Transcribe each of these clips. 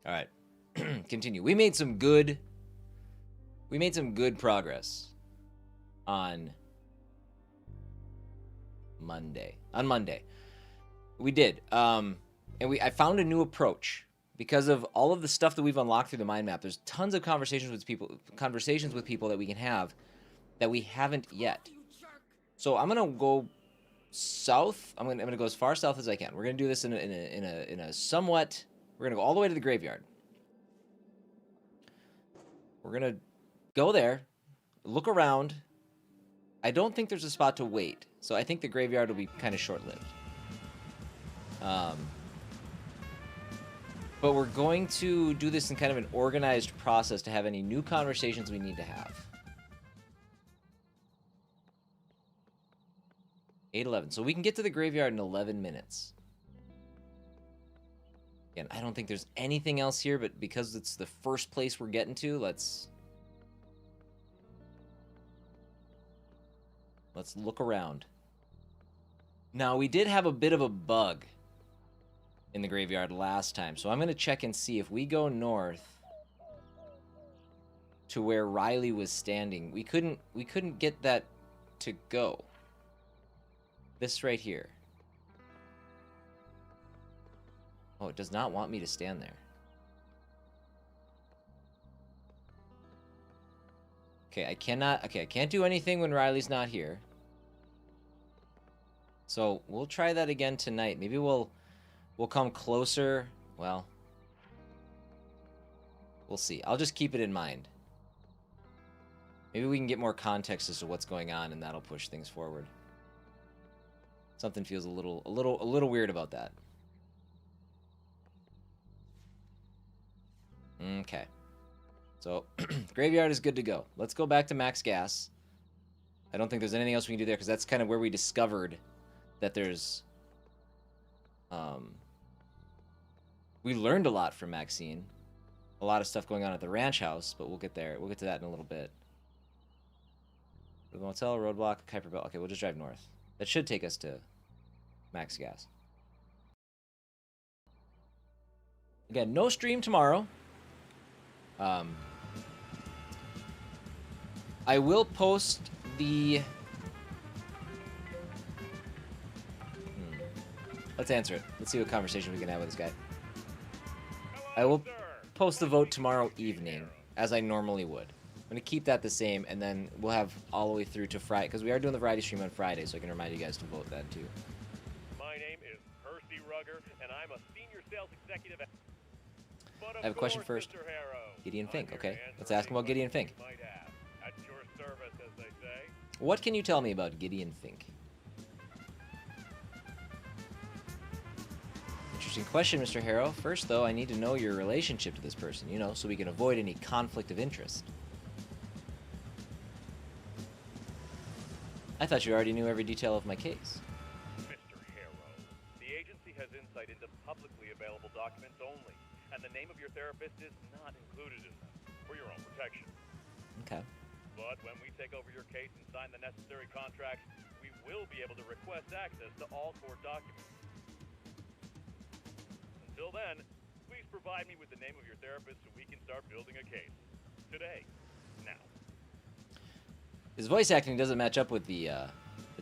All right. Continue. We made some good progress on Monday. We did. And I found a new approach because of all of the stuff that we've unlocked through the mind map. There's tons of conversations with people that we can have that we haven't yet. So I'm gonna go south. I'm gonna go as far south as I can. We're gonna do this in a somewhat. We're gonna go all the way to the graveyard. We're gonna go there, look around. I don't think there's a spot to wait, so I think the graveyard will be kind of short-lived. But we're going to do this in kind of an organized process to have any new conversations we need to have. 8:11. So we can get to the graveyard in 11 minutes. Again, I don't think there's anything else here, but because it's the first place we're getting to, let's look around. Now, we did have a bit of a bug in the graveyard last time, so I'm going to check and see if we go north to where Riley was standing. We couldn't get that to go. This right here. Oh, it does not want me to stand there. Okay, I can't do anything when Riley's not here. So we'll try that again tonight. Maybe we'll come closer. Well, we'll see. I'll just keep it in mind. Maybe we can get more context as to what's going on, and that'll push things forward. Something feels a little weird about that. Okay. So, graveyard is good to go. Let's go back to max gas. I don't think there's anything else we can do there, because that's kind of where we discovered that there's... we learned a lot from Maxine. A lot of stuff going on at the ranch house, but we'll get there. We'll get to that in a little bit. The motel, roadblock, Kuiper Belt. Okay, we'll just drive north. That should take us to max gas. Again, no stream tomorrow. I will post the... Let's answer it. Let's see what conversation we can have with this guy. I will post the vote tomorrow evening, as I normally would. I'm going to keep that the same, and then we'll have all the way through to Friday, because we are doing the variety stream on Friday, so I can remind you guys to vote then, too. My name is Percy Rugger, and I'm a senior sales executive at... I have a question first. Gideon Fink, okay. Let's ask him about Gideon Fink. At your service, as they say. What can you tell me about Gideon Fink? Interesting question, Mr. Harrow. First, though, I need to know your relationship to this person, you know, so we can avoid any conflict of interest. I thought you already knew every detail of my case. Mr. Harrow, the agency has insight into publicly available documents only, and the name of your therapist is not included in them, for your own protection. Okay. But when we take over your case and sign the necessary contracts, we will be able to request access to all court documents. Until then, please provide me with the name of your therapist so we can start building a case. Today. Now. His voice acting doesn't match up with the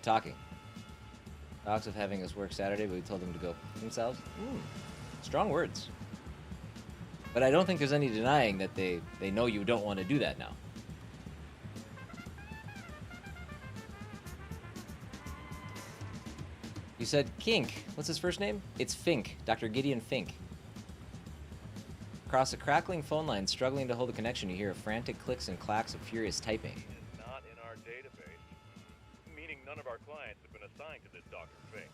talking. Talks of having us work Saturday, but we told them to go themselves. Strong words. But I don't think there's any denying that they know you don't want to do that now. You said Kink. What's his first name? It's Fink. Dr. Gideon Fink. Across a crackling phone line, struggling to hold a connection, you hear frantic clicks and clacks of furious typing. Is not in our database, meaning none of our clients have been assigned to this Dr. Fink.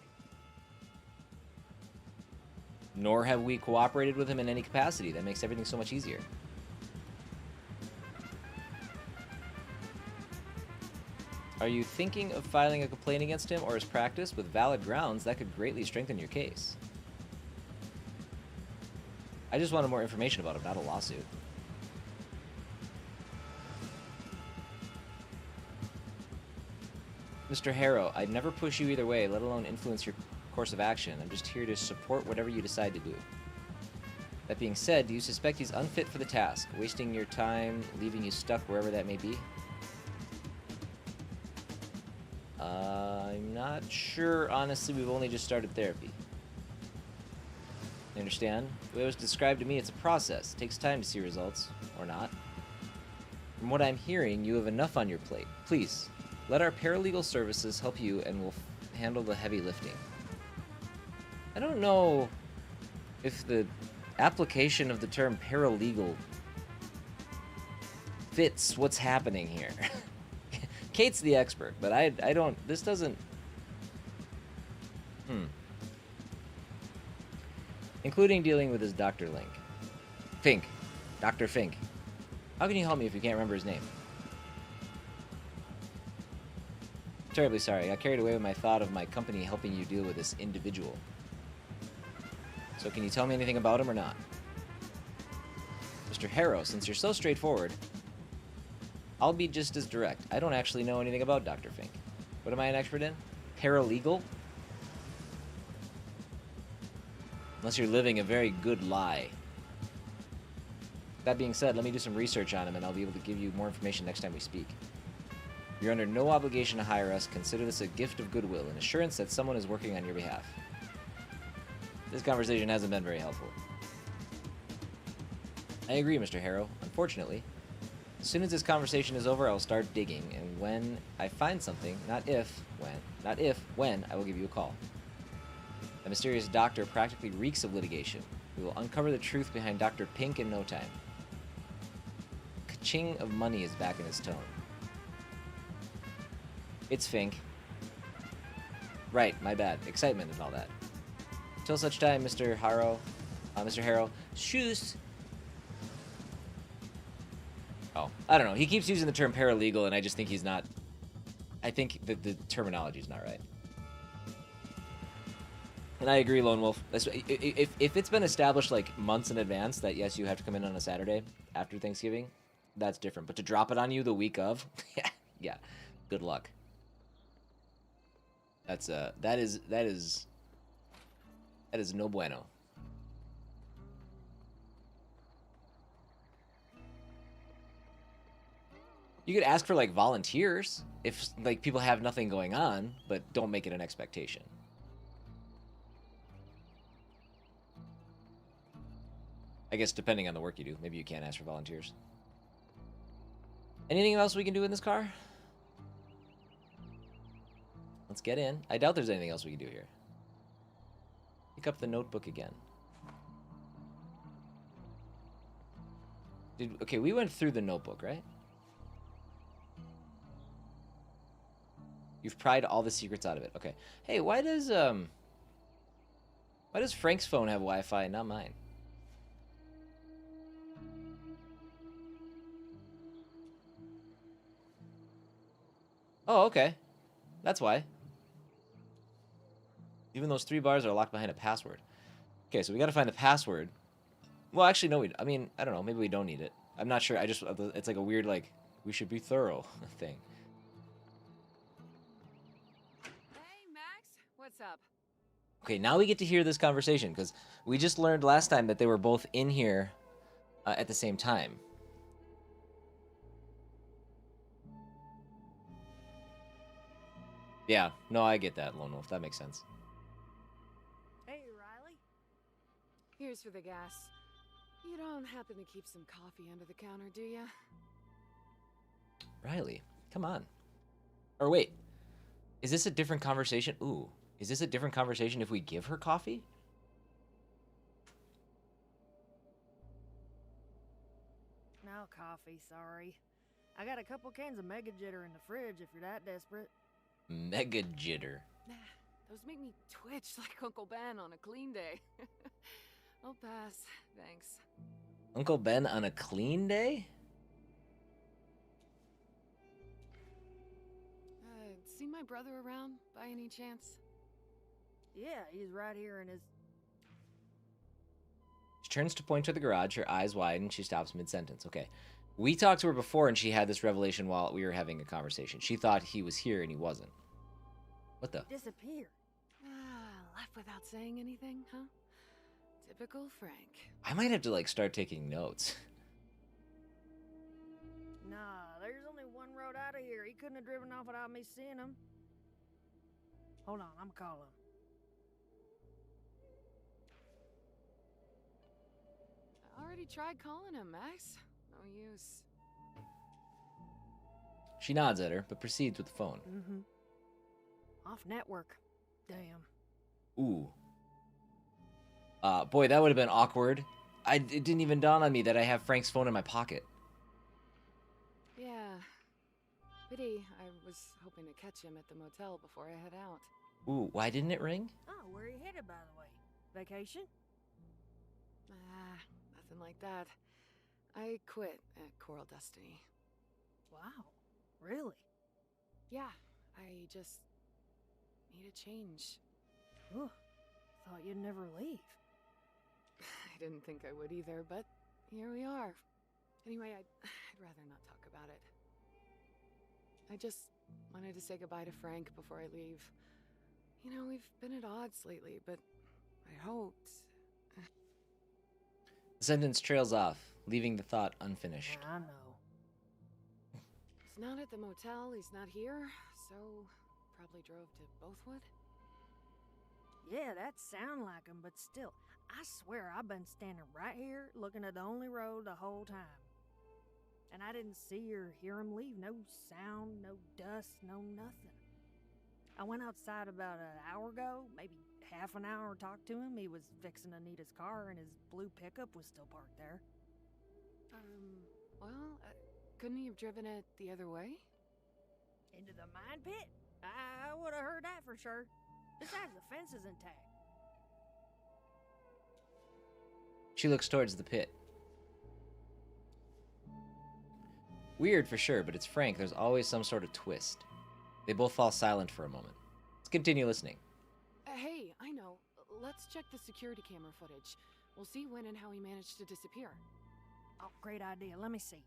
Nor have we cooperated with him in any capacity. That makes everything so much easier. Are you thinking of filing a complaint against him or his practice with valid grounds? That could greatly strengthen your case. I just wanted more information about him, not a lawsuit. Mr. Harrow, I'd never push you either way, let alone influence your course of action. I'm just here to support whatever you decide to do. That being said, do you suspect he's unfit for the task, wasting your time, leaving you stuck wherever that may be? I'm not sure. Honestly, we've only just started therapy. You understand? The way it was described to me, it's a process. It takes time to see results, or not. From what I'm hearing, you have enough on your plate. Please, let our paralegal services help you and we'll handle the heavy lifting. I don't know if the application of the term paralegal fits what's happening here. Kate's the expert, but I don't, this doesn't, Including dealing with his Dr. Fink. Dr. Fink. How can you help me if you can't remember his name? Terribly sorry. I got carried away with my thought of my company helping you deal with this individual. So can you tell me anything about him or not? Mr. Harrow, since you're so straightforward, I'll be just as direct. I don't actually know anything about Dr. Fink. What am I an expert in? Paralegal? Unless you're living a very good lie. That being said, let me do some research on him and I'll be able to give you more information next time we speak. You're under no obligation to hire us. Consider this a gift of goodwill, an assurance that someone is working on your behalf. This conversation hasn't been very helpful. I agree, Mr. Harrow. Unfortunately, as soon as this conversation is over, I'll start digging, and when I find something, when, I will give you a call. The mysterious doctor practically reeks of litigation. We will uncover the truth behind Dr. Pink in no time. Ka-ching of money is back in his tone. It's Fink. Right, my bad. Excitement and all that. Until such time, Mr. Harrow. Shoes. Oh, I don't know. He keeps using the term paralegal, and I just think he's not... I think that the terminology is not right. And I agree, Lone Wolf. If it's been established, like, months in advance that, yes, you have to come in on a Saturday after Thanksgiving, that's different. But to drop it on you the week of, yeah, good luck. That's, that is no bueno. You could ask for, like, volunteers if, like, people have nothing going on, but don't make it an expectation. I guess depending on the work you do, maybe you can't ask for volunteers. Anything else we can do in this car? Let's get in. I doubt there's anything else we can do here. Pick up the notebook again. Okay, we went through the notebook, right? You've pried all the secrets out of it. Okay. Hey, why does Frank's phone have Wi-Fi and not mine? Oh, okay. That's why. Even those 3 bars are locked behind a password. Okay, so we gotta find the password. Well, actually, no, I mean, I don't know. Maybe we don't need it. I'm not sure. It's like a weird, like, we should be thorough thing. Hey, Max. What's up? Okay, now we get to hear this conversation, because we just learned last time that they were both in here at the same time. Yeah, no, I get that, Lone Wolf. That makes sense. Hey, Riley. Here's for the gas. You don't happen to keep some coffee under the counter, do ya? Riley, come on. Or wait, is this a different conversation? Ooh, is this a different conversation if we give her coffee? No coffee, sorry. I got a couple cans of Mega Jitter in the fridge if you're that desperate. Mega Jitter. Nah, those make me twitch like Uncle Ben on a clean day. I'll pass, thanks. Uncle Ben on a clean day? See my brother around, by any chance? Yeah, he's right here in his... She turns to point to the garage, her eyes widen, she stops mid-sentence. Okay. We talked to her before and she had this revelation while we were having a conversation. She thought he was here and he wasn't. What the? Disappear. Left without saying anything, huh? Typical Frank. I might have to like start taking notes. Nah, there's only one road out of here. He couldn't have driven off without me seeing him. Hold on, I'm calling. I already tried calling him, Max. No use. She nods at her, but proceeds with the phone. Mm-hmm. Off network. Damn. Ooh. Boy, that would have been awkward. It didn't even dawn on me that I have Frank's phone in my pocket. Yeah. Pity. I was hoping to catch him at the motel before I head out. Ooh, why didn't it ring? Oh, where you headed, by the way? Vacation? Nothing like that. I quit at Coral Destiny. Wow. Really? Yeah, I just need a change. Ooh, thought you'd never leave. I didn't think I would either, but here we are. Anyway, I'd rather not talk about it. I just wanted to say goodbye to Frank before I leave. You know, we've been at odds lately, but I hoped... The sentence trails off, leaving the thought unfinished. I know. He's not at the motel, he's not here, so probably drove to Bothwood. Yeah, that sound like him, but still, I swear I've been standing right here looking at the only road the whole time. And I didn't see or hear him leave. No sound, no dust, no nothing. I went outside about an hour ago, maybe half an hour, talked to him. He was fixing to need his car, and his blue pickup was still parked there. Well, couldn't he have driven it the other way? Into the mine pit? I would have heard that for sure. Besides, the fence is intact. She looks towards the pit. Weird for sure, but it's Frank. There's always some sort of twist. They both fall silent for a moment. Let's continue listening. Hey, I know. Let's check the security camera footage. We'll see when and how he managed to disappear. Oh, great idea. Let me see.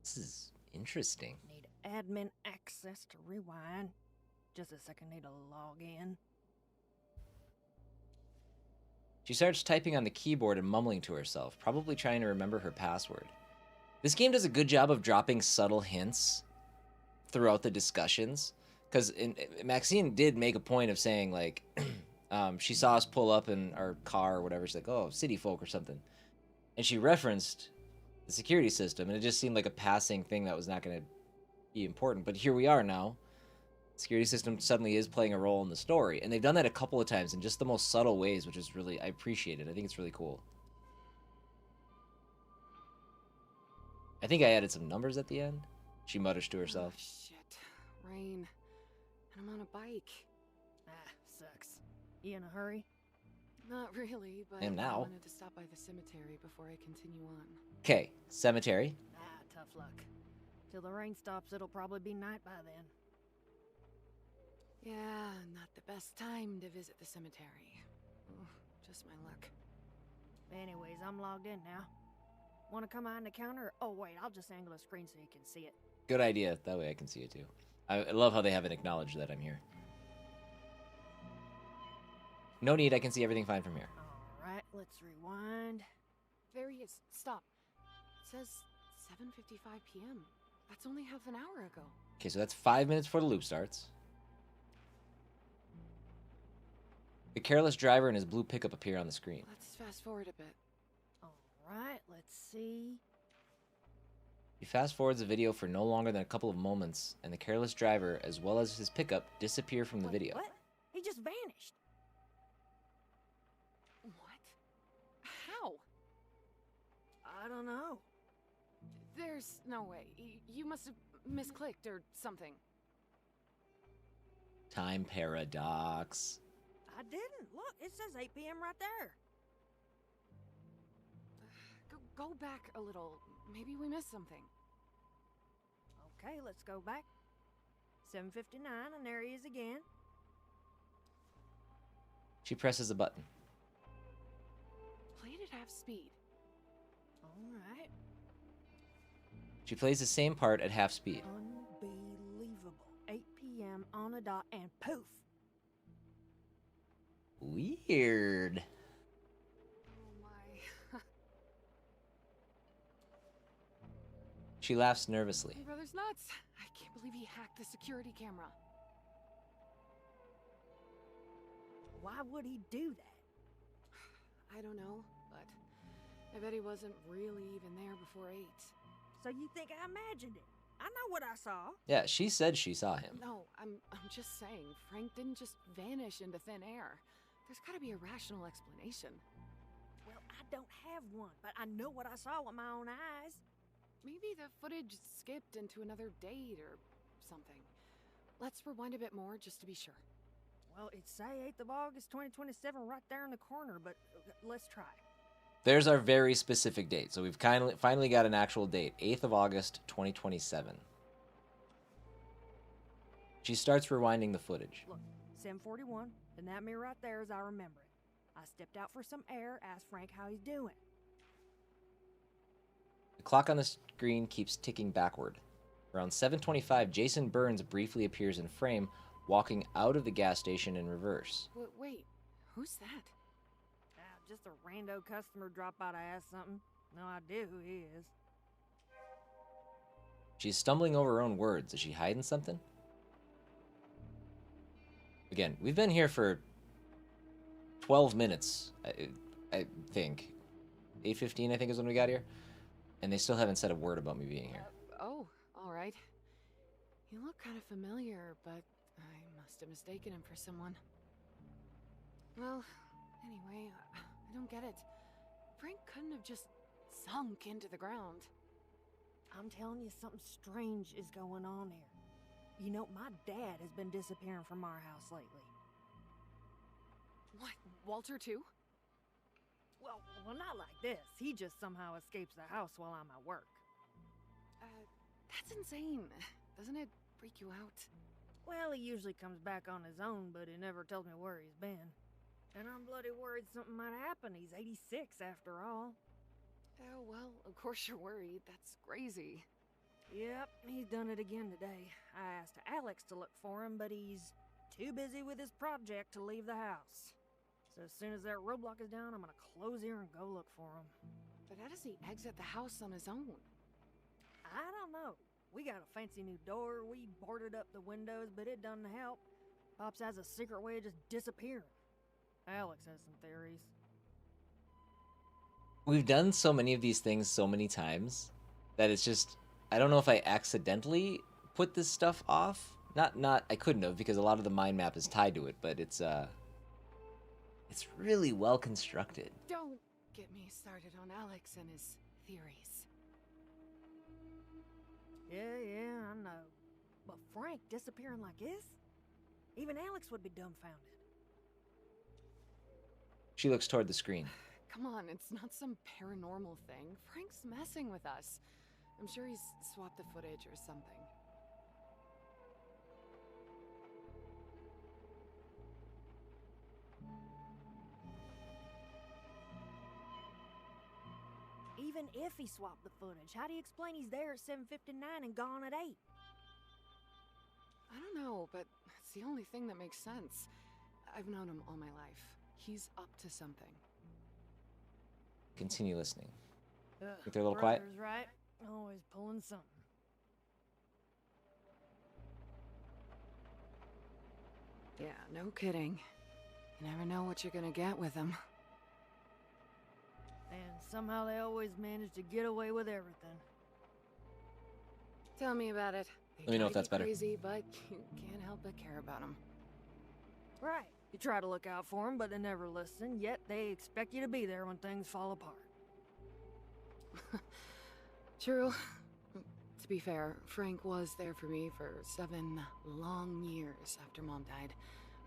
This is interesting. Need admin access to rewind. Just a second, need to log in. She starts typing on the keyboard and mumbling to herself, probably trying to remember her password. This game does a good job of dropping subtle hints throughout the discussions, because Maxine did make a point of saying, like, she saw us pull up in our car or whatever. She's like, oh, city folk or something. And she referenced the security system, and it just seemed like a passing thing that was not going to be important. But here we are now. The security system suddenly is playing a role in the story, and they've done that a couple of times in just the most subtle ways, which is really, I appreciate it. I think it's really cool. I think I added some numbers at the end. She mutters to herself. Oh, shit. Rain. And I'm on a bike. Ah, sucks. You in a hurry? Not really, but I am now. I wanted to stop by the cemetery before I continue on. Okay, cemetery. Ah, tough luck. Till the rain stops, it'll probably be night by then. Yeah, not the best time to visit the cemetery. Ugh, just my luck. Anyways, I'm logged in now. Want to come behind the counter? Oh, wait, I'll just angle the screen so you can see it. Good idea. That way I can see it too. I love how they haven't acknowledged that I'm here. No need, I can see everything fine from here. Alright, let's rewind. There he is. Stop. It says 7:55 p.m. That's only half an hour ago. Okay, so that's 5 minutes before the loop starts. The careless driver and his blue pickup appear on the screen. Let's fast forward a bit. Alright, let's see. He fast forwards the video for no longer than a couple of moments, and the careless driver, as well as his pickup, disappear from the Wait, video. What? He just vanished. What? How? I don't know. There's no way. You must have misclicked or something. Time paradox. I didn't. Look, it says 8 p.m. right there. Go back a little. Maybe we missed something. Okay, let's go back. 7:59, and there he is again. She presses a button. Played at half speed. Alright. She plays the same part at half speed. Unbelievable. 8 p.m. on a dot, and poof. Weird. Oh my. She laughs nervously. My brother's nuts. I can't believe he hacked the security camera. Why would he do that? I don't know, but I bet he wasn't really even there before 8. So you think I imagined it? I know what I saw. Yeah, she said she saw him. No, I'm just saying, Frank didn't just vanish into thin air. There's gotta be a rational explanation. Well, I don't have one, but I know what I saw with my own eyes. Maybe the footage skipped into another date or something. Let's rewind a bit more just to be sure. Well, it's say 8th of August, 2027 right there in the corner, but let's try. There's our very specific date. So we've finally got an actual date. 8th of August, 2027. She starts rewinding the footage. Look, 7:41, and that mirror right there as I remember it. I stepped out for some air, asked Frank how he's doing. The clock on the screen keeps ticking backward. Around 7:25, Jason Burns briefly appears in frame, walking out of the gas station in reverse. Wait, who's that? Just a rando customer dropped by to ask something. No idea who he is. She's stumbling over her own words. Is she hiding something? Again, we've been here for 12 minutes, I think. 8:15, I think, is when we got here. And they still haven't said a word about me being here. Oh, all right. You look kind of familiar, but I must have mistaken him for someone. Well, anyway, I don't get it. Frank couldn't have just sunk into the ground. I'm telling you, something strange is going on here. You know, my dad has been disappearing from our house lately. What, Walter too? Well, not like this. He just somehow escapes the house while I'm at work. That's insane. Doesn't it freak you out? Well, he usually comes back on his own, but he never tells me where he's been. And I'm bloody worried something might happen. He's 86 after all. Oh, well, of course you're worried. That's crazy. Yep, he's done it again today. I asked Alex to look for him, but he's too busy with his project to leave the house. So as soon as that roadblock is down, I'm gonna close here and go look for him. But how does he exit the house on his own? I don't know. We got a fancy new door, we boarded up the windows, but it doesn't help. Pops has a secret way of just disappearing. Alex has some theories. We've done so many of these things so many times that it's just, I don't know if I accidentally put this stuff off. Not I couldn't have, because a lot of the mind map is tied to it, but it's really well constructed. Don't get me started on Alex and his theories. Yeah, I know. But Frank disappearing like this? Even Alex would be dumbfounded. She looks toward the screen. Come on, it's not some paranormal thing. Frank's messing with us. I'm sure he's swapped the footage or something. Even if he swapped the footage, how do you explain he's there at 7:59 and gone at 8? I don't know, but it's the only thing that makes sense. I've known him all my life. He's up to something. Continue listening. Think they're a little quiet? Brother's right. Always pulling something. Yeah, no kidding. You never know what you're gonna get with him. And somehow they always manage to get away with everything. Tell me about it. They Let me know if drive that's you better. Crazy, but you can't help but care about him. Right. You try to look out for them, but they never listen, yet they expect you to be there when things fall apart. True. To be fair, Frank was there for me for 7 long years after Mom died,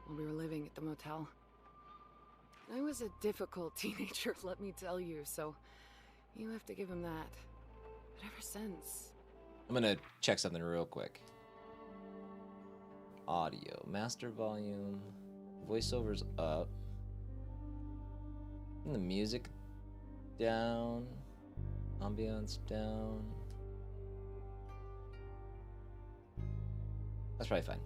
while we were living at the motel. I was a difficult teenager, let me tell you, so you have to give him that. But ever since... I'm gonna check something real quick. Audio, master volume, voiceovers up, and the music down, ambiance down. That's probably fine.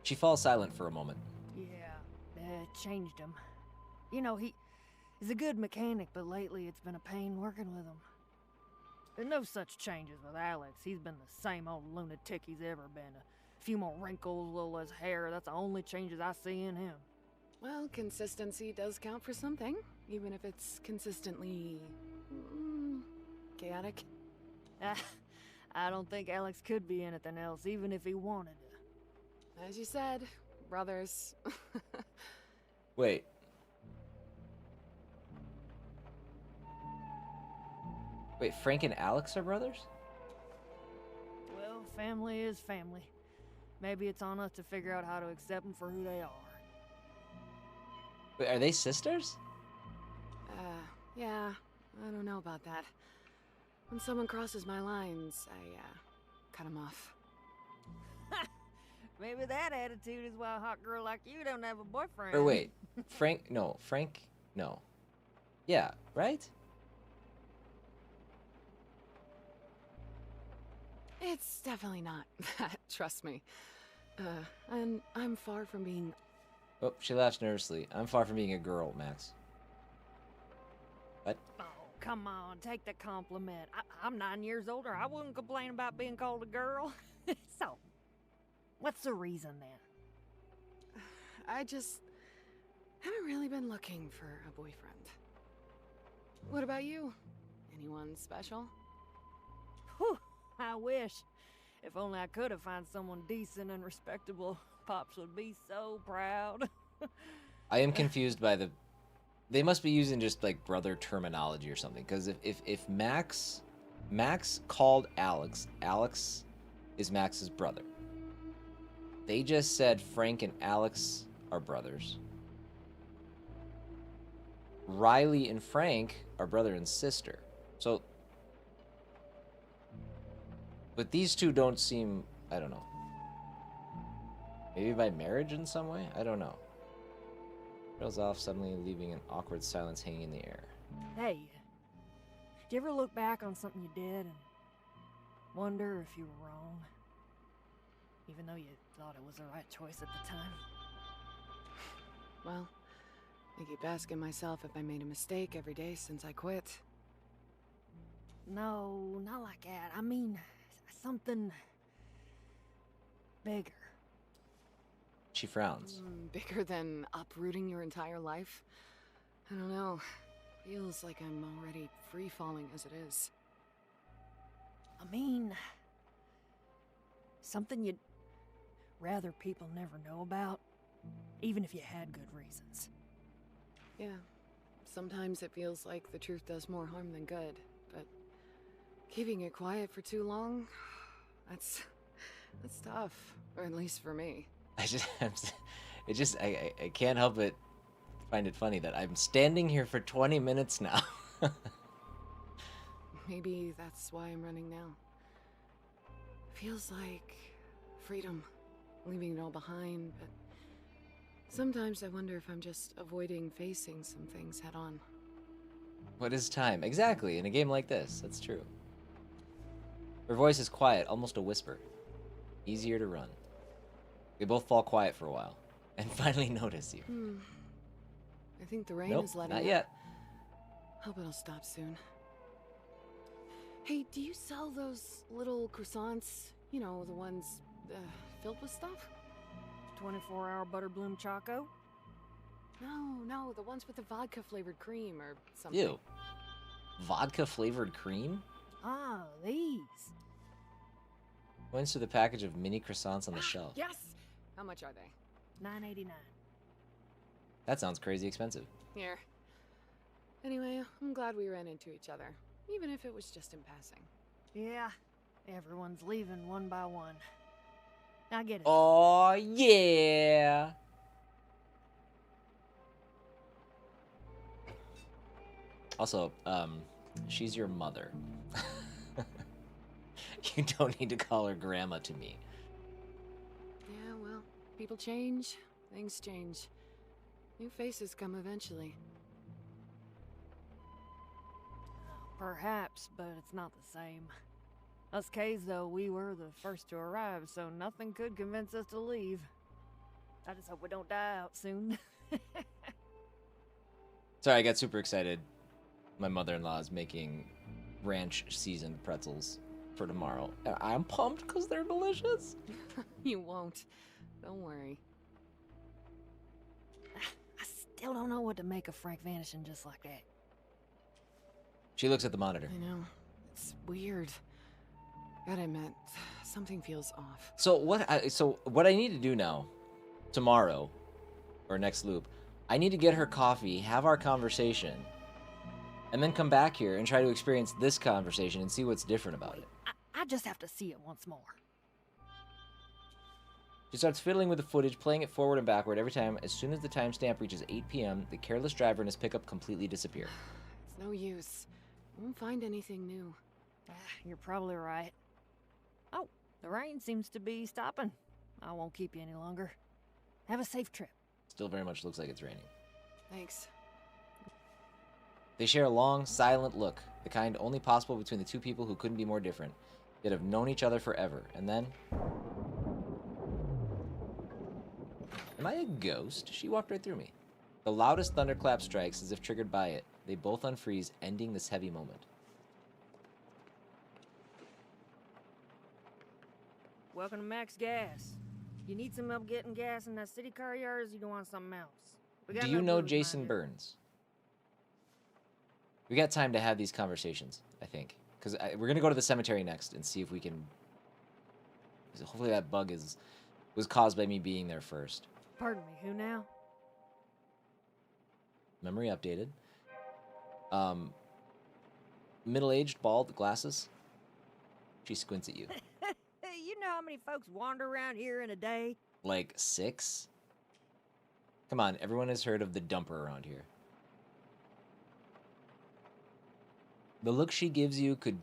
She falls silent for a moment. Yeah, it changed him. You know, he's a good mechanic, but lately it's been a pain working with him. There's no such changes with Alex. He's been the same old lunatic he's ever been. A few more wrinkles, a little less hair. That's the only changes I see in him. Well, consistency does count for something, even if it's consistently chaotic. I don't think Alex could be anything else, even if he wanted to. As you said, brothers. Wait. Wait, Frank and Alex are brothers? Well, family is family. Maybe it's on us to figure out how to accept them for who they are. Wait, are they sisters? Yeah, I don't know about that. When someone crosses my lines, I, cut them off. Maybe that attitude is why a hot girl like you don't have a boyfriend. Or wait, Frank, no. Yeah, right? It's definitely not that, trust me. And I'm far from being... Oh, she laughs nervously. I'm far from being a girl, Max. What? Oh, come on, take the compliment. I'm 9 years older. I wouldn't complain about being called a girl. So, what's the reason then? I just haven't really been looking for a boyfriend. What about you? Anyone special? Whew, I wish. If only I could have found someone decent and respectable. Pops would be so proud. I am confused by the... They must be using just, like, brother terminology or something. Because if Max called Alex is Max's brother. They just said Frank and Alex are brothers. Riley and Frank are brother and sister. So... But these two don't seem... I don't know. Maybe by marriage in some way? I don't know. Trails off, suddenly leaving an awkward silence hanging in the air. Hey, did you ever look back on something you did and wonder if you were wrong? Even though you thought it was the right choice at the time? Well, I keep asking myself if I made a mistake every day since I quit. No, not like that. I mean, something bigger. She frowns. Bigger than uprooting your entire life? I don't know. Feels like I'm already free-falling as it is. I mean, something you'd rather people never know about, even if you had good reasons. Yeah. Sometimes it feels like the truth does more harm than good, but keeping it quiet for too long, that's tough. Or at least for me. I can't help but find it funny that I'm standing here for 20 minutes now. Maybe that's why I'm running now. Feels like freedom, leaving it all behind, but sometimes I wonder if I'm just avoiding facing some things head on. What is time? Exactly, in a game like this, that's true. Her voice is quiet, almost a whisper. Easier to run. They both fall quiet for a while, and finally notice you. I think the rain Nope, is letting not up. yet. Hope it'll stop soon. Hey, do you sell those little croissants? You know, the ones filled with stuff? 24-hour Butterbloom Choco? No, the ones with the vodka-flavored cream or something. Ew. Vodka-flavored cream? Ah, these. Points to the package of mini croissants on the shelf. Yes! How much are they? $9.89. That sounds crazy expensive. Here. Anyway, I'm glad we ran into each other, even if it was just in passing. Yeah, everyone's leaving one by one. I get it. Oh, yeah! Also, she's your mother. You don't need to call her grandma to me. Yeah, well, people change, things change. New faces come eventually. Perhaps, but it's not the same. Us K's, though, we were the first to arrive, so nothing could convince us to leave. I just hope we don't die out soon. Sorry, I got super excited. My mother-in-law is making ranch seasoned pretzels for tomorrow. And I'm pumped because they're delicious. You won't. Don't worry. I still don't know what to make of Frank vanishing just like that. She looks at the monitor. I know. It's weird. Gotta admit, something feels off. So what I need to do now, tomorrow, or next loop, I need to get her coffee, have our conversation, and then come back here and try to experience this conversation and see what's different about it. I just have to see it once more. She starts fiddling with the footage, playing it forward and backward every time. As soon as the timestamp reaches 8 p.m., the careless driver and his pickup completely disappear. It's no use. Won't find anything new. You're probably right. Oh, the rain seems to be stopping. I won't keep you any longer. Have a safe trip. Still very much looks like it's raining. Thanks. They share a long, silent look, the kind only possible between the two people who couldn't be more different, yet have known each other forever. And then... Am I a ghost? She walked right through me. The loudest thunderclap strikes as if triggered by it. They both unfreeze, ending this heavy moment. Welcome to Max Gas. You need some help getting gas in that city car yard, or you want something else? We got Do you no know booze, Jason mind you. Burns? We got time to have these conversations, I think. Because we're going to go to the cemetery next and see if we can... Hopefully that bug was caused by me being there first. Pardon me, who now? Memory updated. Middle-aged, bald, glasses. She squints at you. You know how many folks wander around here in a day? Like 6? Come on, everyone has heard of the dumper around here. The look she gives you could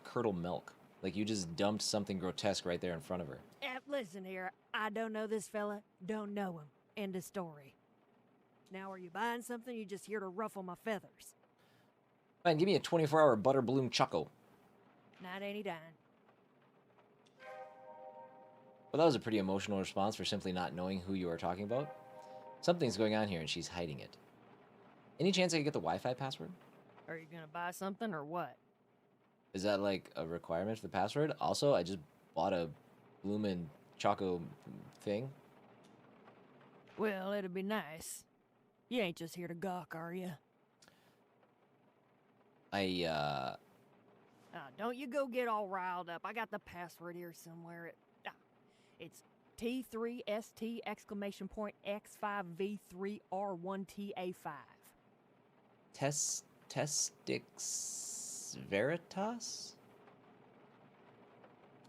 curdle milk. Like you just dumped something grotesque right there in front of her. Listen here, I don't know this fella, don't know him. End of story. Now, are you buying something, or you just here to ruffle my feathers? Fine, give me a 24-hour butter bloom choco. Not any dime. Well, that was a pretty emotional response for simply not knowing who you are talking about. Something's going on here and she's hiding it. Any chance I could get the Wi-Fi password? Are you gonna buy something, or what? Is that like a requirement for the password? Also, I just bought a bloomin' choco thing. Well, it'd be nice. You ain't just here to gawk, are you? Don't you go get all riled up. I got the password here somewhere. It's T3ST exclamation point X5V3R1TA5. Testix Veritas?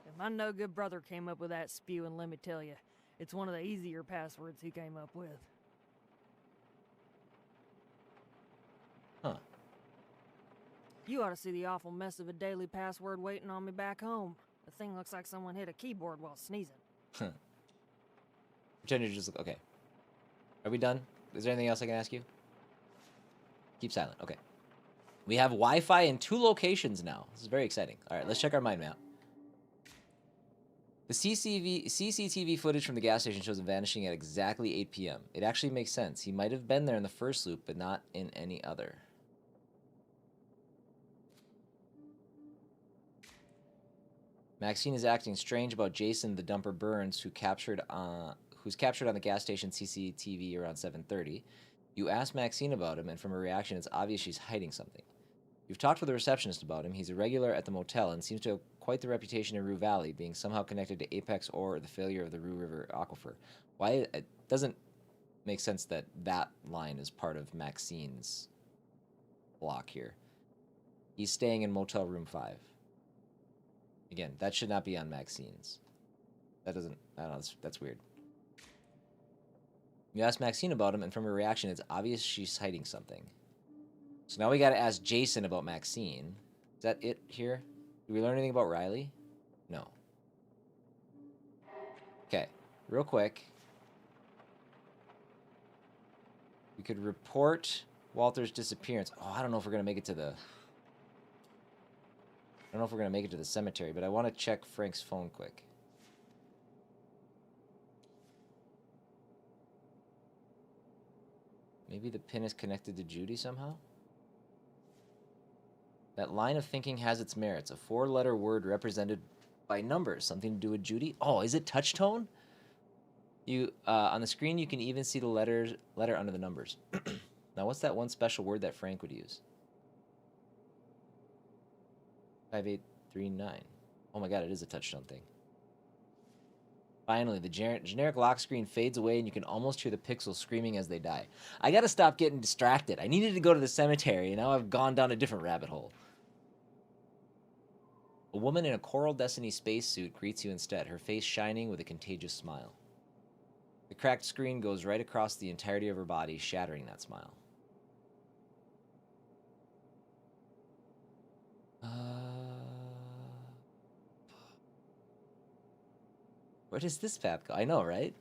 If my no good brother came up with that spewing, let me tell you, it's one of the easier passwords he came up with. Huh. You ought to see the awful mess of a daily password waiting on me back home. The thing looks like someone hit a keyboard while sneezing. Huh. Pretend to just look. Okay. Are we done? Is there anything else I can ask you? Keep silent. Okay. We have Wi-Fi in 2 locations now. This is very exciting. All right, let's check our mind map. The CCTV footage from the gas station shows him vanishing at exactly 8 p.m. It actually makes sense. He might have been there in the first loop, but not in any other. Maxine is acting strange about Jason the Dumper Burns, who's captured on the gas station CCTV around 7:30. You ask Maxine about him, and from her reaction, it's obvious she's hiding something. You've talked with the receptionist about him. He's a regular at the motel and seems to have quite the reputation in Rue Valley, being somehow connected to Apex or the failure of the Rue River aquifer. Why it doesn't make sense that that line is part of Maxine's block here. He's staying in Motel Room 5. Again, that should not be on Maxine's. That doesn't... I don't know, that's weird. You ask Maxine about him, and from her reaction, it's obvious she's hiding something. So now we gotta ask Jason about Maxine. Is that it here? Did we learn anything about Riley? No. Okay, real quick. We could report Walter's disappearance. Oh, I don't know if we're gonna make it to the... I don't know if we're gonna make it to the cemetery, but I want to check Frank's phone quick. Maybe the pin is connected to Judy somehow? That line of thinking has its merits. A 4-letter word represented by numbers. Something to do with Judy? Oh, is it touch tone? You on the screen, you can even see the letter under the numbers. Now, what's that one special word that Frank would use? 5839. Oh my god, it is a touch-tone thing. Finally, the generic lock screen fades away and you can almost hear the pixels screaming as they die. I gotta stop getting distracted. I needed to go to the cemetery, and now I've gone down a different rabbit hole. A woman in a Coral Destiny spacesuit greets you instead, her face shining with a contagious smile. The cracked screen goes right across the entirety of her body, shattering that smile. Where does this path go? I know, right?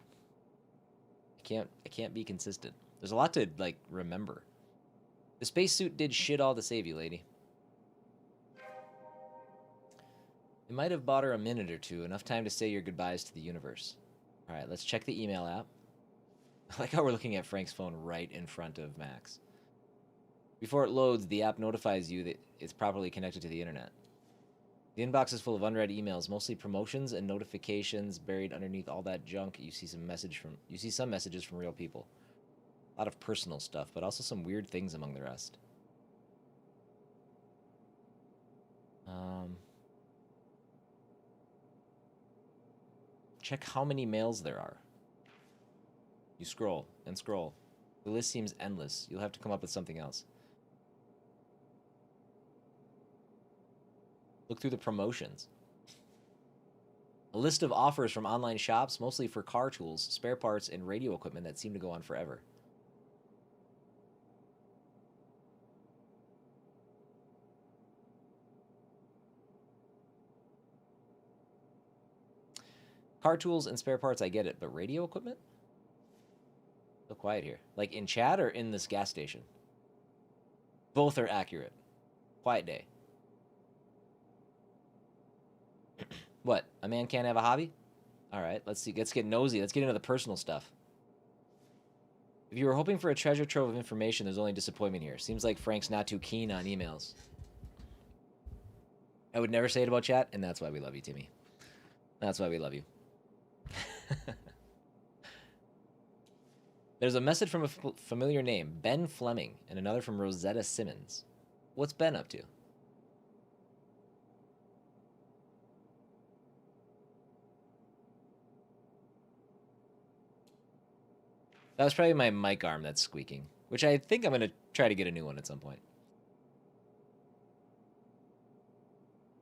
I can't be consistent. There's a lot to, like, remember. The spacesuit did shit all to save you, lady. It might have bought her a minute or two, enough time to say your goodbyes to the universe. Alright, let's check the email app. I like how we're looking at Frank's phone right in front of Max. Before it loads, the app notifies you that it's properly connected to the internet. The inbox is full of unread emails, mostly promotions and notifications buried underneath all that junk. You see some messages from real people. A lot of personal stuff, but also some weird things among the rest. Check how many mails there are. You scroll and scroll. The list seems endless. You'll have to come up with something else. Look through the promotions. A list of offers from online shops, mostly for car tools, spare parts, and radio equipment that seem to go on forever. Car tools and spare parts, I get it, but radio equipment? So quiet here. Like in chat or in this gas station? Both are accurate. Quiet day. What? A man can't have a hobby? Alright, let's see. Let's get nosy. Let's get into the personal stuff. If you were hoping for a treasure trove of information, there's only disappointment here. Seems like Frank's not too keen on emails. I would never say it about chat, and that's why we love you, Timmy. That's why we love you. There's a message from a familiar name, Ben Fleming, and another from Rosetta Simmons. What's Ben up to? That was probably my mic arm that's squeaking, which I think I'm going to try to get a new one at some point.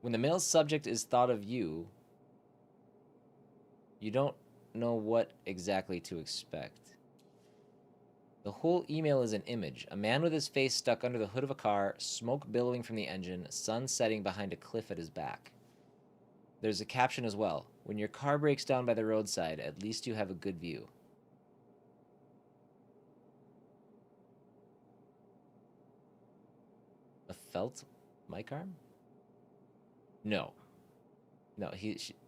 When the male subject is thought of you, you don't know what exactly to expect. The whole email is an image. A man with his face stuck under the hood of a car, smoke billowing from the engine, sun setting behind a cliff at his back. There's a caption as well. When your car breaks down by the roadside, at least you have a good view. A felt mic arm? No. No,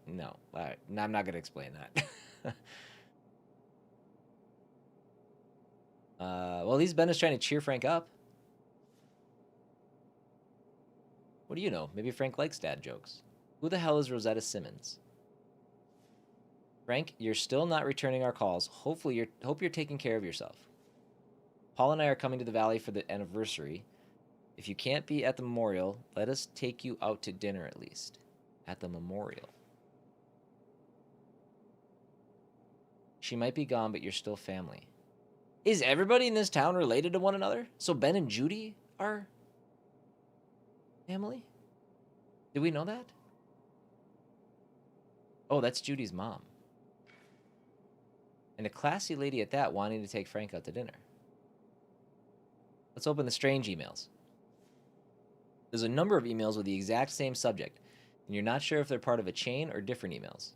no. All right. No, I'm not going to explain that. Well, at least Ben is trying to cheer Frank up. What do you know? Maybe Frank likes dad jokes. Who the hell is Rosetta Simmons? Frank, you're still not returning our calls. Hope you're taking care of yourself. Paul and I are coming to the valley for the anniversary. If you can't be at the memorial, let us take you out to dinner at least. At the memorial. She might be gone, but you're still family. Is everybody in this town related to one another? So Ben and Judy are family? Did we know that? Oh, that's Judy's mom. And a classy lady at that, wanting to take Frank out to dinner. Let's open the strange emails. There's a number of emails with the exact same subject, and you're not sure if they're part of a chain or different emails.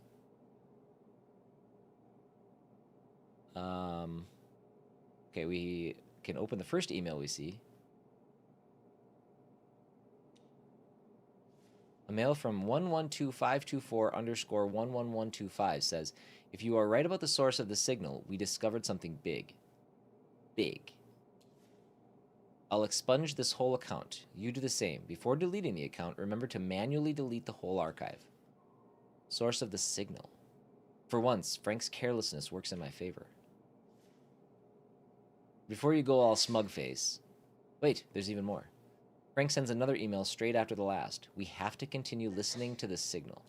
Okay, we can open the first email we see. A mail from 112524_11125 says, if you are right about the source of the signal, we discovered something big. Big. I'll expunge this whole account. You do the same. Before deleting the account, remember to manually delete the whole archive. Source of the signal. For once, Frank's carelessness works in my favor. Before you go all smug face... Wait, there's even more. Frank sends another email straight after the last. We have to continue listening to this signal.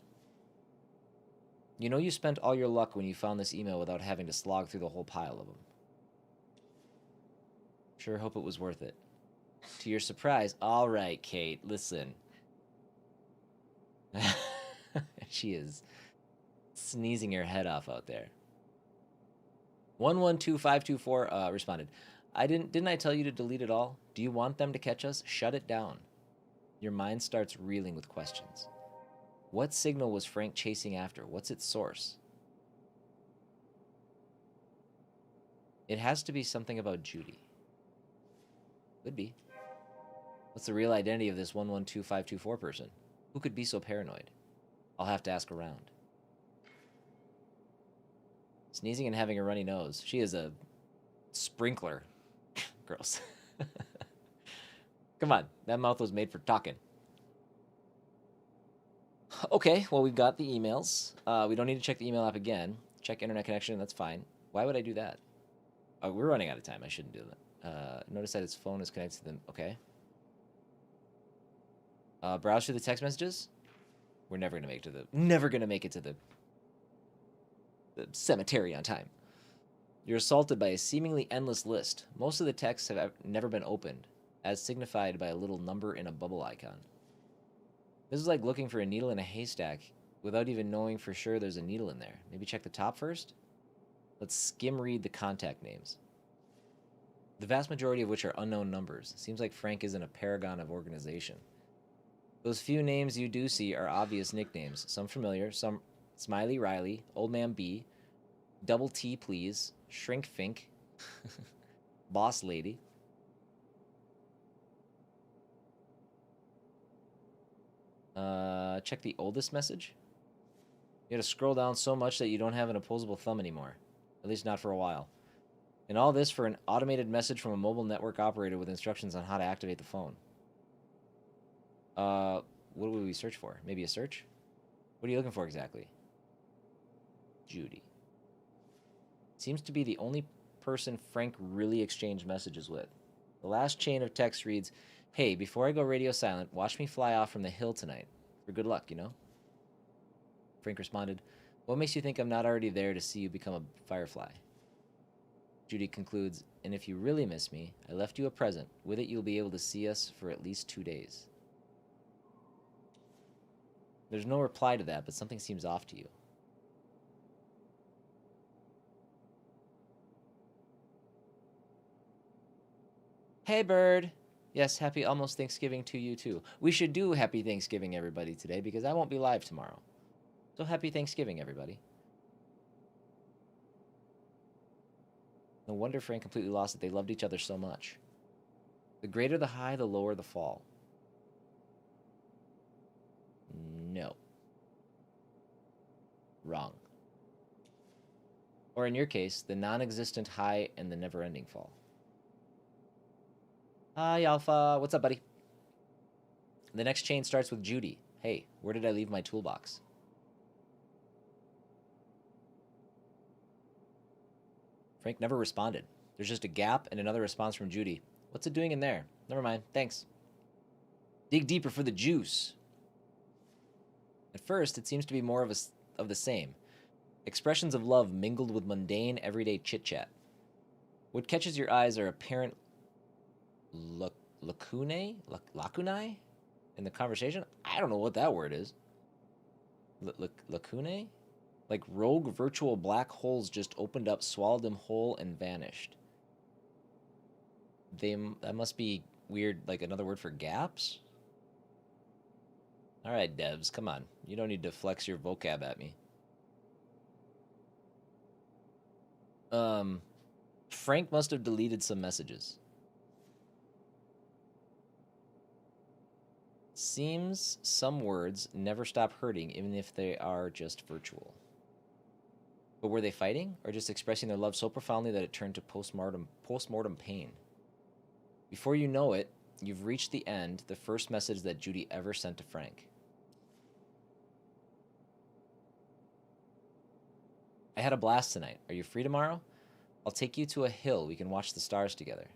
You know you spent all your luck when you found this email without having to slog through the whole pile of them. Sure hope it was worth it. To your surprise, all right, Kate, listen. She is sneezing her head off out there. 112524 responded. Didn't I tell you to delete it all? Do you want them to catch us? Shut it down. Your mind starts reeling with questions. What signal was Frank chasing after? What's its source? It has to be something about Judy. Could be. What's the real identity of this 112524 person? Who could be so paranoid? I'll have to ask around. Sneezing and having a runny nose. She is a sprinkler. Gross. Come on, that mouth was made for talking. Okay, well, we've got the emails. We don't need to check the email app again. Check internet connection, that's fine. Why would I do that? Oh, we're running out of time. I shouldn't do that. Notice that its phone is connected to them. Okay. Browse through the text messages. We're never gonna make it to the cemetery on time. You're assaulted by a seemingly endless list. Most of the texts have never been opened, as signified by a little number in a bubble icon. This is like looking for a needle in a haystack without even knowing for sure there's a needle in there. Maybe check the top first? Let's skim read the contact names. The vast majority of which are unknown numbers. Seems like Frank isn't a paragon of organization. Those few names you do see are obvious nicknames. Some familiar, some Smiley Riley, Old Man B, Double T Please, Shrink Fink, Boss Lady. Check the oldest message. You gotta scroll down so much that you don't have an opposable thumb anymore. At least not for a while. And all this for an automated message from a mobile network operator with instructions on how to activate the phone. What would we search for? Maybe a search? What are you looking for exactly? Judy. Seems to be the only person Frank really exchanged messages with. The last chain of text reads, "Hey, before I go radio silent, watch me fly off from the hill tonight. For good luck, you know?" Frank responded, "What makes you think I'm not already there to see you become a firefly?" Judy concludes, "And if you really miss me, I left you a present. With it, you'll be able to see us for at least 2 days." There's no reply to that, but something seems off to you. Hey, bird. Yes, happy almost Thanksgiving to you, too. We should do happy Thanksgiving, everybody, today, because I won't be live tomorrow. So happy Thanksgiving, everybody. No wonder Frank completely lost it. They loved each other so much. The greater the high, the lower the fall. No. Wrong. Or in your case, the non-existent high and the never-ending fall. Hi, Alpha. What's up, buddy? The next chain starts with Judy. Hey, where did I leave my toolbox? Frank never responded. There's just a gap and another response from Judy. What's it doing in there? Never mind. Thanks. Dig deeper for the juice. At first, it seems to be more of the same. Expressions of love mingled with mundane, everyday chit-chat. What catches your eyes are apparent lacunae in the conversation. I don't know what that word is. Lacunae? Like rogue virtual black holes just opened up, swallowed them whole, and vanished. That must be weird, like another word for gaps? Alright, devs, come on. You don't need to flex your vocab at me. Frank must have deleted some messages. Seems some words never stop hurting, even if they are just virtual. But were they fighting, or just expressing their love so profoundly that it turned to post-mortem pain? Before you know it, you've reached the end, the first message that Judy ever sent to Frank. I had a blast tonight. Are you free tomorrow? I'll take you to a hill. We can watch the stars together.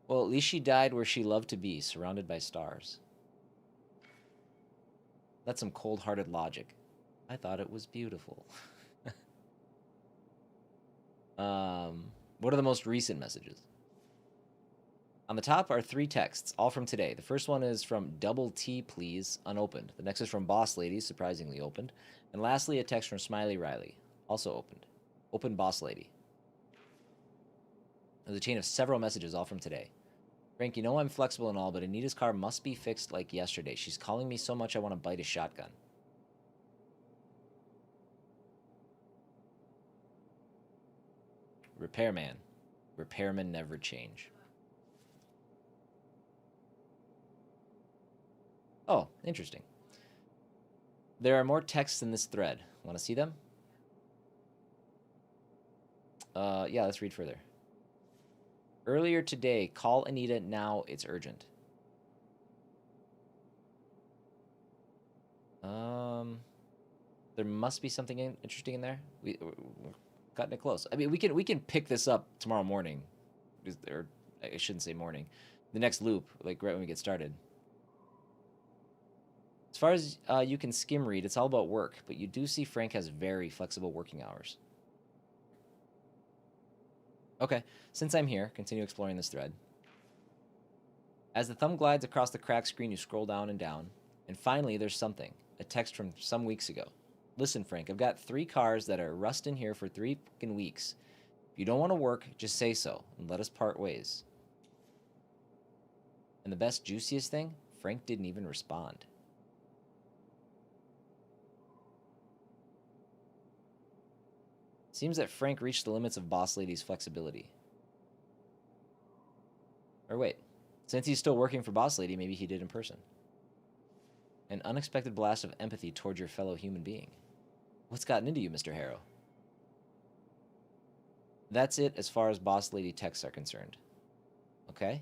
Well, at least she died where she loved to be, surrounded by stars. That's some cold-hearted logic. I thought it was beautiful. What are the most recent messages? On the top are 3 texts, all from today. The first one is from Double T, please, unopened. The next is from Boss Lady, surprisingly opened. And lastly, a text from Smiley Riley, also opened. Open Boss Lady. There's a chain of several messages, all from today. Frank, you know I'm flexible and all, but Anita's car must be fixed like yesterday. She's calling me so much I want to bite a shotgun. Repairman. Repairmen never change. Oh, interesting. There are more texts in this thread. Want to see them? Yeah, let's read further. Earlier today, call Anita now. It's urgent. There must be something interesting in there. We're cutting it close. I mean, we can pick this up tomorrow morning, or I shouldn't say morning. The next loop, like right when we get started. As far as you can skim read, it's all about work, but you do see Frank has very flexible working hours. Okay, since I'm here, continue exploring this thread. As the thumb glides across the cracked screen, you scroll down, and finally there's something. A text from some weeks ago. Listen, Frank, I've got 3 cars that are rusting here for 3 fucking weeks. If you don't want to work, just say so, and let us part ways. And the best, juiciest thing, Frank didn't even respond. Seems that Frank reached the limits of Boss Lady's flexibility. Or wait, since he's still working for Boss Lady, maybe he did in person. An unexpected blast of empathy toward your fellow human being. What's gotten into you, Mr. Harrow? That's it as far as Boss Lady texts are concerned. Okay?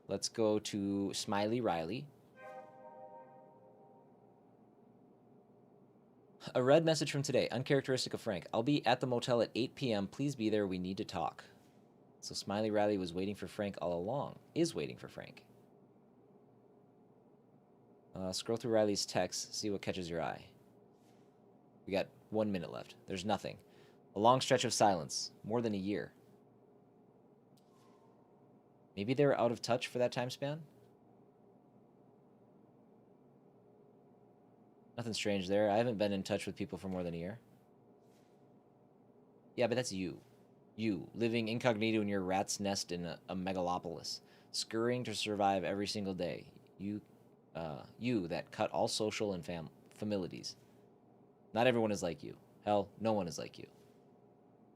Let's go to Smiley Riley. A red message from today, uncharacteristic of Frank. I'll be at the motel at 8 p.m. Please be there. We need to talk. So Smiley Riley was waiting for Frank all along. Is waiting for Frank. Scroll through Riley's text. See what catches your eye. We got 1 minute left. There's nothing. A long stretch of silence. More than a year. Maybe they were out of touch for that time span? Nothing strange there. I haven't been in touch with people for more than a year. Yeah, but that's you. You, living incognito in your rat's nest in a megalopolis, scurrying to survive every single day. You that cut all social and familiarities. Not everyone is like you. Hell, no one is like you.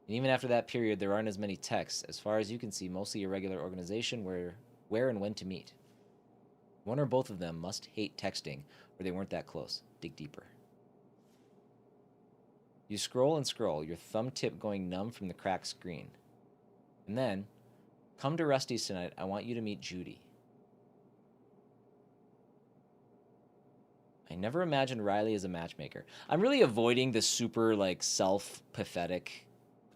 And even after that period, there aren't as many texts. As far as you can see, mostly a regular organization where and when to meet. One or both of them must hate texting, or they weren't that close. Dig deeper. You scroll and scroll, your thumb tip going numb from the cracked screen. And then, come to Rusty's tonight. I want you to meet Judy. I never imagined Riley as a matchmaker. I'm really avoiding the super, like, self-pathetic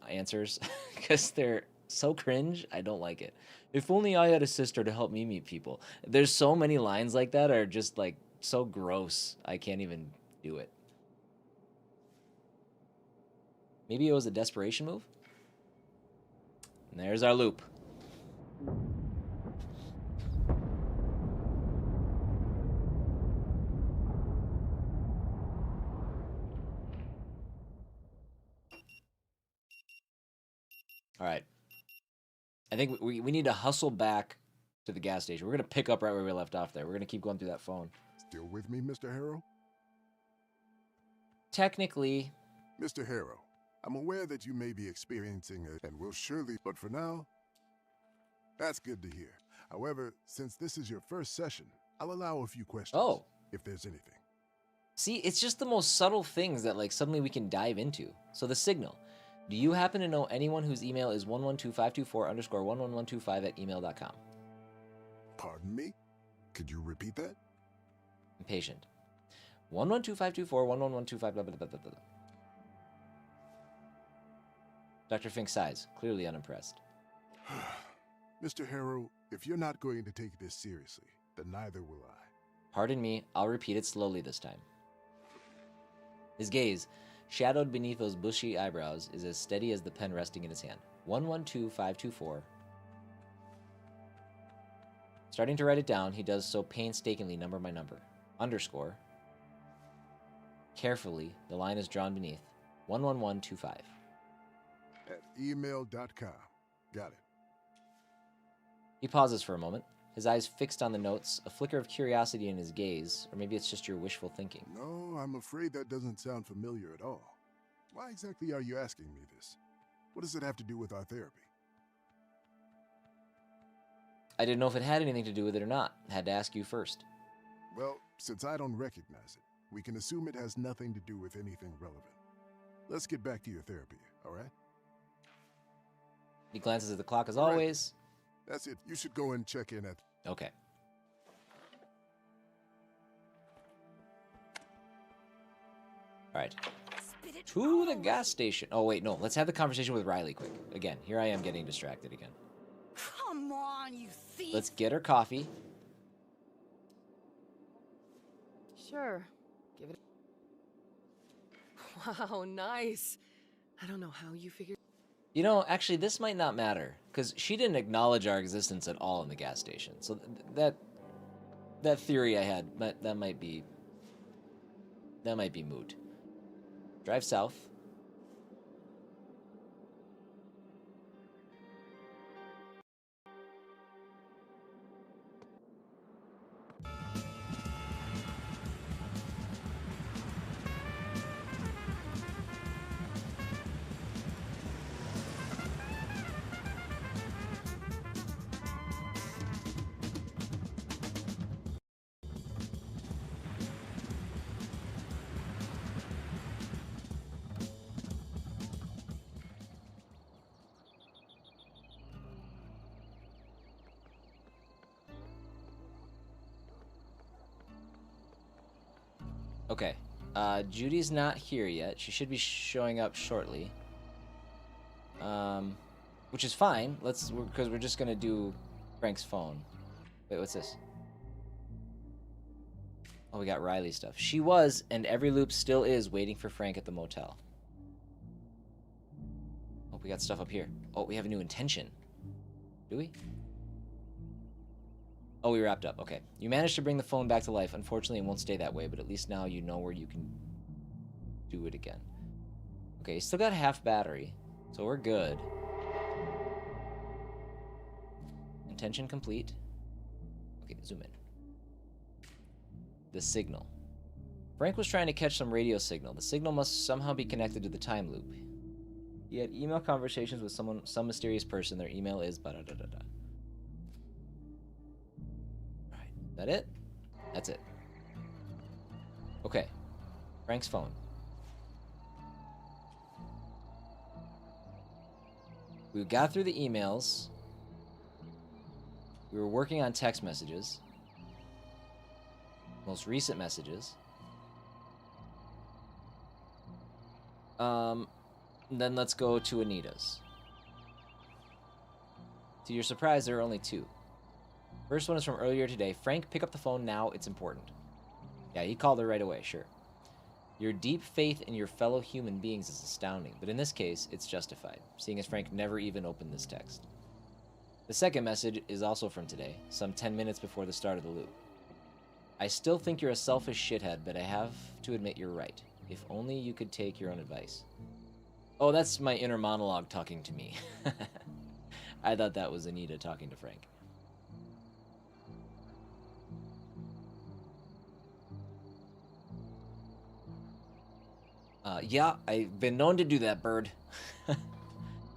answers because they're so cringe. I don't like it. If only I had a sister to help me meet people. There's so many lines like that are just, like, so gross. I can't even do it. Maybe it was a desperation move? And there's our loop. All right. I think we need to hustle back to the gas station. We're going to pick up right where we left off there. We're going to keep going through that phone. Still with me, Mr. Harrow? Technically. Mr. Harrow, I'm aware that you may be experiencing it, and will surely, but for now, that's good to hear. However, since this is your first session, I'll allow a few questions. Oh. If there's anything. See, it's just the most subtle things that like suddenly we can dive into. So the signal. Do you happen to know anyone whose email is 112-524_11125 @email.com? Pardon me? Could you repeat that? Impatient. 112-524-11125 blah blah blah blah blah. Dr. Fink sighs, clearly unimpressed. Mr. Harrow, if you're not going to take this seriously, then neither will I. Pardon me, I'll repeat it slowly this time. His gaze, shadowed beneath those bushy eyebrows, is as steady as the pen resting in his hand. 112-524. Starting to write it down, he does so painstakingly number by number. Underscore. Carefully, the line is drawn beneath. 11125. At email.com. Got it. He pauses for a moment, his eyes fixed on the notes, a flicker of curiosity in his gaze, or maybe it's just your wishful thinking. No, I'm afraid that doesn't sound familiar at all. Why exactly are you asking me this? What does it have to do with our therapy? I didn't know if it had anything to do with it or not. Had to ask you first. Well, since I don't recognize it, we can assume it has nothing to do with anything relevant. Let's get back to your therapy, all right? He glances at the clock as All right. always. That's it. You should go and check in at... Okay. Alright. To the gas station. Oh, wait, no. Let's have the conversation with Riley quick. Again, here I am getting distracted again. Come on, you thief! Let's get her coffee. Sure. Give it. Wow, nice. I don't know how you figured. You know, actually, this might not matter, because she didn't acknowledge our existence at all in the gas station. So that theory I had, that might be moot. Drive south. Okay. Judy's not here yet. She should be showing up shortly. Which is fine. Because we're just gonna do Frank's phone. Wait, what's this? Oh, we got Riley stuff. She was, and every loop still is, waiting for Frank at the motel. Oh, we got stuff up here. Oh, we have a new intention. Do we? Oh, we wrapped up. Okay. You managed to bring the phone back to life. Unfortunately, it won't stay that way, but at least now you know where you can do it again. Okay, still got half battery, so we're good. Intention complete. Okay, zoom in. The signal. Frank was trying to catch some radio signal. The signal must somehow be connected to the time loop. He had email conversations with some mysterious person. Their email is ba-da-da-da-da. Alright, that it? That's it. Okay. Frank's phone. We got through the emails. We were working on text messages. Most recent messages. Then let's go to Anita's. To your surprise, there are only two. First one is from earlier today. Frank, pick up the phone now. It's important. Yeah, he called her right away, sure. Your deep faith in your fellow human beings is astounding, but in this case, it's justified, seeing as Frank never even opened this text. The second message is also from today, some 10 minutes before the start of the loop. I still think you're a selfish shithead, but I have to admit you're right. If only you could take your own advice. Oh, that's my inner monologue talking to me. I thought that was Anita talking to Frank. Yeah, I've been known to do that, bird.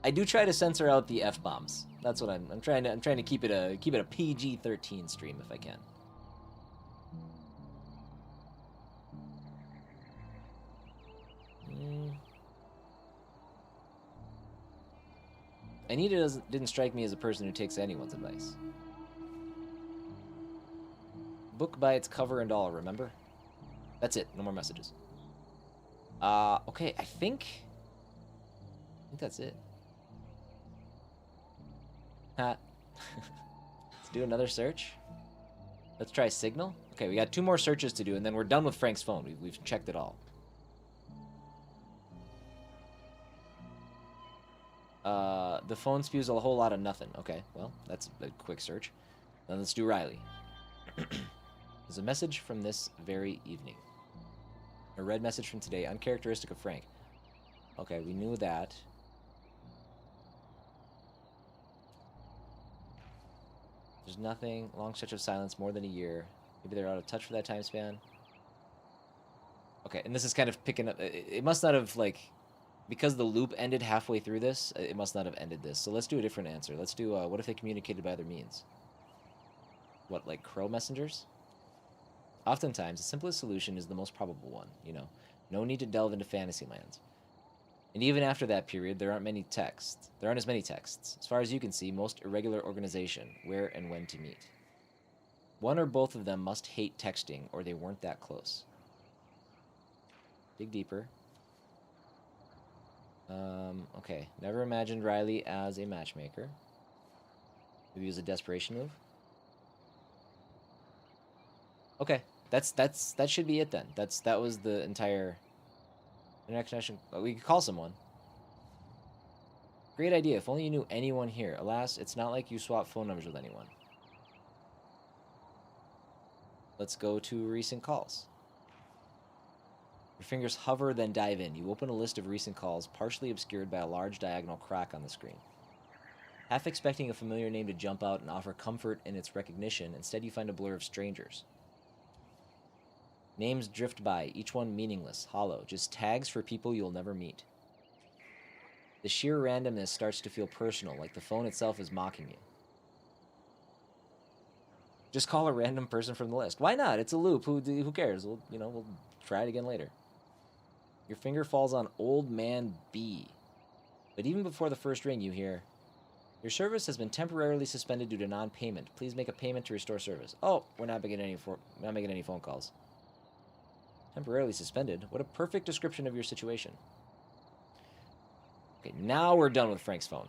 I do try to censor out the F-bombs. That's what I'm trying to keep it a PG-13 stream if I can. Anita didn't strike me as a person who takes anyone's advice. Book by its cover and all, remember? That's it. No more messages. Okay, I think that's it. Ha. Let's do another search. Let's try Signal. Okay, we got 2 more searches to do, and then we're done with Frank's phone. We've checked it all. The phone spews a whole lot of nothing. Okay, well, that's a quick search. Then let's do Riley. There's a message from this very evening. A red message from today, uncharacteristic of Frank. Okay, we knew that. There's nothing. Long stretch of silence, more than a year. Maybe they're out of touch for that time span. Okay, and this is kind of picking up. It must not have, like, because the loop ended halfway through this, it must not have ended this. So let's do a different answer. Let's do, what if they communicated by other means? What, like crow messengers? Oftentimes, the simplest solution is the most probable one, you know. No need to delve into fantasy lands. And even after that period, there aren't as many texts. As far as you can see, most irregular organization, where and when to meet. One or both of them must hate texting, or they weren't that close. Dig deeper. Okay. Never imagined Riley as a matchmaker. Maybe it was a desperation move. Okay. That should be it then. That was the entire internet connection. We could call someone. Great idea. If only you knew anyone here. Alas, it's not like you swap phone numbers with anyone. Let's go to recent calls. Your fingers hover, then dive in. You open a list of recent calls, partially obscured by a large diagonal crack on the screen. Half expecting a familiar name to jump out and offer comfort in its recognition, instead you find a blur of strangers. Names drift by, each one meaningless, hollow, just tags for people you'll never meet. The sheer randomness starts to feel personal, like the phone itself is mocking you. Just call a random person from the list. Why not? It's a loop. Who cares? We'll try it again later. Your finger falls on Old Man B. But even before the first ring, you hear, your service has been temporarily suspended due to non-payment. Please make a payment to restore service. Oh, we're not making any phone calls. Temporarily suspended? What a perfect description of your situation. Okay, now we're done with Frank's phone.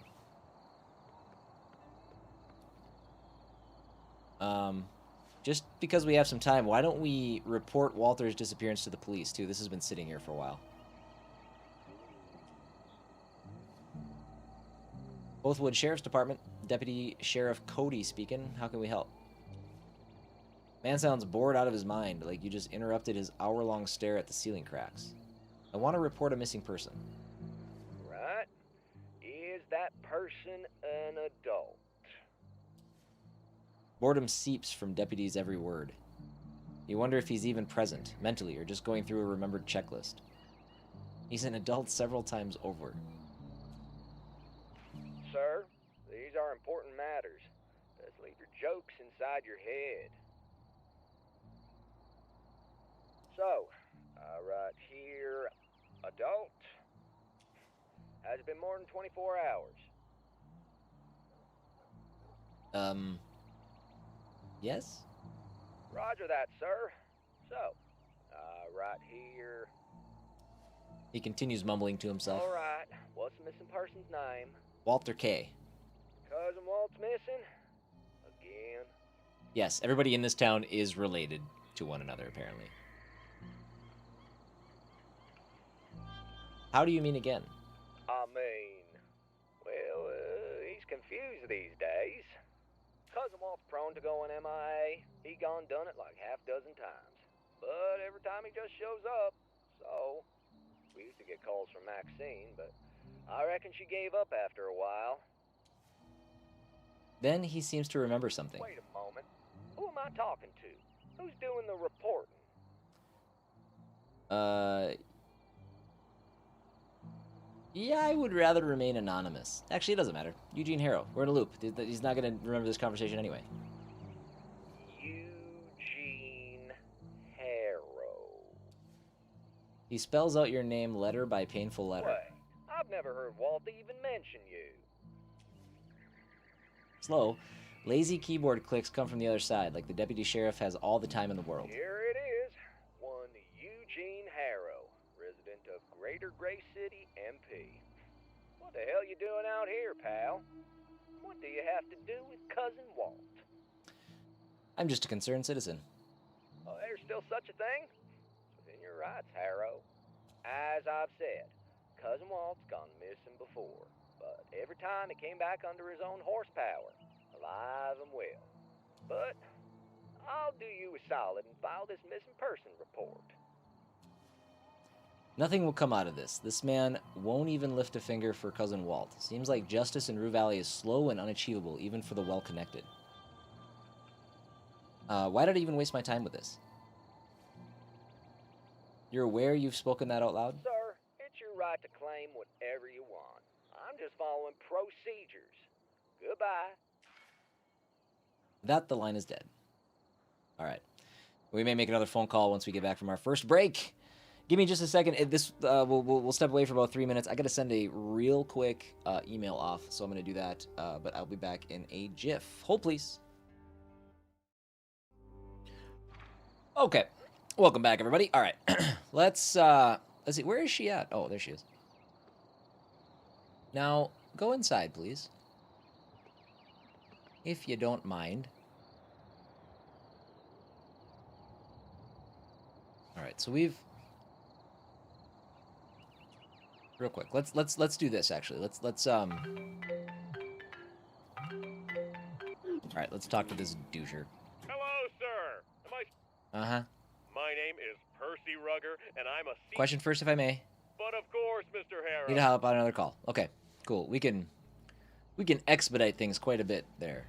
Just because we have some time, why don't we report Walter's disappearance to the police, too? This has been sitting here for a while. Bothwood Sheriff's Department. Deputy Sheriff Cody speaking. How can we help? Man sounds bored out of his mind, like you just interrupted his hour-long stare at the ceiling cracks. I want to report a missing person. Right. Is that person an adult? Boredom seeps from Deputy's every word. You wonder if he's even present, mentally, or just going through a remembered checklist. He's an adult several times over. Sir, these are important matters. Let's leave your jokes inside your head. So, right here, adult. Has it been more than 24 hours? Yes? Roger that, sir. So, right here. He continues mumbling to himself. All right, what's the missing person's name? Walter K. Cousin Walt's missing? Again? Yes, everybody in this town is related to one another, apparently. How do you mean again? I mean, well, he's confused these days. Cousin Walt's prone to going MIA. He gone done it like half dozen times. But every time he just shows up. So, we used to get calls from Maxine, but I reckon she gave up after a while. Then he seems to remember something. Wait a moment. Who am I talking to? Who's doing the reporting? Yeah, I would rather remain anonymous. Actually, it doesn't matter. Eugene Harrow. We're in a loop. He's not going to remember this conversation anyway. Eugene Harrow. He spells out your name letter by painful letter. Wait, I've never heard Walt even mention you. Slow. Lazy keyboard clicks come from the other side, like the deputy sheriff has all the time in the world. Here it is. One Eugene Harrow, resident of Greater Gray City, MP. What the hell you doing out here, pal? What do you have to do with Cousin Walt? I'm just a concerned citizen. Oh, there's still such a thing? Within your rights, Harrow. As I've said, Cousin Walt's gone missing before, but every time he came back under his own horsepower, alive and well. But I'll do you a solid and file this missing person report. Nothing will come out of this. This man won't even lift a finger for Cousin Walt. Seems like justice in Rue Valley is slow and unachievable, even for the well-connected. Why did I even waste my time with this? You're aware you've spoken that out loud? Sir, it's your right to claim whatever you want. I'm just following procedures. Goodbye. That the line is dead. All right. We may make another phone call once we get back from our first break. Give me just a second. We'll step away for about 3 minutes. I got to send a real quick email off, so I'm going to do that. But I'll be back in a jiff. Hold, please. Okay. Welcome back, everybody. All right. Let's see. Where is she at? Oh, there she is. Now, go inside, please. If you don't mind. All right. So we've real quick. Let's do this actually. All right, let's talk to this doucher. Hello, sir. Am I... Uh-huh. My name is Percy Rugger, and I'm a... Question first, if I may. But of course, Mr. Harrow. Need to hop on another call. Okay, cool. We can expedite things quite a bit there.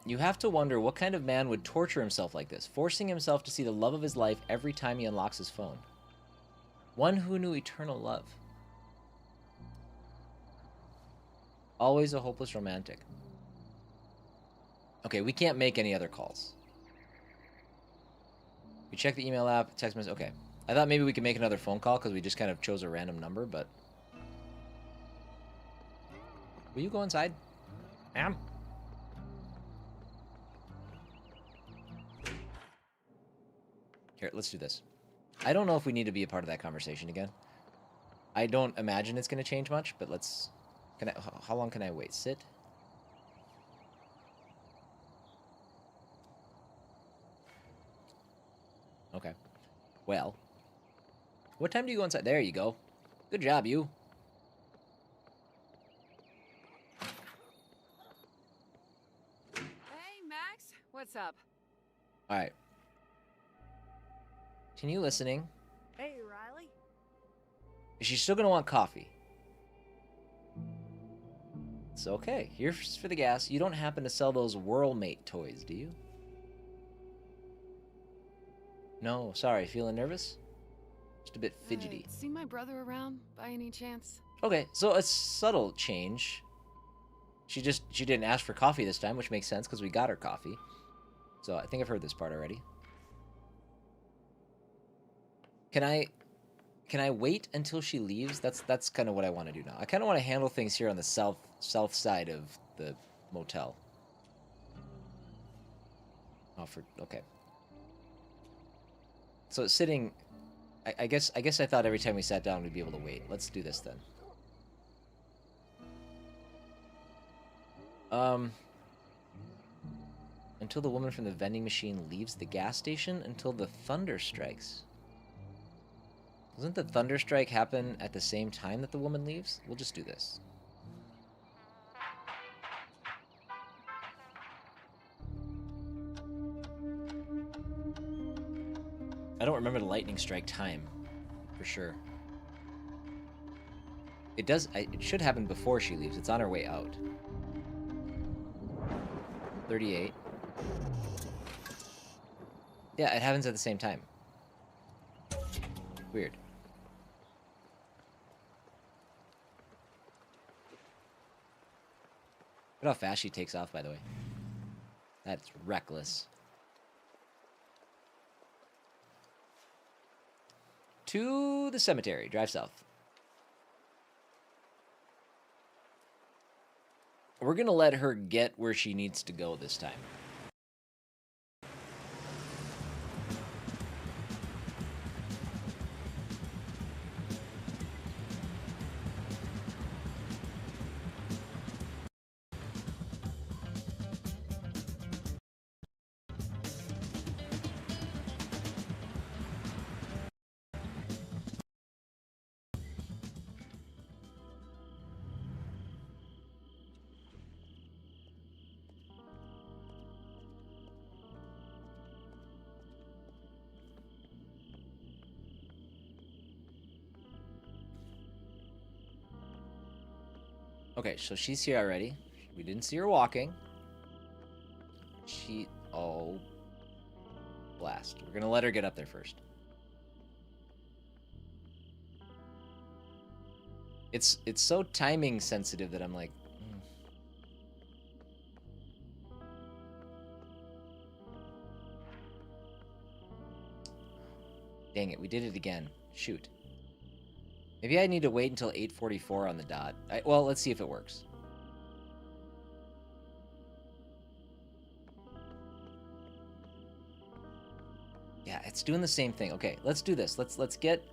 You have to wonder what kind of man would torture himself like this, forcing himself to see the love of his life every time he unlocks his phone. One who knew eternal love. Always a hopeless romantic. Okay, we can't make any other calls. We check the email app, text message. Okay. I thought maybe we could make another phone call because we just kind of chose a random number, but... Will you go inside? Ma'am? Here, let's do this. I don't know if we need to be a part of that conversation again. I don't imagine it's going to change much, but let's... How long can I wait? Sit? Okay. Well. What time do you go inside? There you go. Good job, you. Hey, Max. What's up? All right. Continue listening. Hey, Riley. Is she still going to want coffee? It's okay. Here's for the gas. You don't happen to sell those Whirlmate toys, do you? No, sorry. Feeling nervous? Just a bit fidgety. See my brother around by any chance? Okay, so a subtle change. She didn't ask for coffee this time, which makes sense because we got her coffee. So I think I've heard this part already. Can I wait until she leaves? That's kind of what I want to do now. I kind of want to handle things here on the south side of the motel. Okay. So it's sitting. I guess I thought every time we sat down we'd be able to wait. Let's do this then. Until the woman from the vending machine leaves the gas station until the thunder strikes. Doesn't the thunder strike happen at the same time that the woman leaves? We'll just do this. I don't remember the lightning strike time, for sure. It does. It should happen before she leaves. It's on her way out. 38. Yeah, it happens at the same time. Weird. Look how fast she takes off, by the way. That's reckless. To the cemetery. Drive south. We're gonna let her get where she needs to go this time. Okay, so she's here already. We didn't see her walking. Oh, blast. We're gonna let her get up there first. It's so timing sensitive that I'm like, Dang it, we did it again. Shoot. Maybe I need to wait until 8:44 on the dot. Well, let's see if it works. Yeah, it's doing the same thing. Okay, let's do this. Let's get...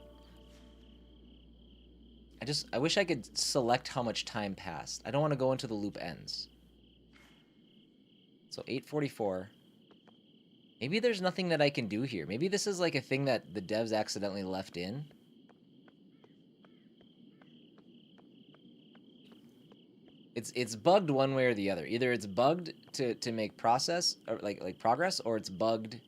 I wish I could select how much time passed. I don't want to go into the loop ends. So 8:44. Maybe there's nothing that I can do here. Maybe this is like a thing that the devs accidentally left in. It's bugged one way or the other. Either it's bugged to make process or like progress, or it's bugged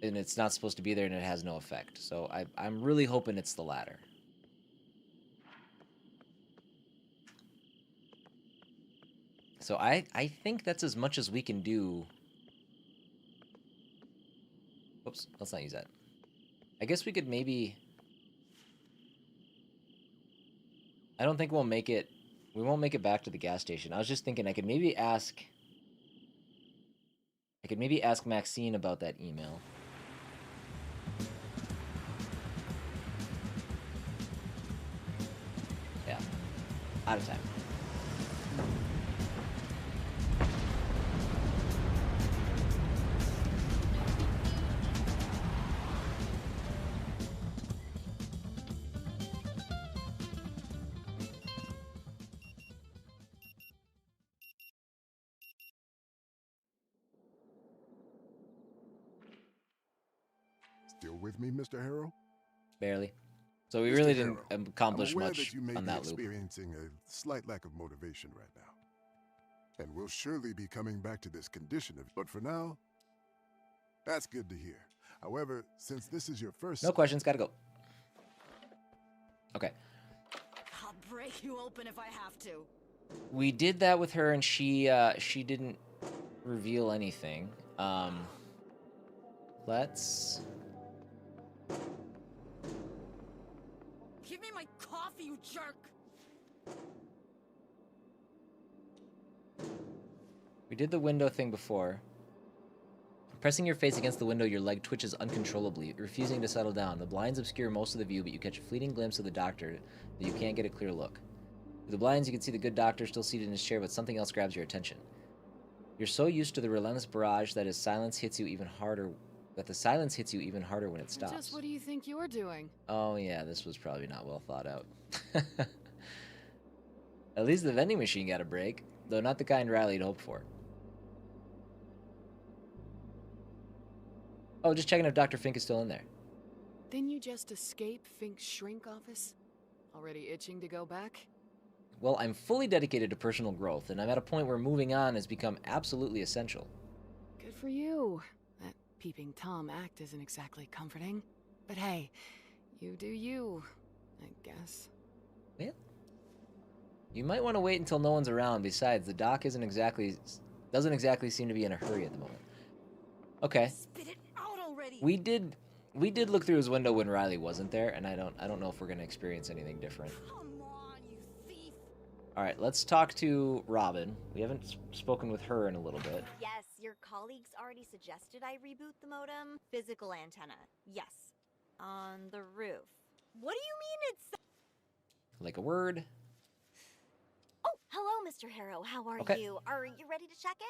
and it's not supposed to be there and it has no effect. So I'm really hoping it's the latter. So I think that's as much as we can do. Oops, let's not use that. I guess we could maybe... I don't think we'll make it... We won't make it back to the gas station. I was just thinking I could maybe ask Maxine about that email. Yeah. Out of time. Still with me, Mr. Harrow? Barely. So we Mr. really Harrow, didn't accomplish I'm aware much that you may on be that loop. experiencing a slight lack of motivation right now. And we'll surely be coming back to this condition but for now, that's good to hear. However, since this is your first... No questions, gotta go. Okay. I'll break you open if I have to. We did that with her and she didn't reveal anything. Let's... Give me my coffee, you jerk! We did the window thing before. Pressing your face against the window, your leg twitches uncontrollably, refusing to settle down. The blinds obscure most of the view, but you catch a fleeting glimpse of the doctor, but you can't get a clear look. Through the blinds, you can see the good doctor still seated in his chair, but something else grabs your attention. You're so used to the relentless barrage that the silence hits you even harder when it stops. Just what do you think you're doing? Oh yeah, this was probably not well thought out. At least the vending machine got a break, though not the kind Riley had hoped for. Oh, just checking if Dr. Fink is still in there. Didn't you just escape Fink's shrink office? Already itching to go back? Well, I'm fully dedicated to personal growth, and I'm at a point where moving on has become absolutely essential. Good for you. That peeping Tom act isn't exactly comforting. But hey, you do you, I guess. Well, you might want to wait until no one's around. Besides, the doc doesn't exactly seem to be in a hurry at the moment. Okay. Spit it out already! We did look through his window when Riley wasn't there, and I don't know if we're gonna experience anything different. Come on, you thief! All right, let's talk to Robin. We haven't spoken with her in a little bit. Yes, your colleagues already suggested I reboot the modem. Physical antenna. Yes. On the roof. What do you mean it's... Like a word. Oh, Hello, Mr. Harrow. How are Okay. you? Are you ready to check in?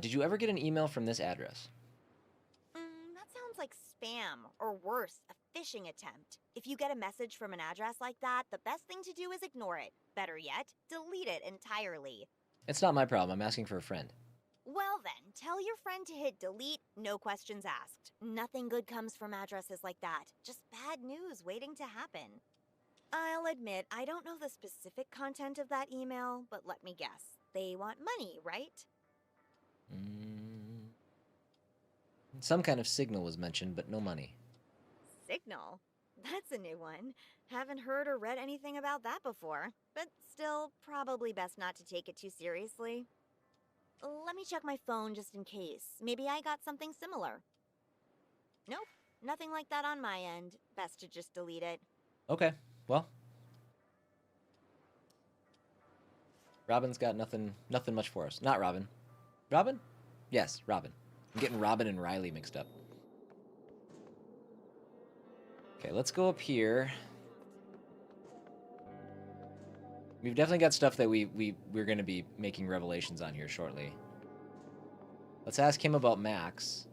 Did you ever get an email from this address? That sounds like spam, or worse, a phishing attempt. If you get a message from an address like that, the best thing to do is ignore it. Better yet, delete it entirely. It's not my problem. I'm asking for a friend. Well then, tell your friend to hit delete, no questions asked. Nothing good comes from addresses like that. Just bad news waiting to happen. I'll admit, I don't know the specific content of that email, but let me guess. They want money, right? Some kind of signal was mentioned, but no money. Signal? That's a new one. Haven't heard or read anything about that before. But still, probably best not to take it too seriously. Let me check my phone just in case. Maybe I got something similar. Nope, nothing like that on my end. Best to just delete it. Okay, well. Robin's got nothing much for us. Not Robin. Robin? Yes, Robin. I'm getting Robin and Riley mixed up. Okay, let's go up here. We've definitely got stuff that we're going to be making revelations on here shortly. Let's ask him about Max.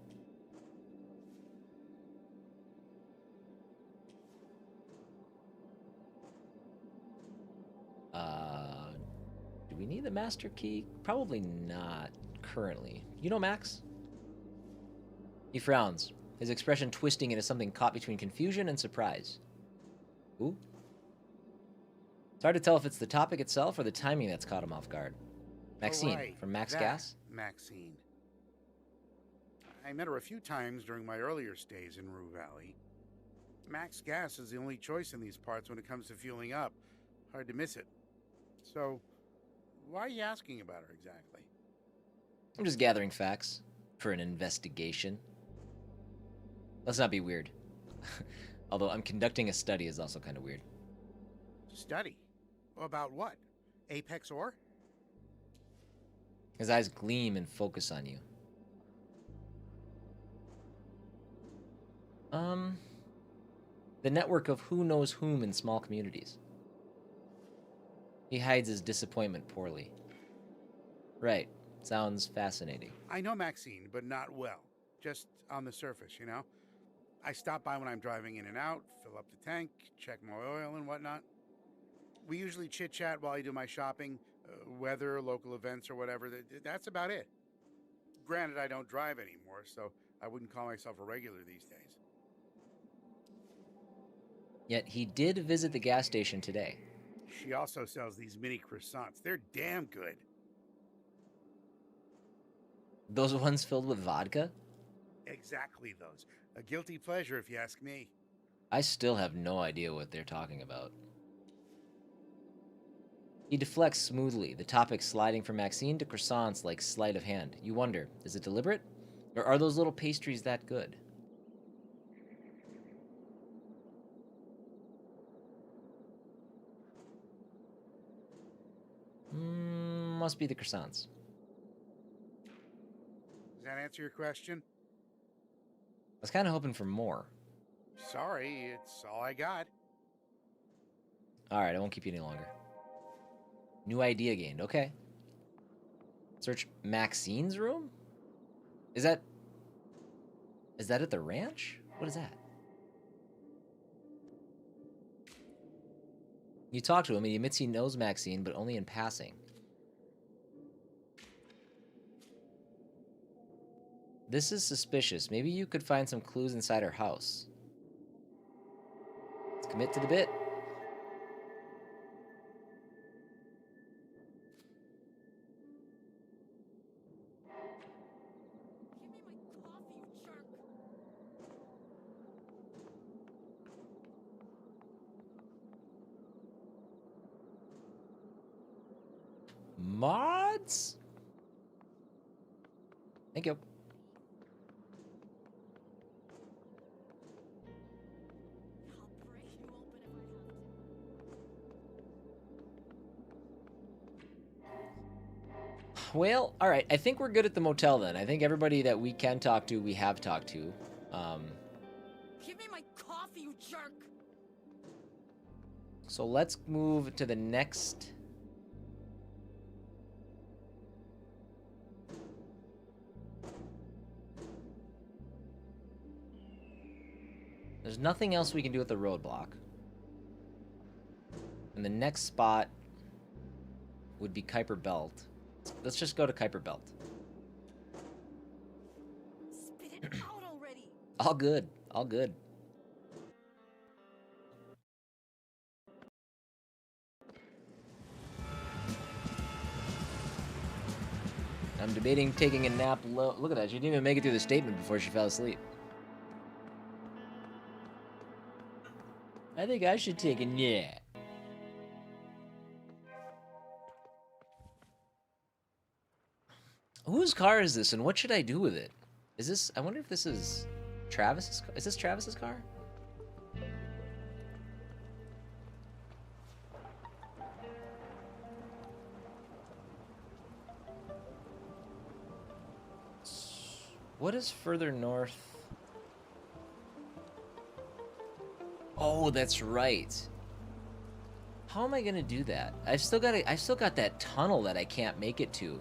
Do we need the master key? Probably not currently. You know Max? He frowns, his expression twisting into something caught between confusion and surprise. Ooh. It's hard to tell if it's the topic itself or the timing that's caught him off guard. Maxine, right, from Max that Gas? Maxine. I met her a few times during my earlier stays in Rue Valley. Max Gas is the only choice in these parts when it comes to fueling up. Hard to miss it. So, why are you asking about her exactly? I'm just gathering facts for an investigation. Let's not be weird. Although I'm conducting a study is also kind of weird. Study? About what? Apex ore? His eyes gleam and focus on you. The network of who knows whom in small communities. He hides his disappointment poorly. Right. Sounds fascinating. I know Maxine, but not well. Just on the surface, you know? I stop by when I'm driving in and out, fill up the tank, check my oil and whatnot. We usually chit-chat while I do my shopping, weather, local events, or whatever. That's about it. Granted, I don't drive anymore, so I wouldn't call myself a regular these days. Yet he did visit the gas station today. She also sells these mini croissants. They're damn good. Those ones filled with vodka? Exactly those. A guilty pleasure, if you ask me. I still have no idea what they're talking about. He deflects smoothly, the topic sliding from Maxine to croissants like sleight of hand. You wonder, is it deliberate? Or are those little pastries that good? Must be the croissants. Does that answer your question? I was kind of hoping for more. Sorry, it's all I got. Alright, I won't keep you any longer. New idea gained, okay. Search Maxine's room? Is that at the ranch? What is that? You talk to him and he admits he knows Maxine, but only in passing. This is suspicious. Maybe you could find some clues inside her house. Let's commit to the bit. Give me my coffee, you jerk! Mods? Thank you. I'll break you open if I have to. Well, all right. I think we're good at the motel then. I think everybody that we can talk to, we have talked to. Give me my coffee, you jerk! So let's move to the next. There's nothing else we can do with the roadblock. And the next spot would be Kuiper Belt. Let's just go to Kuiper Belt. Spit it out already. All good. All good. I'm debating taking a nap low. Look at that. She didn't even make it through the statement before she fell asleep. I think I should take a nap. Whose car is this and what should I do with it? Is this... I wonder if this is Travis's car? Is this Travis's car? What is further north? Oh, that's right. How am I gonna do that? I've still got that tunnel that I can't make it to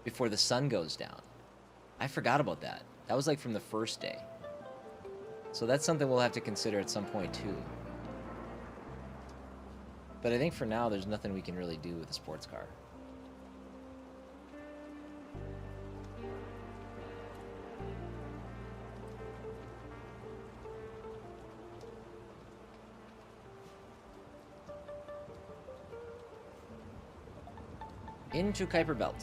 before the sun goes down. I forgot about that. That was like from the first day. So that's something we'll have to consider at some point too. But I think for now there's nothing we can really do with a sports car. Into Kuiper Belt.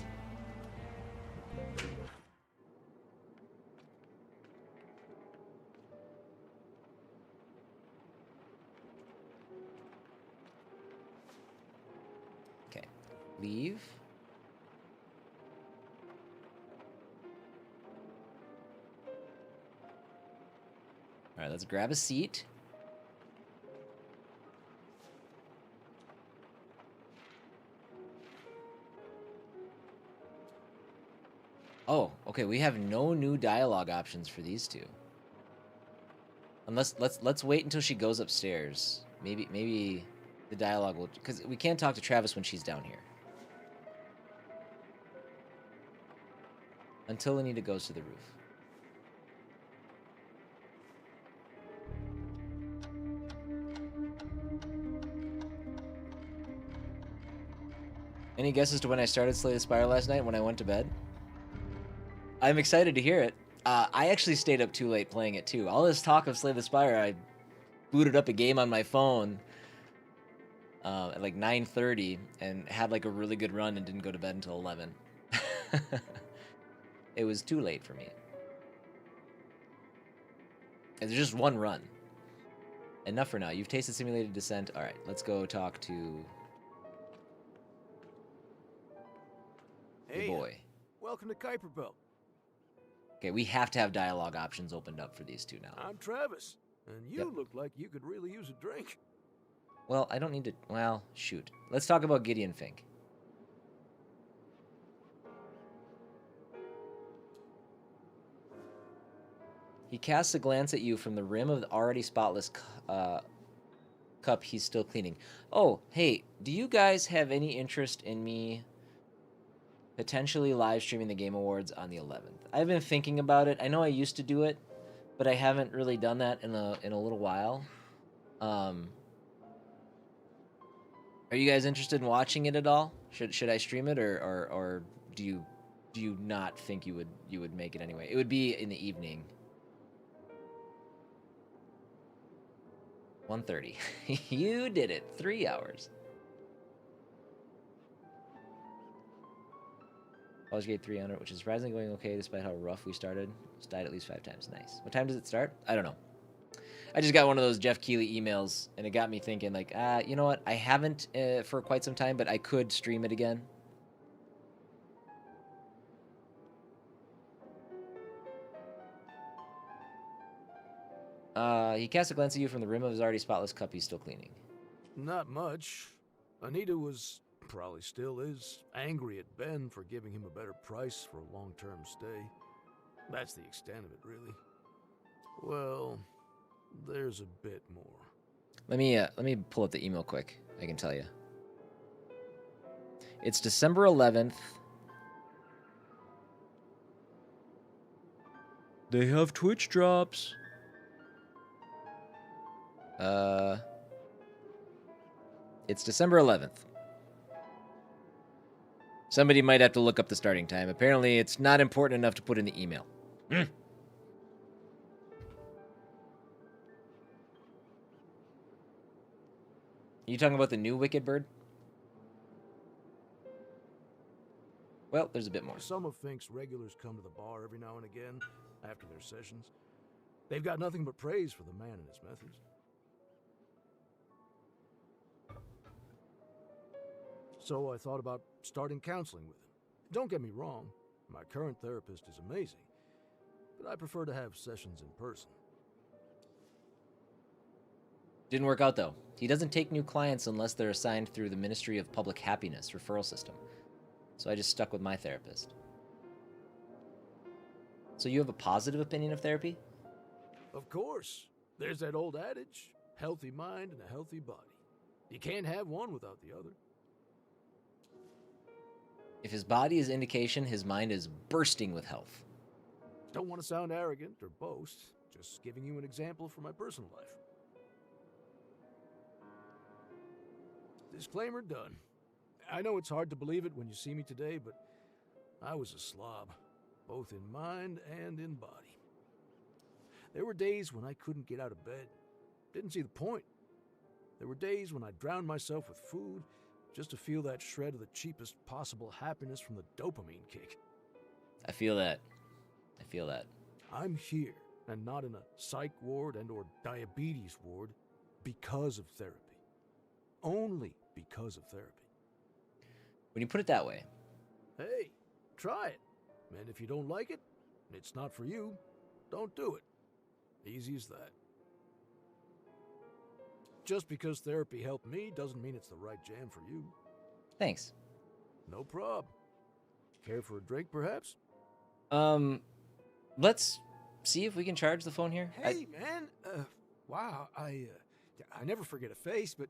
Okay, leave. All right, let's grab a seat. Oh, okay, we have no new dialogue options for these two. Unless let's wait until she goes upstairs. Maybe the dialogue will, because we can't talk to Travis when she's down here. Until Anita goes to the roof. Any guesses to when I started Slay the Spire last night when I went to bed? I'm excited to hear it. I actually stayed up too late playing it too. All this talk of Slay the Spire, I booted up a game on my phone at like 9:30 and had like a really good run and didn't go to bed until 11. It was too late for me. And there's just one run. Enough for now. You've tasted simulated descent. All right, let's go talk to the boy. Welcome to Kuiper Belt. Okay, we have to have dialogue options opened up for these two now. I'm Travis, and you look like you could really use a drink. Well, I don't need to... Well, shoot. Let's talk about Gideon Fink. He casts a glance at you from the rim of the already spotless cup he's still cleaning. Oh, hey, do you guys have any interest in me potentially live streaming the Game Awards on the 11th? I've been thinking about it. I know I used to do it, but I haven't really done that in a little while. Are you guys interested in watching it at all? Should I stream it, or do you not think you would make it anyway? It would be in the evening. 1:30. You did it. 3 hours. College Gate 300, which is surprisingly going okay despite how rough we started. It's died at least 5 times. Nice. What time does it start? I don't know. I just got one of those Jeff Keighley emails, and it got me thinking, like, you know what? I haven't for quite some time, but I could stream it again. He casts a glance at you from the rim of his already spotless cup he's still cleaning. Not much. Anita was, probably still is, angry at Ben for giving him a better price for a long-term stay. That's the extent of it, really. Well, there's a bit more. Let me pull up the email quick. I can tell you. It's December 11th. They have Twitch drops. It's December 11th. Somebody might have to look up the starting time. Apparently, it's not important enough to put in the email. You talking about the new Wicked Bird? Well, there's a bit more. Some of Fink's regulars come to the bar every now and again after their sessions. They've got nothing but praise for the man and his methods. So I thought about starting counseling with him. Don't get me wrong, my current therapist is amazing, but I prefer to have sessions in person. Didn't work out, though. He doesn't take new clients unless they're assigned through the Ministry of Public Happiness referral system. So I just stuck with my therapist. So you have a positive opinion of therapy? Of course. There's that old adage, healthy mind and a healthy body. You can't have one without the other. If his body is indication, his mind is bursting with health. Don't want to sound arrogant or boast, just giving you an example from my personal life. Disclaimer done. I know it's hard to believe it when you see me today, but I was a slob, both in mind and in body. There were days when I couldn't get out of bed, didn't see the point. There were days when I drowned myself with food just to feel that shred of the cheapest possible happiness from the dopamine kick. I feel that. I feel that. I'm here and not in a psych ward and or diabetes ward because of therapy. Only because of therapy. When you put it that way. Hey, try it. And if you don't like it, and it's not for you, don't do it. Easy as that. Just because therapy helped me doesn't mean it's the right jam for you. Thanks. No prob. Care for a drink, perhaps? Let's see if we can charge the phone here. Hey, man. Wow, I never forget a face, but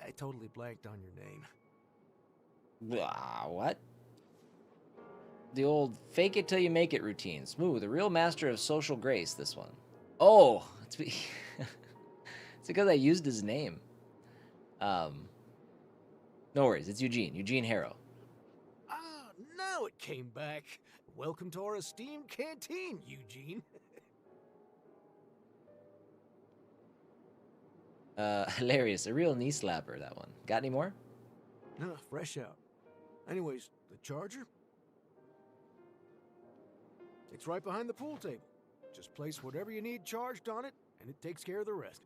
I totally blanked on your name. What? The old fake it till you make it routine. Smooth, a real master of social grace, this one. Oh, it's because I used his name. No worries, it's Eugene. Eugene Harrow. Ah, now it came back. Welcome to our esteemed canteen, Eugene. Hilarious. A real knee slapper, that one. Got any more? No, fresh out. Anyways, the charger? It's right behind the pool table. Just place whatever you need charged on it, and it takes care of the rest.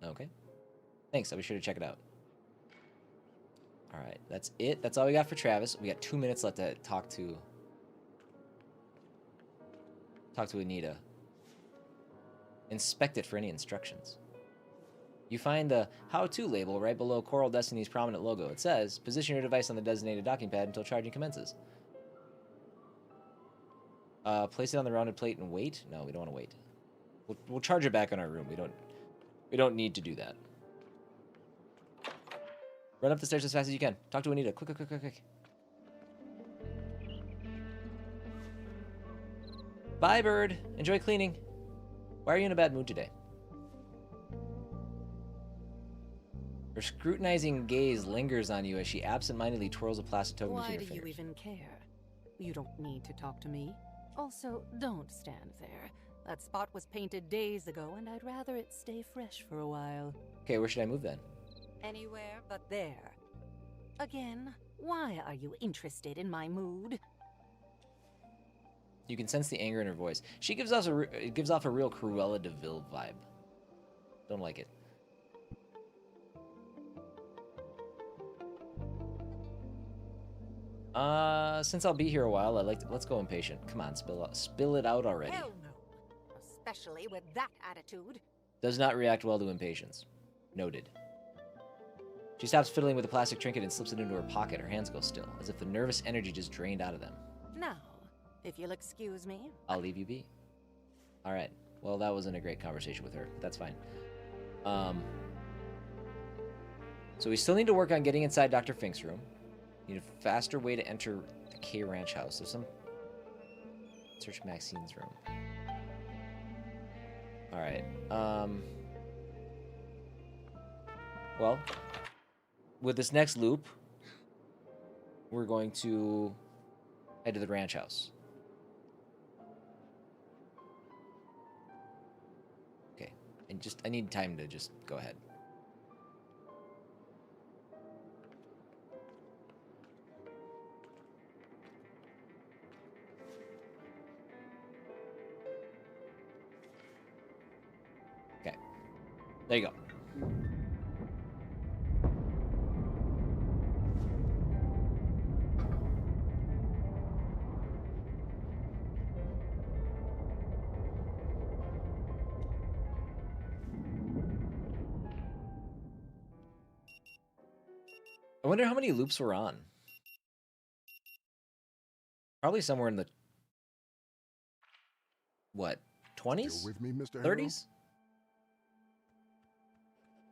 Okay. Thanks, I'll be sure to check it out. Alright, that's it. That's all we got for Travis. We got 2 minutes left to talk to Anita. Inspect it for any instructions. You find the how-to label right below Coral Destiny's prominent logo. It says, position your device on the designated docking pad until charging commences. Place it on the rounded plate and wait? No, we don't want to wait. We'll charge it back in our room. We don't need to do that. Run up the stairs as fast as you can. Talk to Anita. Quick, quick, quick, quick, quick. Bye, bird. Enjoy cleaning. Why are you in a bad mood today? Her scrutinizing gaze lingers on you as she absentmindedly twirls a plastic token between her fingers. Why do you even care? You don't need to talk to me. Also, don't stand there. That spot was painted days ago, and I'd rather it stay fresh for a while. Okay, where should I move then? Anywhere but there. Again, why are you interested in my mood? You can sense the anger in her voice. She gives off a real Cruella de Vil vibe. Don't like it. Since I'll be here a while, let's go impatient. Come on, spill it out already. Hell no. Especially with that attitude. Does not react well to impatience. Noted. She stops fiddling with the plastic trinket and slips it into her pocket. Her hands go still, as if the nervous energy just drained out of them. Now, if you'll excuse me. I'll leave you be. Alright. Well, that wasn't a great conversation with her. That's fine. So we still need to work on getting inside Dr. Fink's room. Need a faster way to enter the K Ranch house. There's some... Search Maxine's room. Alright. Well, with this next loop, we're going to head to the ranch house. Okay. And I need time to just go ahead. Okay. There you go. I wonder how many loops we're on. Probably somewhere in the... What? 20s? Still with me, Mr. Harrow? 30s?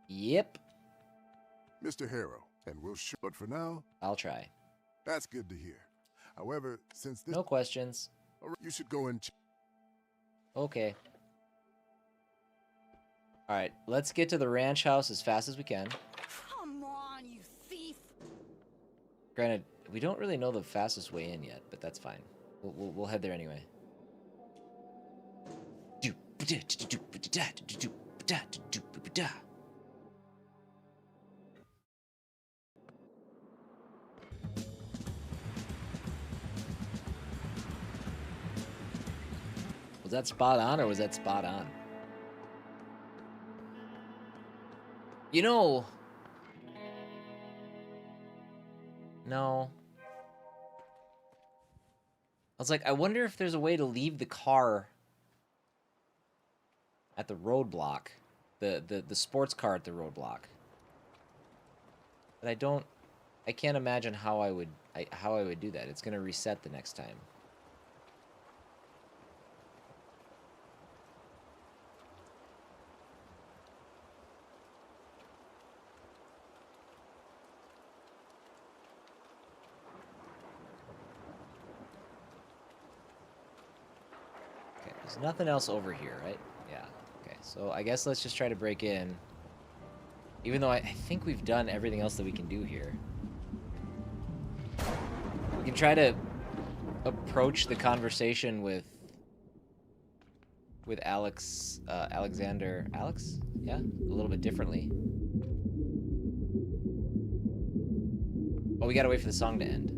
Yep. Mr. Harrow, and we'll show. But for now, I'll try. That's good to hear. However, since this... No questions. You should go and... Okay. Alright, let's get to the ranch house as fast as we can. Come on, you thief! Granted, we don't really know the fastest way in yet, but that's fine. We'll head there anyway. Was that spot on, or was that spot on? You know... No. I was like, I wonder if there's a way to leave the car at the roadblock. The sports car at the roadblock. But I can't imagine how I would do that. It's gonna reset the next time. There's nothing else over here, right? Yeah. Okay, so I guess let's just try to break in. Even though I think we've done everything else that we can do here. We can try to approach the conversation with Alexander... Alex? Yeah? A little bit differently. Oh, we gotta wait for the song to end.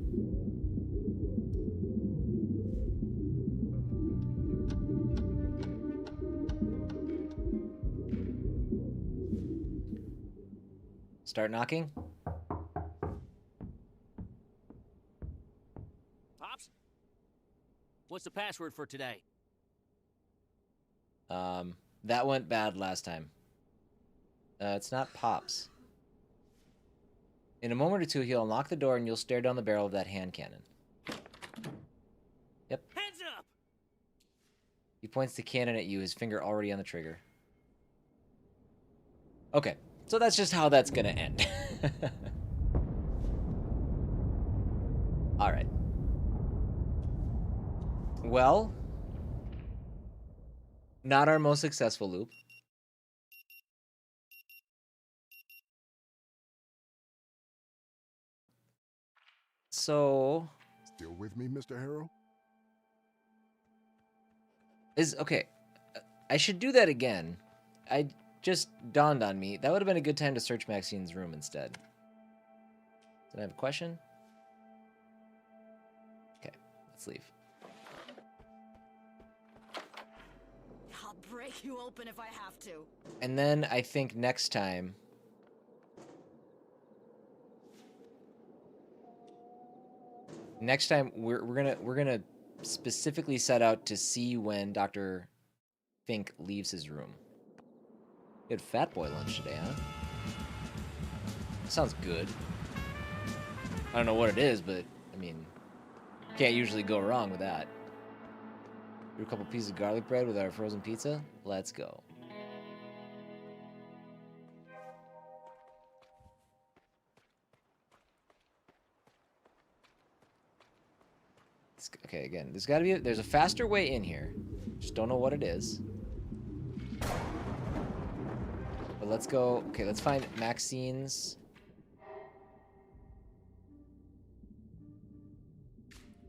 Start knocking. Pops? What's the password for today? That went bad last time. It's not Pops. In a moment or two, he'll unlock the door and you'll stare down the barrel of that hand cannon. Yep. Hands up! He points the cannon at you, his finger already on the trigger. Okay. So that's just how that's gonna end. Alright. Well, not our most successful loop. So... Still with me, Mr. Harrow? Okay. I should do that again. Just dawned on me. That would have been a good time to search Maxine's room instead. Did I have a question? Okay, let's leave. I'll break you open if I have to. And then I think next time... we're gonna specifically set out to see when Dr. Fink leaves his room. Good fat boy lunch today, huh? Sounds good. I don't know what it is, but, I mean, can't usually go wrong with that. Do a couple pieces of garlic bread with our frozen pizza? Let's go. Okay, again, there's got to be there's a faster way in here. Just don't know what it is. But let's go. Okay, let's find Maxine's.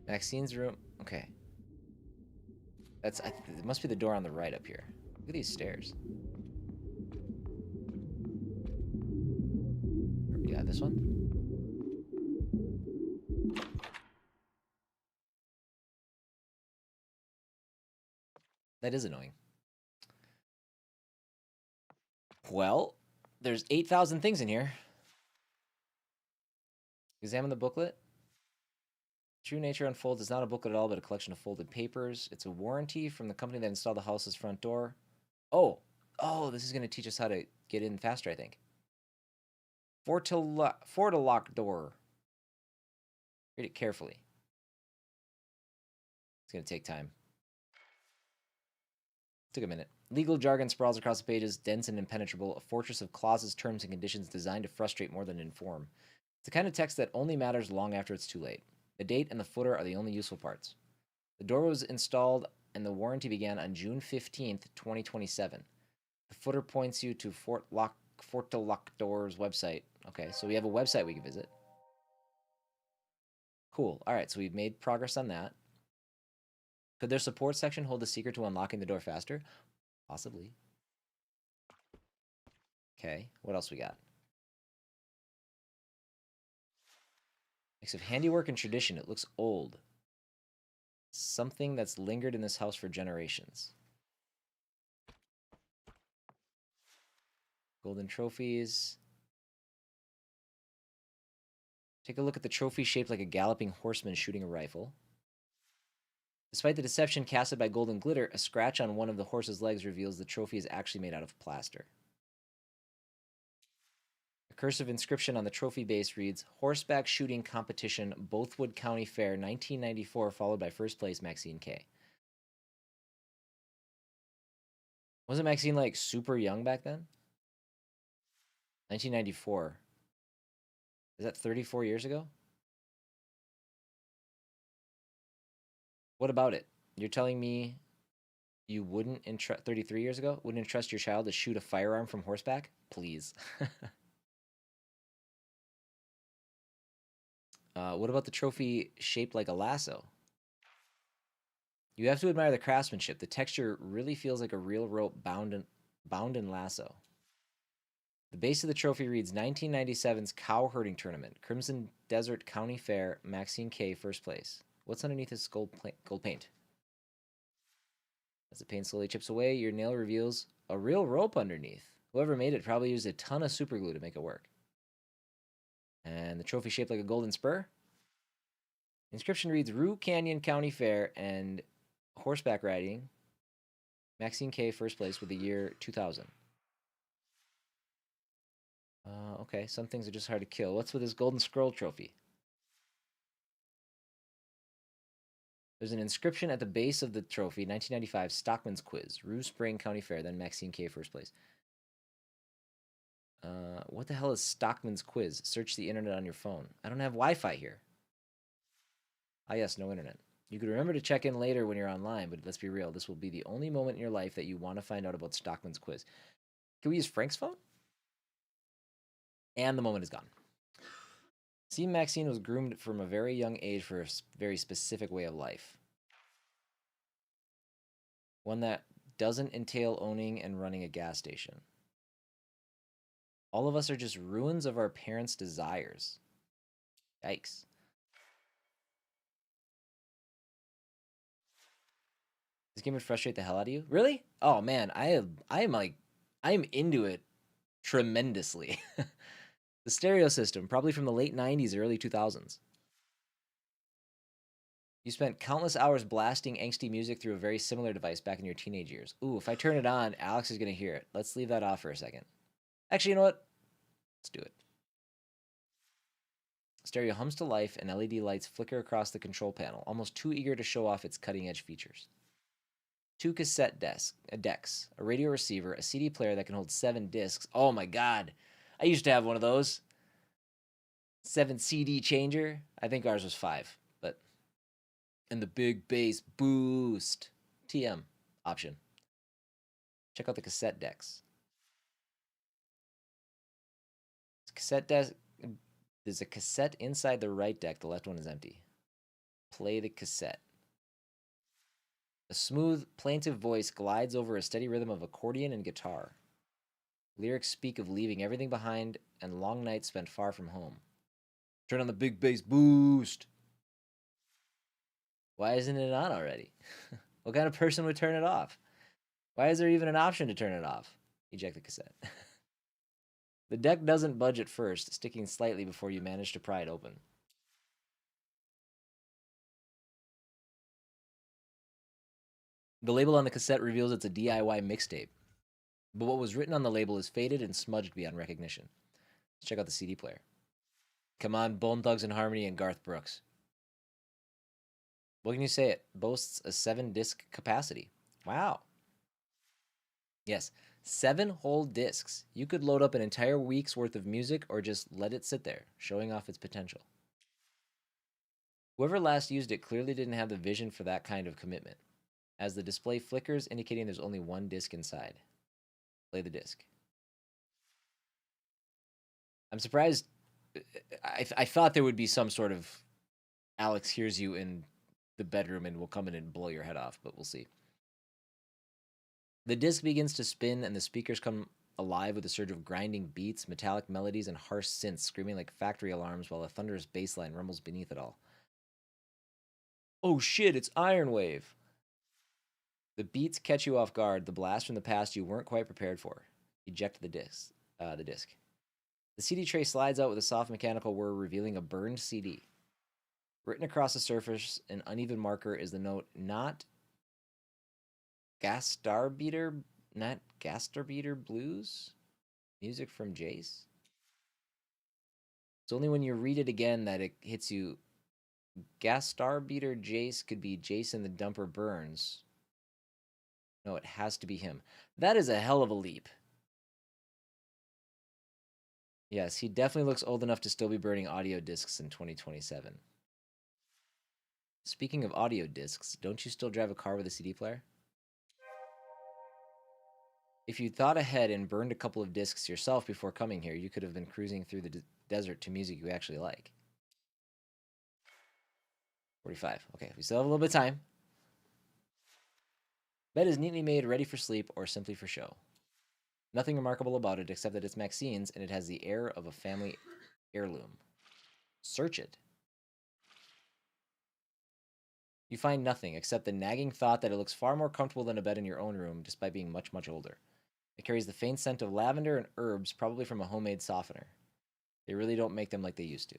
Maxine's room. Okay. That's. It must be the door on the right up here. Look at these stairs. Yeah, this one. That is annoying. Well, there's 8,000 things in here. Examine the booklet. True Nature Unfolds is not a booklet at all, but a collection of folded papers. It's a warranty from the company that installed the house's front door. Oh, this is going to teach us how to get in faster, I think. For to lock door. Read it carefully. It's going to take time. Took a minute. Legal jargon sprawls across the pages, dense and impenetrable, a fortress of clauses, terms, and conditions designed to frustrate more than inform. It's the kind of text that only matters long after it's too late. The date and the footer are the only useful parts. The door was installed and the warranty began on June 15th, 2027. The footer points you to Fortolockdoor's website. Okay, so we have a website we can visit. Cool. All right, so we've made progress on that. Could their support section hold the secret to unlocking the door faster? Possibly. Okay, what else we got? Mix of handiwork and tradition. It looks old. Something that's lingered in this house for generations. Golden trophies. Take a look at the trophy shaped like a galloping horseman shooting a rifle. Despite the deception casted by golden glitter, a scratch on one of the horse's legs reveals the trophy is actually made out of plaster. A cursive inscription on the trophy base reads, Horseback Shooting Competition, Bothwood County Fair, 1994, followed by first place, Maxine K. Wasn't Maxine, like, super young back then? 1994. Is that 34 years ago? What about it? You're telling me you wouldn't entrust 33 years ago? Wouldn't entrust your child to shoot a firearm from horseback? Please. What about the trophy shaped like a lasso? You have to admire the craftsmanship. The texture really feels like a real rope bound in lasso. The base of the trophy reads 1997's Cow Herding Tournament, Crimson Desert County Fair, Maxine K, first place. What's underneath this gold paint? As the paint slowly chips away, your nail reveals a real rope underneath. Whoever made it probably used a ton of super glue to make it work. And the trophy shaped like a golden spur. The inscription reads Rue Canyon County Fair and horseback riding. Maxine K, first place with the year 2000. Okay, some things are just hard to kill. What's with this golden scroll trophy? There's an inscription at the base of the trophy, 1995 Stockman's Quiz, Rue Spring County Fair, then Maxine K, first place. What the hell is Stockman's Quiz? Search the internet on your phone. I don't have Wi-Fi here. Ah, yes, no internet. You could remember to check in later when you're online, but let's be real. This will be the only moment in your life that you want to find out about Stockman's Quiz. Can we use Frank's phone? And the moment is gone. See, Maxine was groomed from a very young age for a very specific way of life. One that doesn't entail owning and running a gas station. All of us are just ruins of our parents' desires. Yikes. This game would frustrate the hell out of you? Really? Oh man, I'm into it tremendously. The stereo system, probably from the late 90s, early 2000s. You spent countless hours blasting angsty music through a very similar device back in your teenage years. Ooh, if I turn it on, Alex is going to hear it. Let's leave that off for a second. Actually, you know what? Let's do it. Stereo hums to life and LED lights flicker across the control panel, almost too eager to show off its cutting-edge features. 2 cassette decks, a radio receiver, a CD player that can hold 7 discs. Oh my god. I used to have one of those. 7 CD changer. I think ours was 5, but And the big bass boost. TM option. Check out the cassette decks. Cassette deck. There's a cassette inside the right deck. The left one is empty. Play the cassette. A smooth, plaintive voice glides over a steady rhythm of accordion and guitar. Lyrics speak of leaving everything behind and long nights spent far from home. Turn on the big bass boost. Why isn't it on already? What kind of person would turn it off? Why is there even an option to turn it off? Eject the cassette. The deck doesn't budge at first, sticking slightly before you manage to pry it open. The label on the cassette reveals it's a DIY mixtape, but what was written on the label is faded and smudged beyond recognition. Let's check out the CD player. Come on, Bone Thugs and Harmony and Garth Brooks. What can you say? It boasts a 7-disc capacity. Wow. Yes, 7 whole discs. You could load up an entire week's worth of music or just let it sit there, showing off its potential. Whoever last used it clearly didn't have the vision for that kind of commitment, as the display flickers, indicating there's only 1 disc inside. Play the disc. I'm surprised. I thought there would be some sort of Alex hears you in the bedroom and will come in and blow your head off, but we'll see. The disc begins to spin and the speakers come alive with a surge of grinding beats, metallic melodies, and harsh synths screaming like factory alarms while a thunderous bass line rumbles beneath it all. Oh shit, it's Iron Wave! The beats catch you off guard, the blast from the past you weren't quite prepared for. Eject the disc. The CD tray slides out with a soft mechanical whir, revealing a burned CD. Written across the surface, an uneven marker is the note, not Gastarbeater Blues? Music from Jace? It's only when you read it again that it hits you. Gastarbeater Jace could be Jason the Dumper Burns. No, it has to be him. That is a hell of a leap. Yes, he definitely looks old enough to still be burning audio discs in 2027. Speaking of audio discs, don't you still drive a car with a CD player? If you thought ahead and burned a couple of discs yourself before coming here, you could have been cruising through the desert to music you actually like. 45. Okay, we still have a little bit of time. Bed is neatly made, ready for sleep, or simply for show. Nothing remarkable about it except that it's Maxine's and it has the air of a family heirloom. Search it. You find nothing except the nagging thought that it looks far more comfortable than a bed in your own room, despite being much, much older. It carries the faint scent of lavender and herbs, probably from a homemade softener. They really don't make them like they used to.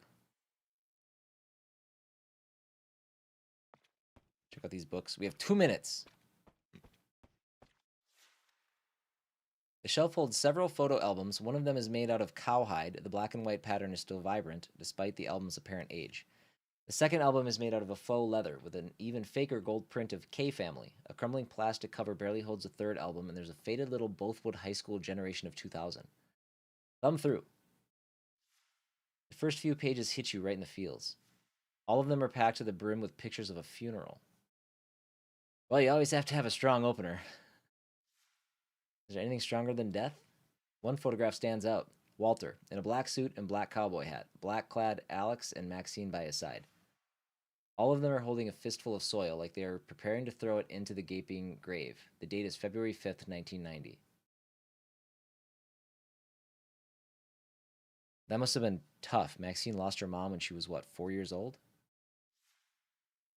Check out these books. We have 2 minutes. The shelf holds several photo albums. One of them is made out of cowhide. The black and white pattern is still vibrant, despite the album's apparent age. The second album is made out of a faux leather, with an even faker gold print of K Family. A crumbling plastic cover barely holds a third album, and there's a faded little Bothwood High School Generation of 2000. Thumb through. The first few pages hit you right in the feels. All of them are packed to the brim with pictures of a funeral. Well, you always have to have a strong opener. Is there anything stronger than death? One photograph stands out. Walter, in a black suit and black cowboy hat. Black-clad Alex and Maxine by his side. All of them are holding a fistful of soil, like they are preparing to throw it into the gaping grave. The date is February 5th, 1990. That must have been tough. Maxine lost her mom when she was, what, 4 years old?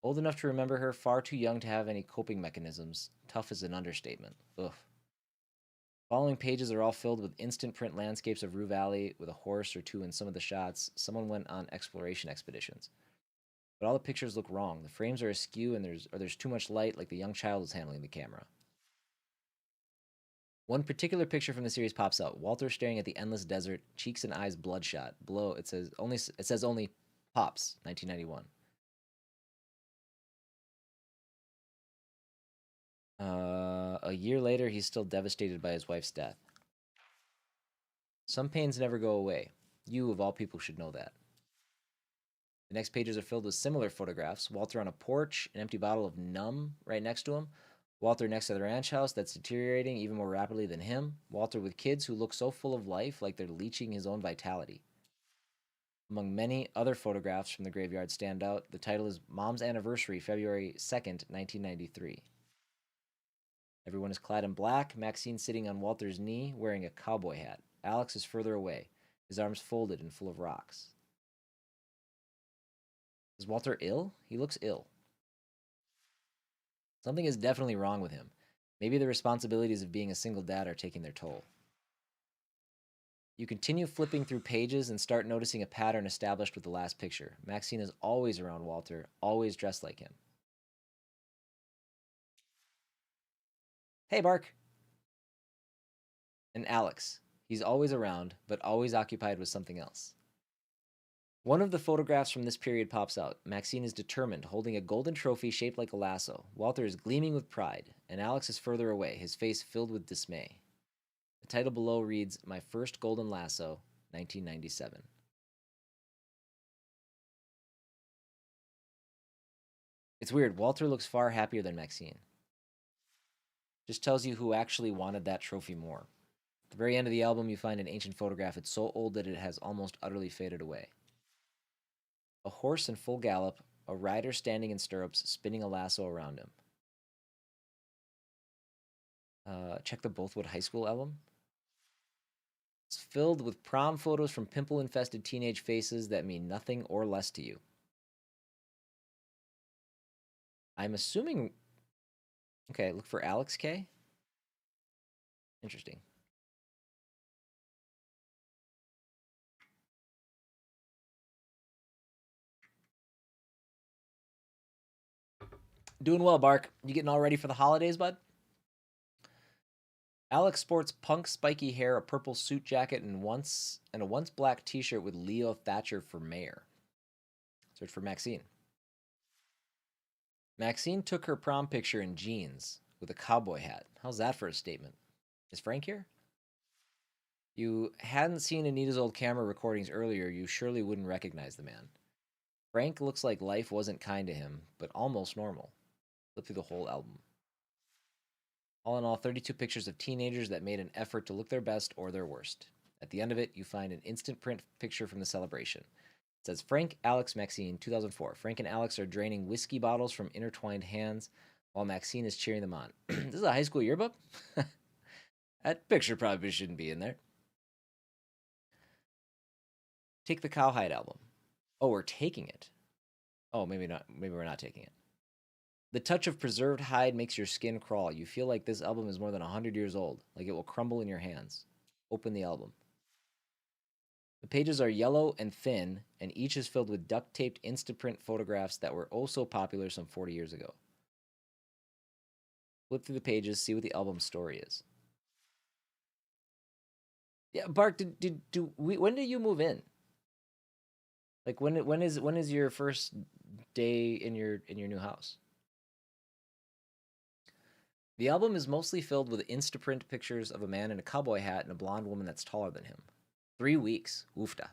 Old enough to remember her, far too young to have any coping mechanisms. Tough is an understatement. Ugh. Following pages are all filled with instant print landscapes of Rue Valley with a horse or two in some of the shots. Someone went on exploration expeditions. But all the pictures look wrong. The frames are askew and there's too much light, like the young child is handling the camera. One particular picture from the series pops out. Walter staring at the endless desert, cheeks and eyes bloodshot. Below it says only Pops, 1991. A year later, he's still devastated by his wife's death. Some pains never go away. You, of all people, should know that. The next pages are filled with similar photographs. Walter on a porch, an empty bottle of Numb right next to him. Walter next to the ranch house that's deteriorating even more rapidly than him. Walter with kids who look so full of life like they're leeching his own vitality. Among many other photographs from the graveyard stand out. The title is Mom's Anniversary, February 2nd, 1993. Everyone is clad in black. Maxine sitting on Walter's knee, wearing a cowboy hat. Alex is further away, his arms folded and full of rocks. Is Walter ill? He looks ill. Something is definitely wrong with him. Maybe the responsibilities of being a single dad are taking their toll. You continue flipping through pages and start noticing a pattern established with the last picture. Maxine is always around Walter, always dressed like him. Hey, Bark. And Alex. He's always around, but always occupied with something else. One of the photographs from this period pops out. Maxine is determined, holding a golden trophy shaped like a lasso. Walter is gleaming with pride, and Alex is further away, his face filled with dismay. The title below reads, My First Golden Lasso, 1997. It's weird. Walter looks far happier than Maxine. Just tells you who actually wanted that trophy more. At the very end of the album, you find an ancient photograph. It's so old that it has almost utterly faded away. A horse in full gallop, a rider standing in stirrups, spinning a lasso around him. Check the Bothwood High School album. It's filled with prom photos from pimple-infested teenage faces that mean nothing or less to you. I'm assuming... Okay, look for Alex K. Interesting. Doing well, Bark. You getting all ready for the holidays, bud? Alex sports punk spiky hair, a purple suit jacket, and a once black t-shirt with Leo Thatcher for mayor. Search for Maxine. Maxine took her prom picture in jeans with a cowboy hat. How's that for a statement? Is Frank here? You hadn't seen Anita's old camera recordings earlier, you surely wouldn't recognize the man. Frank looks like life wasn't kind to him, but almost normal. Flip through the whole album. All in all, 32 pictures of teenagers that made an effort to look their best or their worst. At the end of it, you find an instant print picture from the celebration. It says, Frank, Alex, Maxine, 2004. Frank and Alex are draining whiskey bottles from intertwined hands while Maxine is cheering them on. This is a high school yearbook? That picture probably shouldn't be in there. Take the Cowhide album. Oh, we're taking it. Oh, maybe not. Maybe we're not taking it. The touch of preserved hide makes your skin crawl. You feel like this album is more than 100 years old, like it will crumble in your hands. Open the album. The pages are yellow and thin, and each is filled with duct-taped Instaprint photographs that were oh so popular some 40 years ago. Flip through the pages, see what the album's story is. Yeah, Bark, when did you move in? Like when is your first day in your new house? The album is mostly filled with Instaprint pictures of a man in a cowboy hat and a blonde woman that's taller than him. 3 weeks. Oofta.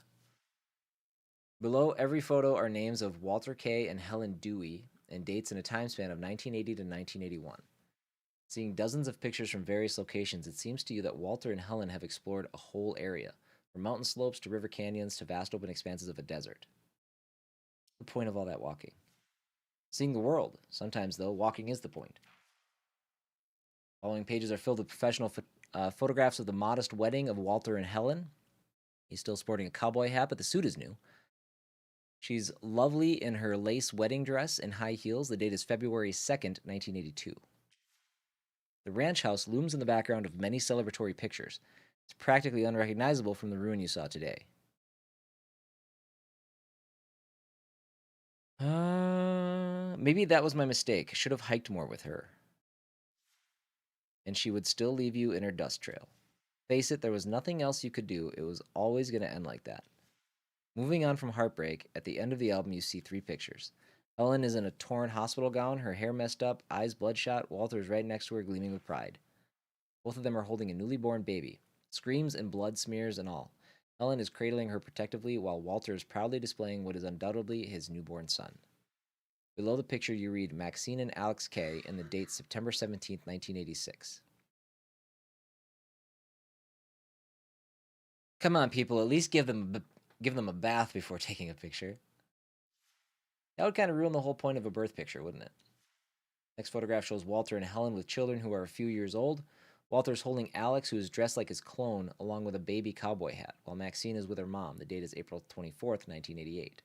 Below every photo are names of Walter K. and Helen Dewey and dates in a time span of 1980 to 1981. Seeing dozens of pictures from various locations, it seems to you that Walter and Helen have explored a whole area, from mountain slopes to river canyons to vast open expanses of a desert. What's the point of all that walking? Seeing the world. Sometimes, though, walking is the point. Following pages are filled with professional photographs of the modest wedding of Walter and Helen. He's still sporting a cowboy hat, but the suit is new. She's lovely in her lace wedding dress and high heels. The date is February 2nd, 1982. The ranch house looms in the background of many celebratory pictures. It's practically unrecognizable from the ruin you saw today. Maybe that was my mistake. Should have hiked more with her. And she would still leave you in her dust trail. Face it, there was nothing else you could do. It was always going to end like that. Moving on from heartbreak, at the end of the album you see 3 pictures. Helen is in a torn hospital gown, her hair messed up, eyes bloodshot. Walter is right next to her, gleaming with pride. Both of them are holding a newly born baby. Screams and blood smears and all. Helen is cradling her protectively while Walter is proudly displaying what is undoubtedly his newborn son. Below the picture, you read Maxine and Alex K. and the date September 17th, 1986. Come on, people, at least give them a bath before taking a picture. That would kind of ruin the whole point of a birth picture, wouldn't it? Next photograph shows Walter and Helen with children who are a few years old. Walter's holding Alex, who is dressed like his clone, along with a baby cowboy hat, while Maxine is with her mom. The date is April 24th, 1988.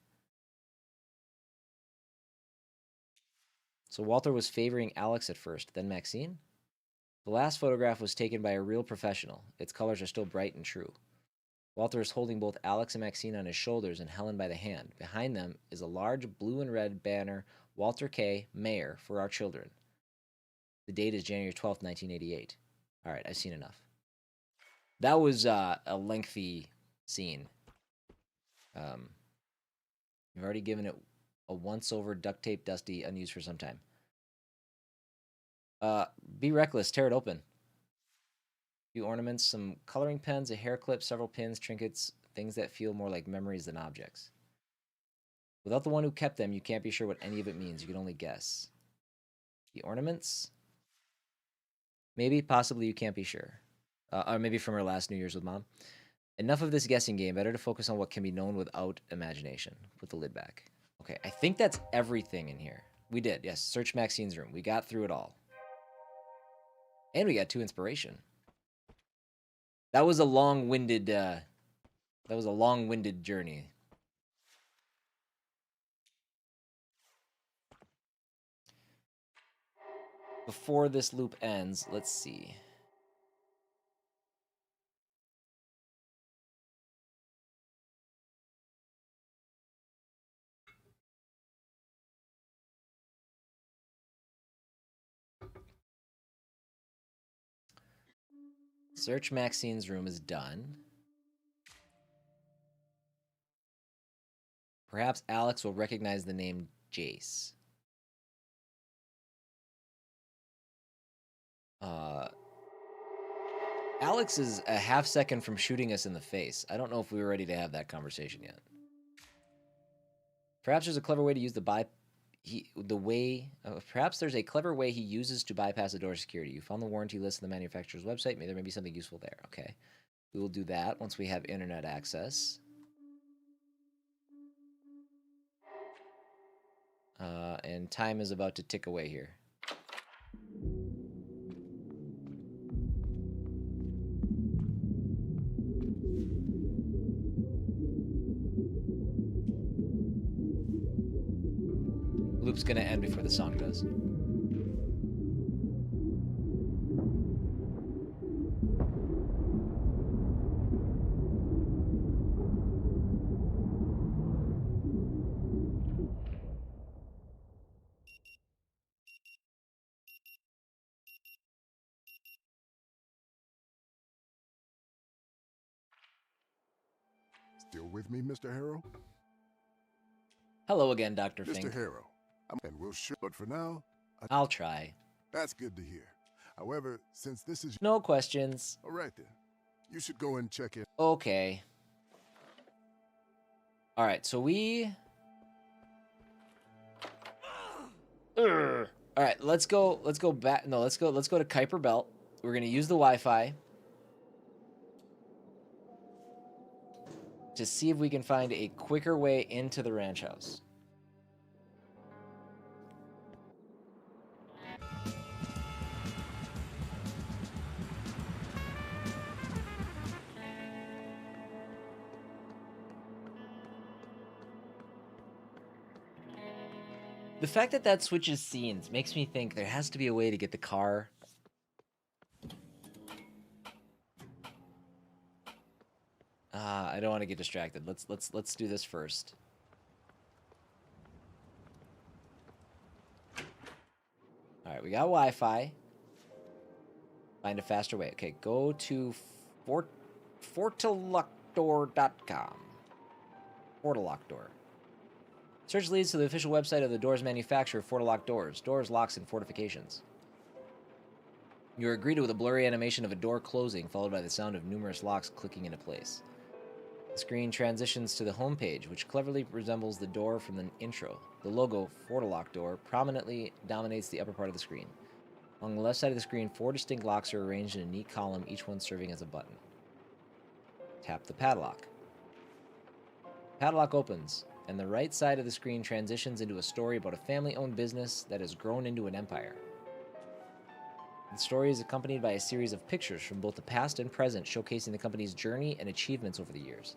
So Walter was favoring Alex at first, then Maxine? The last photograph was taken by a real professional. Its colors are still bright and true. Walter is holding both Alex and Maxine on his shoulders and Helen by the hand. Behind them is a large blue and red banner, Walter K., Mayor, for our children. The date is January 12th, 1988. All right, I've seen enough. That was a lengthy scene. I've already given it a once-over duct tape dusty, unused for some time. Be reckless, tear it open. A few ornaments, some coloring pens, a hair clip, several pins, trinkets, things that feel more like memories than objects. Without the one who kept them, you can't be sure what any of it means. You can only guess. The ornaments? Maybe, possibly, you can't be sure. Or maybe from her last New Year's with Mom. Enough of this guessing game. Better to focus on what can be known without imagination. Put the lid back. Okay, I think that's everything in here. We did, yes. Search Maxine's room. We got through it all. And we got 2 inspiration. That was a long-winded, journey. Before this loop ends, let's see. Search Maxine's room is done. Perhaps Alex will recognize the name Jace. Alex is a half second from shooting us in the face. I don't know if we were ready to have that conversation yet. Perhaps there's a clever way to use perhaps there's a clever way he uses to bypass the door security. You found the warranty list on the manufacturer's website. There may be something useful there. Okay. We will do that once we have internet access. And time is about to tick away here. Loop's gonna end before the song does. Still with me, Mr. Harrow? Hello again, Dr. Fink. Mr. Harrow, and we'll sure, but for now, I'll try. That's good to hear. However, since this is no questions. All right then. You should go and check in. Okay. All right, so we All right, let's go back. No, let's go to Kuiper Belt. We're going to use the Wi-Fi to see if we can find a quicker way into the ranch house. The fact that that switches scenes makes me think there has to be a way to get the car. I don't want to get distracted. Let's do this first. All right, we got Wi-Fi. Find a faster way. Okay, go to fortalockdoor.com. Fortalockdoor. Search leads to the official website of the doors manufacturer, Fortalock Doors. Doors, locks, and fortifications. You are greeted with a blurry animation of a door closing, followed by the sound of numerous locks clicking into place. The screen transitions to the home page, which cleverly resembles the door from the intro. The logo, Fortolock Door, prominently dominates the upper part of the screen. Along the left side of the screen, 4 distinct locks are arranged in a neat column, each one serving as a button. Tap the padlock. Padlock opens, and the right side of the screen transitions into a story about a family-owned business that has grown into an empire. The story is accompanied by a series of pictures from both the past and present, showcasing the company's journey and achievements over the years.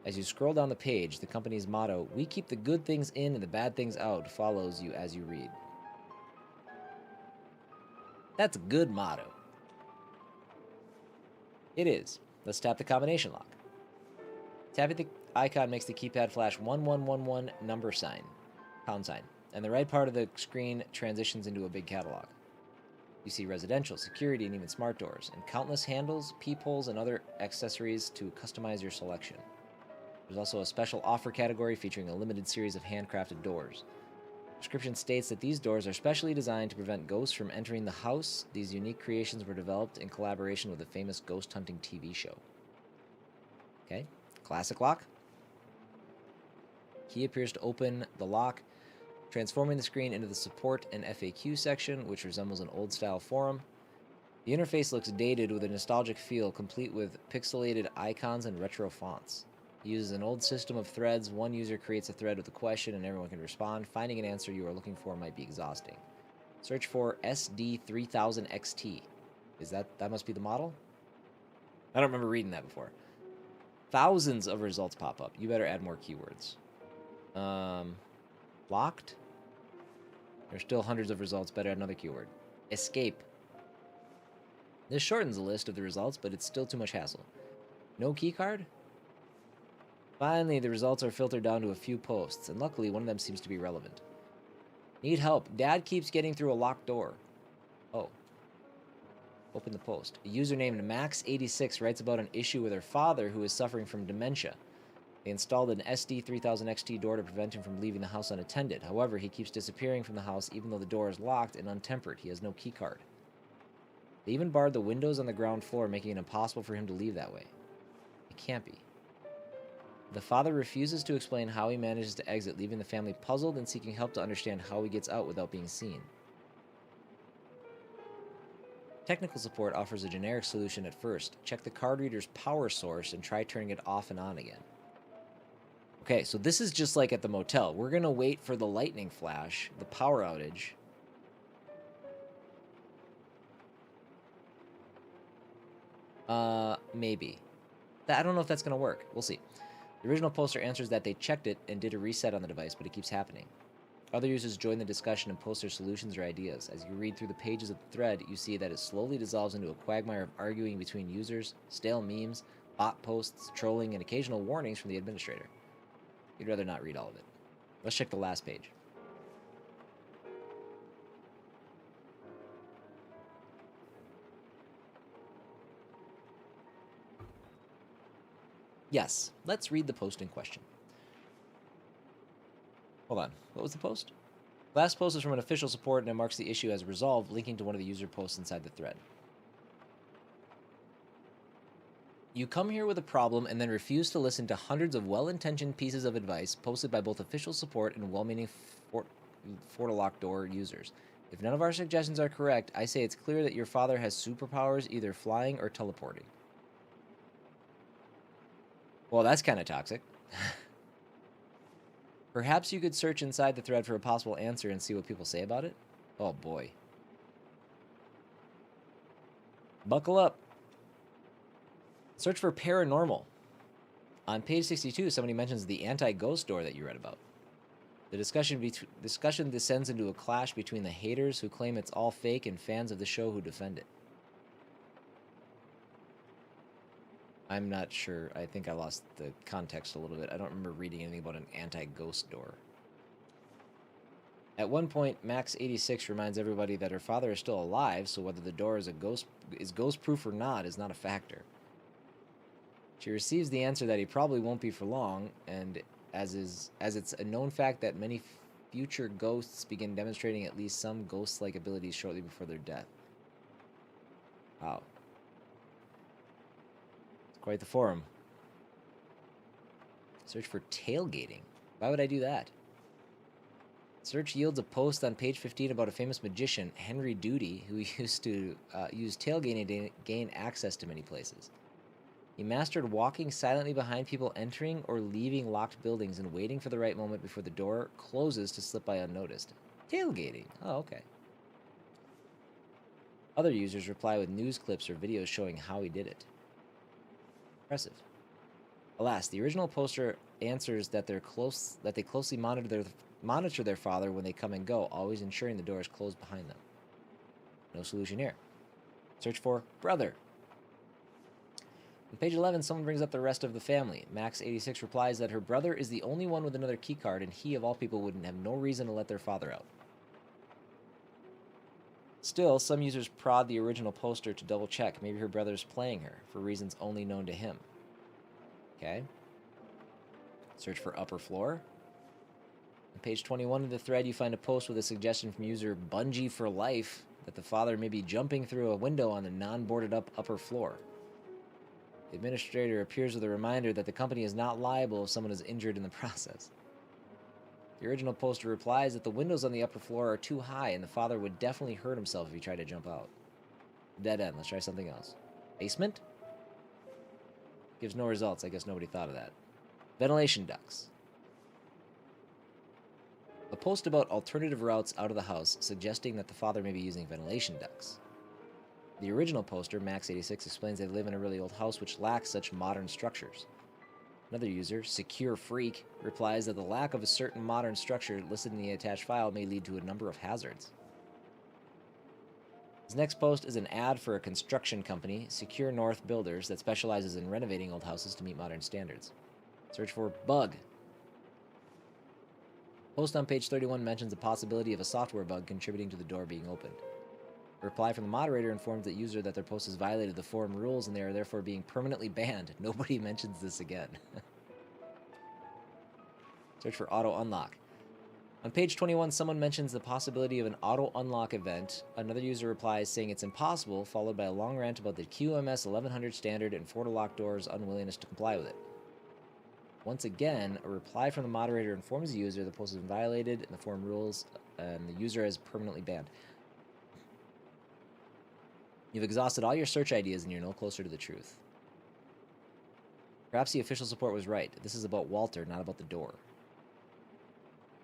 As you scroll down the page, the company's motto, "We keep the good things in and the bad things out," follows you as you read. That's a good motto. It is. Let's tap the combination lock. Tapping the icon makes the keypad flash 1111 number sign, pound sign, and the right part of the screen transitions into a big catalog. You see residential, security, and even smart doors, and countless handles, peepholes, and other accessories to customize your selection. There's also a special offer category featuring a limited series of handcrafted doors. The description states that these doors are specially designed to prevent ghosts from entering the house. These unique creations were developed in collaboration with a famous ghost hunting TV show. Okay, classic lock. Key appears to open the lock, transforming the screen into the support and FAQ section, which resembles an old-style forum. The interface looks dated with a nostalgic feel, complete with pixelated icons and retro fonts. It uses an old system of threads. One user creates a thread with a question and everyone can respond. Finding an answer you are looking for might be exhausting. Search for SD3000XT. That must be the model? I don't remember reading that before. Thousands of results pop up. You better add more keywords. Locked? There's still hundreds of results. Better add another keyword. Escape. This shortens the list of the results, but it's still too much hassle. No keycard? Finally, the results are filtered down to a few posts, and luckily one of them seems to be relevant. Need help. Dad keeps getting through a locked door. Oh. Open the post. A user named Max86 writes about an issue with her father who is suffering from dementia. They installed an SD3000XT door to prevent him from leaving the house unattended. However, he keeps disappearing from the house even though the door is locked and untempered. He has no keycard. They even barred the windows on the ground floor, making it impossible for him to leave that way. It can't be. The father refuses to explain how he manages to exit, leaving the family puzzled and seeking help to understand how he gets out without being seen. Technical support offers a generic solution at first. Check the card reader's power source and try turning it off and on again. Okay, so this is just like at the motel. We're going to wait for the lightning flash, the power outage. Maybe. I don't know if that's going to work. We'll see. The original poster answers that they checked it and did a reset on the device, but it keeps happening. Other users join the discussion and post their solutions or ideas. As you read through the pages of the thread, you see that it slowly dissolves into a quagmire of arguing between users, stale memes, bot posts, trolling, and occasional warnings from the administrator. You'd rather not read all of it. Let's check the last page. Yes, let's read the post in question. Hold on, what was the post? Last post is from an official support and it marks the issue as resolved, linking to one of the user posts inside the thread. You come here with a problem and then refuse to listen to hundreds of well-intentioned pieces of advice posted by both official support and well-meaning Fortolock Door users. If none of our suggestions are correct, I say it's clear that your father has superpowers, either flying or teleporting. Well, that's kind of toxic. Perhaps you could search inside the thread for a possible answer and see what people say about it? Oh boy. Buckle up. Search for paranormal. On page 62, somebody mentions the anti-ghost door that you read about. The discussion descends into a clash between the haters who claim it's all fake and fans of the show who defend it. I'm not sure. I think I lost the context a little bit. I don't remember reading anything about an anti-ghost door. At one point, Max86 reminds everybody that her father is still alive, so whether the door is ghost-proof or not is not a factor. She receives the answer that he probably won't be for long, and as it's a known fact that many future ghosts begin demonstrating at least some ghost-like abilities shortly before their death. Wow. Quite the forum. Search for tailgating. Why would I do that? Search yields a post on page 15 about a famous magician, Henry Doody, who used to use tailgating to gain access to many places. He mastered walking silently behind people entering or leaving locked buildings and waiting for the right moment before the door closes to slip by unnoticed. Tailgating. Oh, okay. Other users reply with news clips or videos showing how he did it. Impressive. Alas, the original poster answers that they closely monitor their father when they come and go, always ensuring the door is closed behind them. No solution here. Search for brother. On page 11, someone brings up the rest of the family. Max86 replies that her brother is the only one with another keycard, and he, of all people, wouldn't have no reason to let their father out. Still, some users prod the original poster to double check. Maybe her brother's playing her, for reasons only known to him. Okay. Search for upper floor. On page 21 of the thread, you find a post with a suggestion from user Bungie for Life that the father may be jumping through a window on the non-boarded up upper floor. The administrator appears with a reminder that the company is not liable if someone is injured in the process. The original poster replies that the windows on the upper floor are too high and the father would definitely hurt himself if he tried to jump out. Dead end. Let's try something else. Basement? Gives no results. I guess nobody thought of that. Ventilation ducts. A post about alternative routes out of the house suggesting that the father may be using ventilation ducts. The original poster, Max86, explains they live in a really old house which lacks such modern structures. Another user, Secure Freak, replies that the lack of a certain modern structure listed in the attached file may lead to a number of hazards. His next post is an ad for a construction company, Secure North Builders, that specializes in renovating old houses to meet modern standards. Search for bug. Post on page 31 mentions the possibility of a software bug contributing to the door being opened. A reply from the moderator informs the user that their post has violated the forum rules and they are therefore being permanently banned. Nobody mentions this again. Search for auto unlock. On page 21, someone mentions the possibility of an auto unlock event. Another user replies saying it's impossible, followed by a long rant about the QMS 1100 standard and FortiLock doors' unwillingness to comply with it. Once again, a reply from the moderator informs the user the post has been violated and the forum rules, and the user is permanently banned. You've exhausted all your search ideas and you're no closer to the truth. Perhaps the official support was right. This is about Walter, not about the door.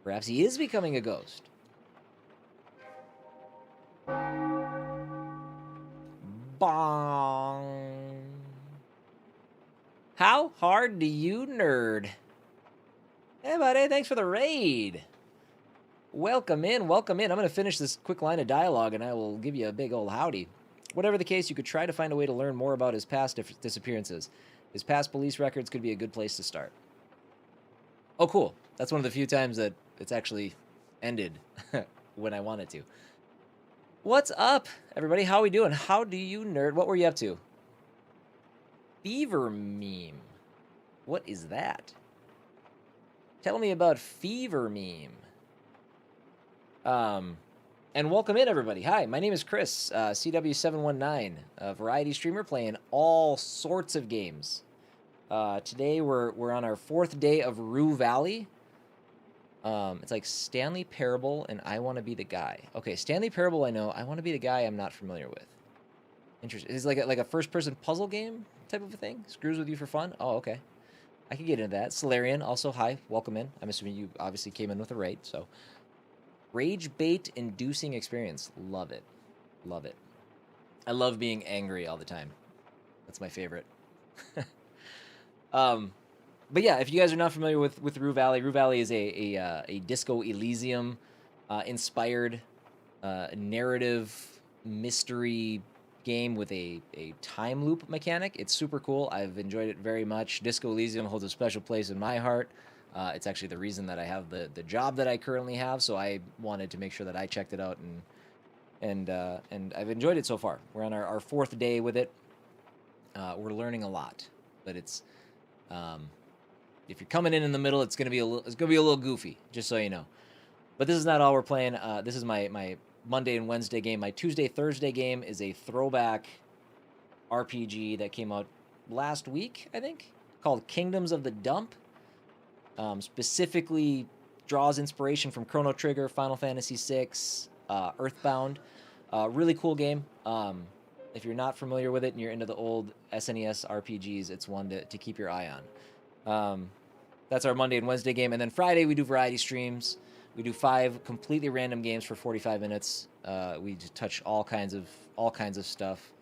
Perhaps he is becoming a ghost. Bong. How hard do you nerd? Hey, buddy, thanks for the raid. Welcome in, welcome in. I'm going to finish this quick line of dialogue and I will give you a big old howdy. Whatever the case, you could try to find a way to learn more about his past disappearances. His past police records could be a good place to start. Oh, cool. That's one of the few times that it's actually ended when I wanted to. What's up, everybody? How are we doing? How do you nerd? What were you up to? Fever meme. What is that? Tell me about fever meme. And welcome in, everybody. Hi, my name is Chris, CW719, a variety streamer playing all sorts of games. Today we're on our 4th day of Rue Valley. It's like Stanley Parable and I Want to Be the Guy. Okay, Stanley Parable I know. I Want to Be the Guy I'm not familiar with. Interesting. It's like a first-person puzzle game type of a thing? Screws with you for fun? Oh, okay. I can get into that. Solarian, also, hi. Welcome in. I'm assuming you obviously came in with a raid, so... Rage bait inducing experience. Love it. Love it. I love being angry all the time. That's my favorite. But yeah, if you guys are not familiar with Rue Valley is a Disco Elysium inspired narrative mystery game with a time loop mechanic. It's super cool. I've enjoyed it very much. Disco Elysium holds a special place in my heart. It's actually the reason that I have the job that I currently have, so I wanted to make sure that I checked it out, and I've enjoyed it so far. We're on our 4th day with it. We're learning a lot, but it's if you're coming in the middle, it's gonna be a little goofy, just so you know. But this is not all we're playing. This is my Monday and Wednesday game. My Tuesday, Thursday game is a throwback RPG that came out last week, I think, called Kingdoms of the Dump. Specifically draws inspiration from Chrono Trigger, Final Fantasy VI, Earthbound. Really cool game. If you're not familiar with it and you're into the old SNES RPGs, it's one to keep your eye on. That's our Monday and Wednesday game. And then Friday, we do variety streams. We do 5 completely random games for 45 minutes. We just touch all kinds of stuff.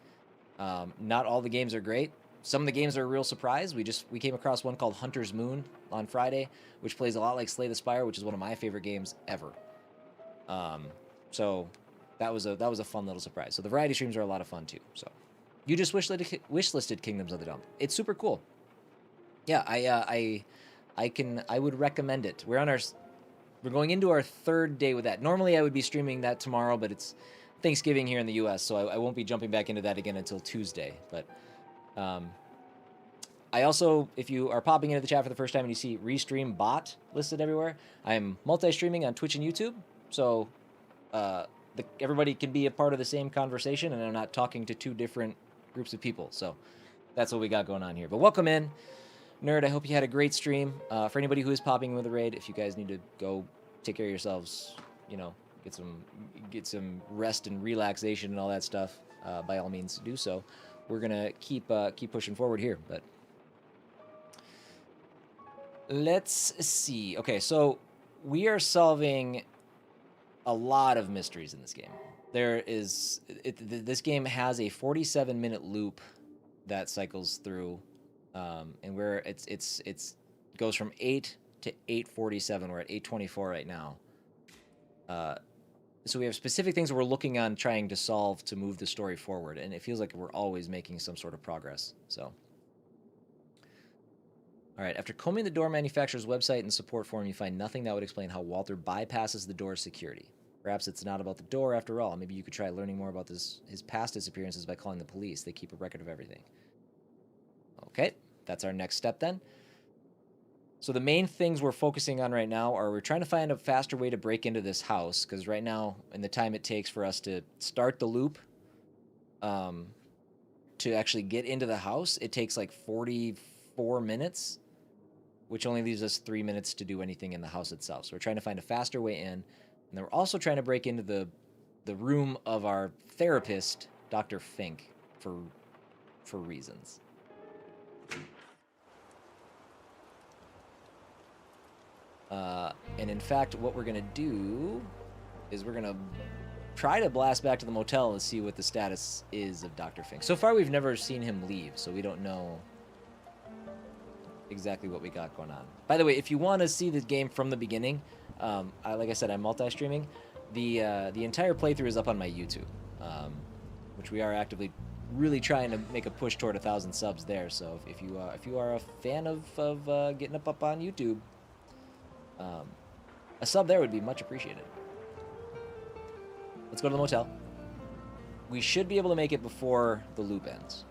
Not all the games are great. Some of the games are a real surprise. We came across one called Hunter's Moon on Friday, which plays a lot like Slay the Spire, which is one of my favorite games ever. So that was a fun little surprise. So the variety streams are a lot of fun too. So you just wishlisted Kingdoms of the Dump. It's super cool. Yeah, I would recommend it. We're going into our 3rd day with that. Normally I would be streaming that tomorrow, but it's Thanksgiving here in the U.S., so I won't be jumping back into that again until Tuesday. But I also, if you are popping into the chat for the first time and you see Restream bot listed everywhere, I'm multi-streaming on Twitch and YouTube, so everybody can be a part of the same conversation, and I'm not talking to 2 different groups of people. So that's what we got going on here. But welcome in, Nerd. I hope you had a great stream. For anybody who is popping in with a raid, if you guys need to go take care of yourselves, get some rest and relaxation and all that stuff, by all means do so. We're gonna keep pushing forward here, but let's see. Okay, so we are solving a lot of mysteries in this game. This game has a 47-minute loop that cycles through, and where it's goes from 8 to 8:47. We're at 8:24 right now. So we have specific things we're looking on trying to solve to move the story forward, and it feels like we're always making some sort of progress. So, all right, after combing the door manufacturer's website and support forum, you find nothing that would explain how Walter bypasses the door's security. Perhaps it's not about the door after all. Maybe you could try learning more about his past disappearances by calling the police. They keep a record of everything. Okay, that's our next step then. So the main things we're focusing on right now are we're trying to find a faster way to break into this house, because right now, in the time it takes for us to start the loop, to actually get into the house, it takes like 44 minutes, which only leaves us 3 minutes to do anything in the house itself. So we're trying to find a faster way in, and then we're also trying to break into the room of our therapist, Dr. Fink, for reasons. And in fact, what we're gonna do is we're gonna try to blast back to the motel and see what the status is of Dr. Fink. So far, we've never seen him leave, so we don't know exactly what we got going on. By the way, if you want to see the game from the beginning, like I said, I'm multi-streaming. The entire playthrough is up on my YouTube, which we are actively really trying to make a push toward 1,000 subs there. So if you are a fan of getting up on YouTube, a sub there would be much appreciated. Let's go to the motel. We should be able to make it before the loop ends.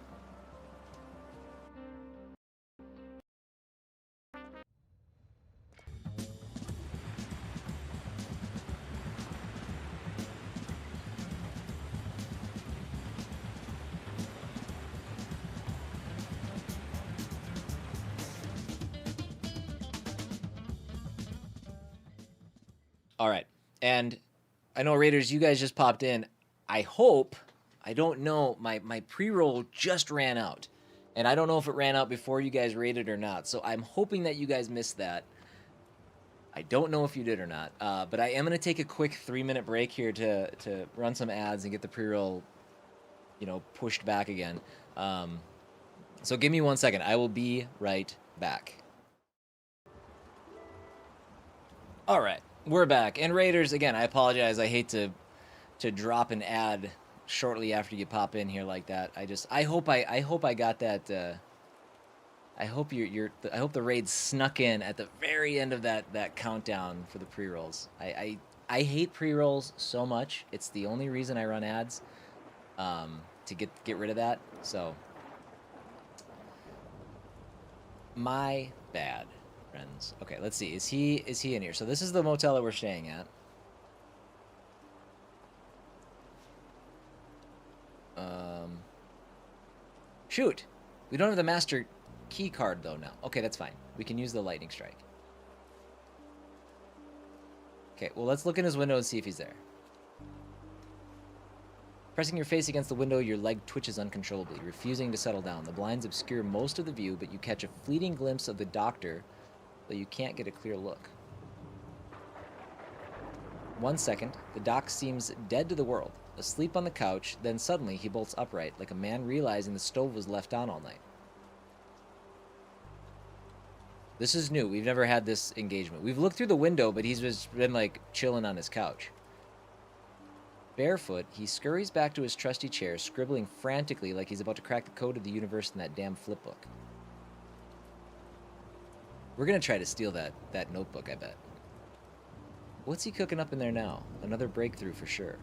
All right, and I know Raiders, you guys just popped in. I don't know, my pre-roll just ran out, and I don't know if it ran out before you guys raided or not, so I'm hoping that you guys missed that. I don't know if you did or not, but I am going to take a quick 3-minute break here to run some ads and get the pre-roll, pushed back again. So give me 1 second. I will be right back. All right. We're back. And Raiders, again, I apologize. I hate to drop an ad shortly after you pop in here like that. I hope I got that. I hope I hope the raid snuck in at the very end of that countdown for the pre-rolls. I hate pre-rolls so much. It's the only reason I run ads, to get rid of that. So my bad. Friends. Okay, let's see. Is he in here? So this is the motel that we're staying at. Shoot. We don't have the master key card though now. Okay, that's fine. We can use the lightning strike. Okay, well, let's look in his window and see if he's there. Pressing your face against the window, your leg twitches uncontrollably, refusing to settle down. The blinds obscure most of the view, but you catch a fleeting glimpse of the doctor, though you can't get a clear look. 1 second, the doc seems dead to the world, asleep on the couch, then suddenly he bolts upright, like a man realizing the stove was left on all night. This is new. We've never had this engagement. We've looked through the window, but he's just been, like, chilling on his couch. Barefoot, he scurries back to his trusty chair, scribbling frantically like he's about to crack the code of the universe in that damn flip book. We're gonna try to steal that notebook, I bet. What's he cooking up in there now? Another breakthrough for sure.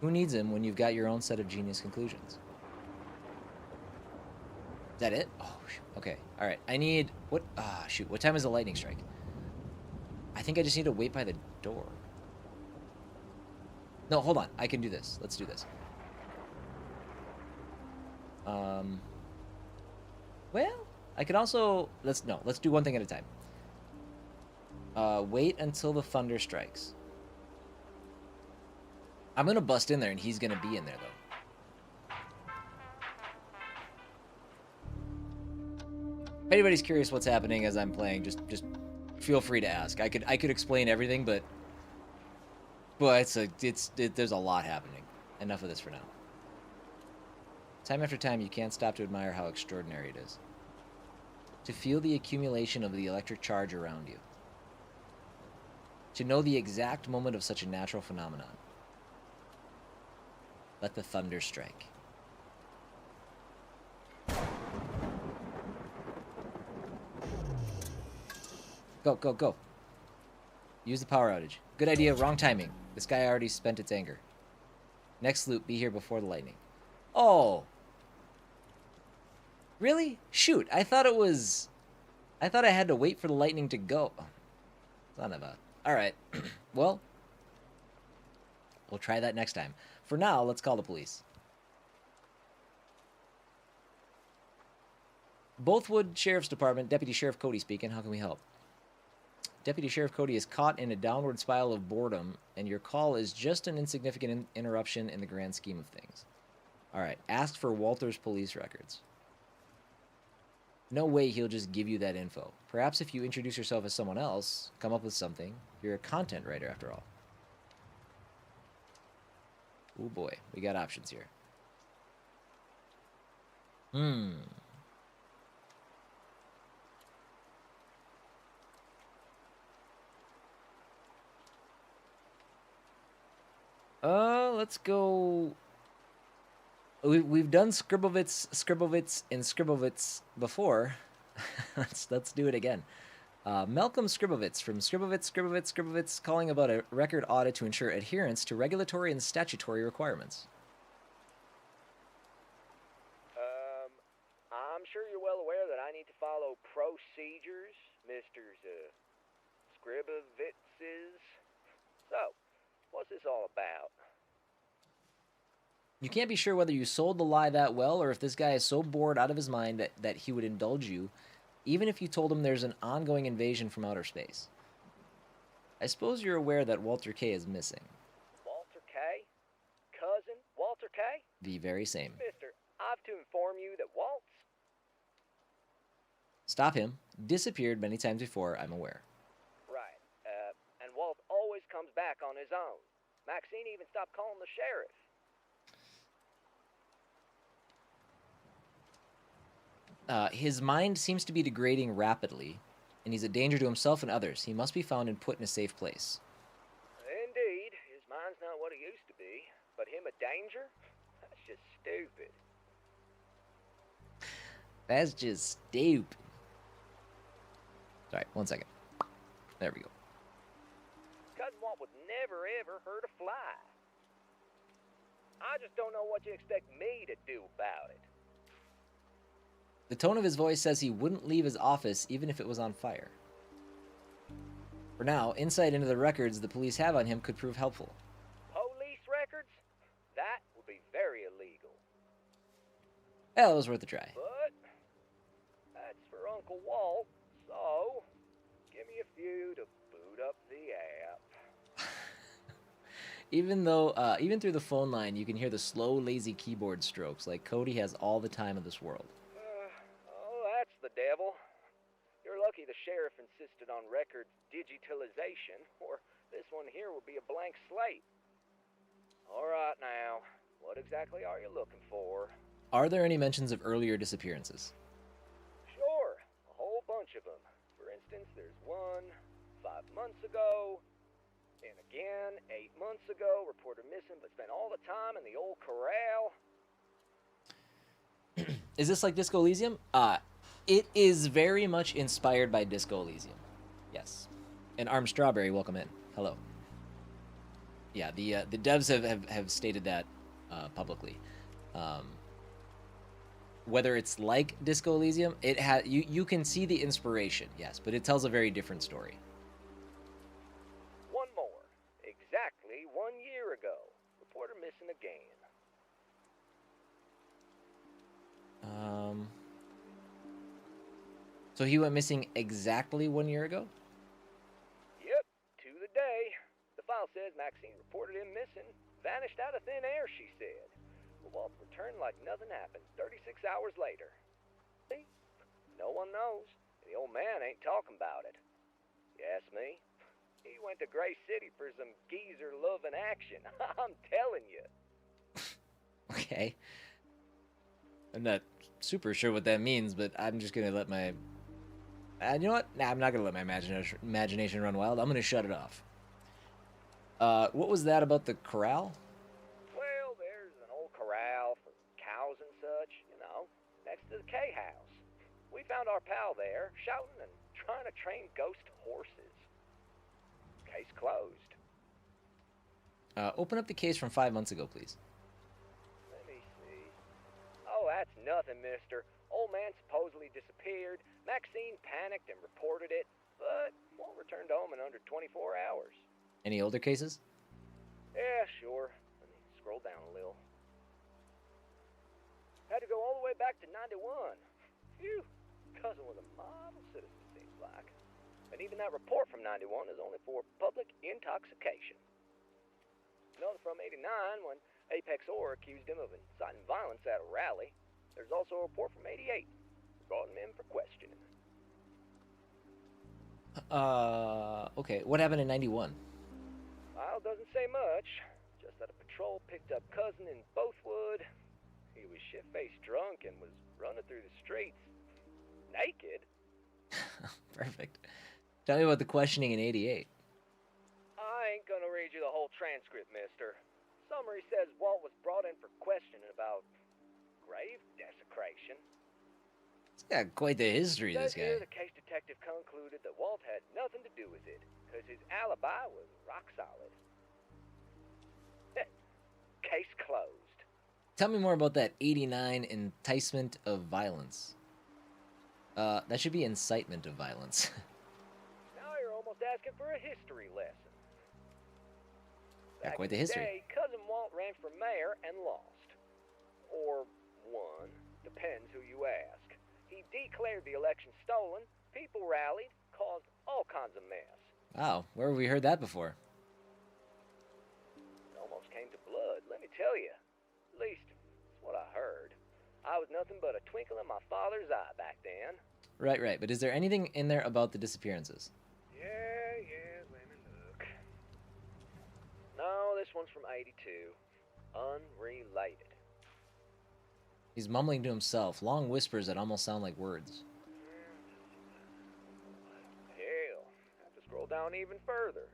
Who needs him when you've got your own set of genius conclusions? Is that it? Oh, okay. All right. I need... What? Ah, shoot. What time is the lightning strike? I think I just need to wait by the door. No, hold on. I can do this. Let's do this. Well, I could also... Let's do one thing at a time. Wait until the thunder strikes. I'm going to bust in there, and he's going to be in there, though. If anybody's curious what's happening as I'm playing, just feel free to ask. I could explain everything, but there's a lot happening. Enough of this for now. Time after time, you can't stop to admire how extraordinary it is. To feel the accumulation of the electric charge around you. To know the exact moment of such a natural phenomenon. Let the thunder strike. Go, go, go. Use the power outage. Good idea, wrong timing. This guy already spent its anger. Next loop, be here before the lightning. Oh! Really? Shoot, I thought I had to wait for the lightning to go. Son of a... Alright. Well, we'll try that next time. For now, let's call the police. Bothwood Sheriff's Department, Deputy Sheriff Cody speaking. How can we help? Deputy Sheriff Cody is caught in a downward spiral of boredom, and your call is just an insignificant interruption in the grand scheme of things. Alright, ask for Walter's police records. No way he'll just give you that info. Perhaps if you introduce yourself as someone else, come up with something. You're a content writer after all. Oh boy, we got options here. Let's go... We've done Scribovitz, and Scribovitz before. let's do it again. Malcolm Scribovitz from Scribovitz, calling about a record audit to ensure adherence to regulatory and statutory requirements. I'm sure you're well aware that I need to follow procedures, Mr. Scribovitz's. So, what's this all about? You can't be sure whether you sold the lie that well or if this guy is so bored out of his mind that he would indulge you, even if you told him there's an ongoing invasion from outer space. I suppose you're aware that Walter K. is missing. Walter K? Cousin Walter K? The very same. Mister, I've to inform you that Walt's... Stop him. Disappeared many times before, I'm aware. Right. And Walt always comes back on his own. Maxine even stopped calling the sheriff. His mind seems to be degrading rapidly, and he's a danger to himself and others. He must be found and put in a safe place. Indeed. His mind's not what it used to be. But him a danger? That's just stupid. That's just stupid. Sorry, 1 second. There we go. Cousin Walt would never ever hurt a fly. I just don't know what you expect me to do about it. The tone of his voice says he wouldn't leave his office even if it was on fire. For now, insight into the records the police have on him could prove helpful. Police records? That would be very illegal. Well, it was worth a try. But that's for Uncle Walt, so give me a few to boot Boot up the app. Even through the phone line, you can hear the slow, lazy keyboard strokes, like Cody has all the time of this world. Oh, that's the devil. You're lucky the sheriff insisted on records digitalization, or this one here would be a blank slate. All right now, what exactly are you looking for? Are there any mentions of earlier disappearances? Sure, a whole bunch of them. For instance, there's one 5 months ago, and again 8 months ago, reported missing but spent all the time in the old corral. Is this like Disco Elysium? It is very much inspired by Disco Elysium. Yes. And Arm Strawberry, welcome in. Hello. Yeah, the devs have stated that publicly. Whether it's like Disco Elysium, you can see the inspiration, yes, but it tells a very different story. One more. Exactly 1 year ago. Reporter missing again. So he went missing exactly 1 year ago? Yep, to the day. The file says Maxine reported him missing. Vanished out of thin air, she said. The Walt returned like nothing happened 36 hours later. See? No one knows. The old man ain't talking about it. You ask me? He went to Gray City for some geezer-loving action. I'm telling you. Okay. I'm not super sure what that means, but I'm just going to let my... you know what? Nah, I'm not going to let my imagination run wild. I'm going to shut it off. What was that about the corral? Well, there's an old corral for cows and such, you know, next to the K house. We found our pal there, shouting and trying to train ghost horses. Case closed. Open up the case from 5 months ago, please. Let me see. Oh, that's nothing, mister. Old man supposedly disappeared. Maxine panicked and reported it, but won't return home in under 24 hours. Any older cases? Yeah, sure. Let me scroll down a little. Had to go all the way back to 91. Phew. Cousin was a model citizen, seems like. And even that report from 91 is only for public intoxication. Another from 89 when Apex Orr accused him of inciting violence at a rally. There's also a report from 88 brought him in for questioning. Okay. What happened in 91? File doesn't say much. Just that a patrol picked up Cousin in Bothwood. He was shit-faced drunk and was running through the streets naked. Perfect. Tell me about the questioning in 88. I ain't gonna read you the whole transcript, mister. Summary says Walt was brought in for questioning about grave desecration. He's got quite the history, this guy. The case detective concluded that Walt had nothing to do with it, because his alibi was rock solid. Case closed. Tell me more about that 89 enticement of violence. That should be incitement of violence. Now you're almost asking for a history lesson. Got quite the history. Today, Cousin Walt ran for mayor and lost. Or won. Depends who you ask. He declared the election stolen, people rallied, caused all kinds of mess. Wow, where have we heard that before? It almost came to blood, let me tell you. At least, that's what I heard. I was nothing but a twinkle in my father's eye back then. Right, but is there anything in there about the disappearances? Yeah, let me look. No, this one's from 82. Unrelated. He's mumbling to himself, long whispers that almost sound like words. Hell, have to scroll down even further.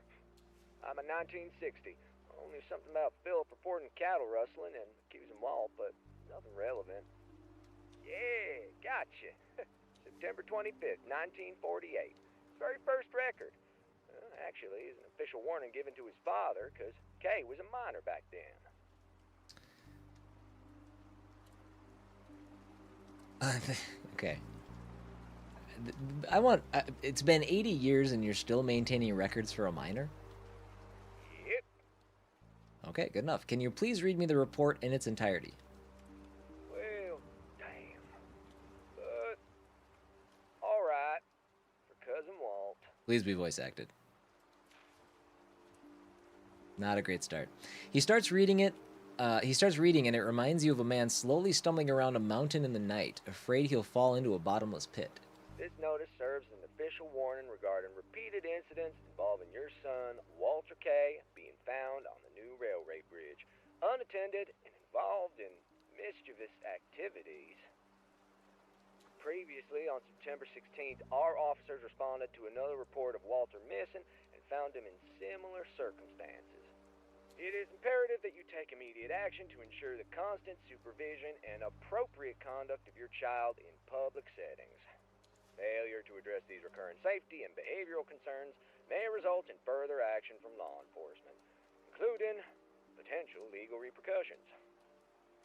I'm in 1960. Only something about Philip reporting cattle rustling and accusing Walt, but nothing relevant. Yeah, gotcha. September 25th, 1948. Very first record. Actually, is an official warning given to his father, because Kay was a minor back then. Okay. It's been 80 years and you're still maintaining records for a minor? Yep. Okay, good enough. Can you please read me the report in its entirety? Well, damn. But, alright. For Cousin Walt. Please be voice acted. Not a great start. He starts reading it. He starts reading, and it reminds you of a man slowly stumbling around a mountain in the night, afraid he'll fall into a bottomless pit. This notice serves as an official warning regarding repeated incidents involving your son, Walter K., being found on the new railway bridge, unattended and involved in mischievous activities. Previously, on September 16th, our officers responded to another report of Walter missing and found him in similar circumstances. It is imperative that you take immediate action to ensure the constant supervision and appropriate conduct of your child in public settings. Failure to address these recurrent safety and behavioral concerns may result in further action from law enforcement, including potential legal repercussions.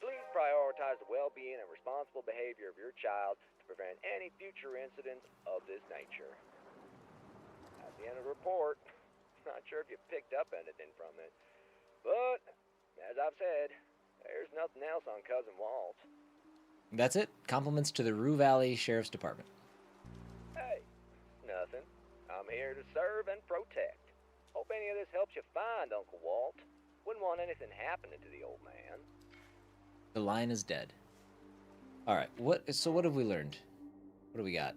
Please prioritize the well-being and responsible behavior of your child to prevent any future incidents of this nature. At the end of the report, not sure if you picked up anything from it, but, as I've said, there's nothing else on Cousin Walt. That's it. Compliments to the Rue Valley Sheriff's Department. Hey, nothing. I'm here to serve and protect. Hope any of this helps you find Uncle Walt. Wouldn't want anything happening to the old man. The line is dead. Alright, what have we learned? What do we got?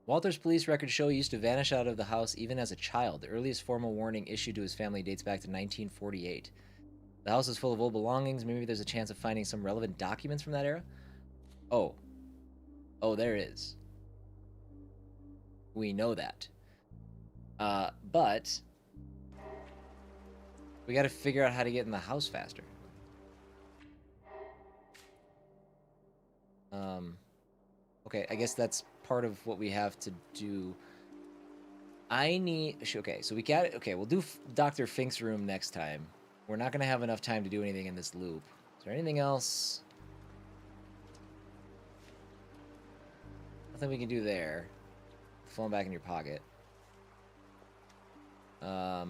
Walter's police records show he used to vanish out of the house even as a child. The earliest formal warning issued to his family dates back to 1948. The house is full of old belongings. Maybe there's a chance of finding some relevant documents from that era? Oh. Oh, there is. We know that. But we gotta figure out how to get in the house faster. Okay, I guess that's part of what we have to do. Okay, so we'll do Dr. Fink's room next time. We're not gonna have enough time to do anything in this loop. Is there anything else? Nothing we can do there. Phone back in your pocket. I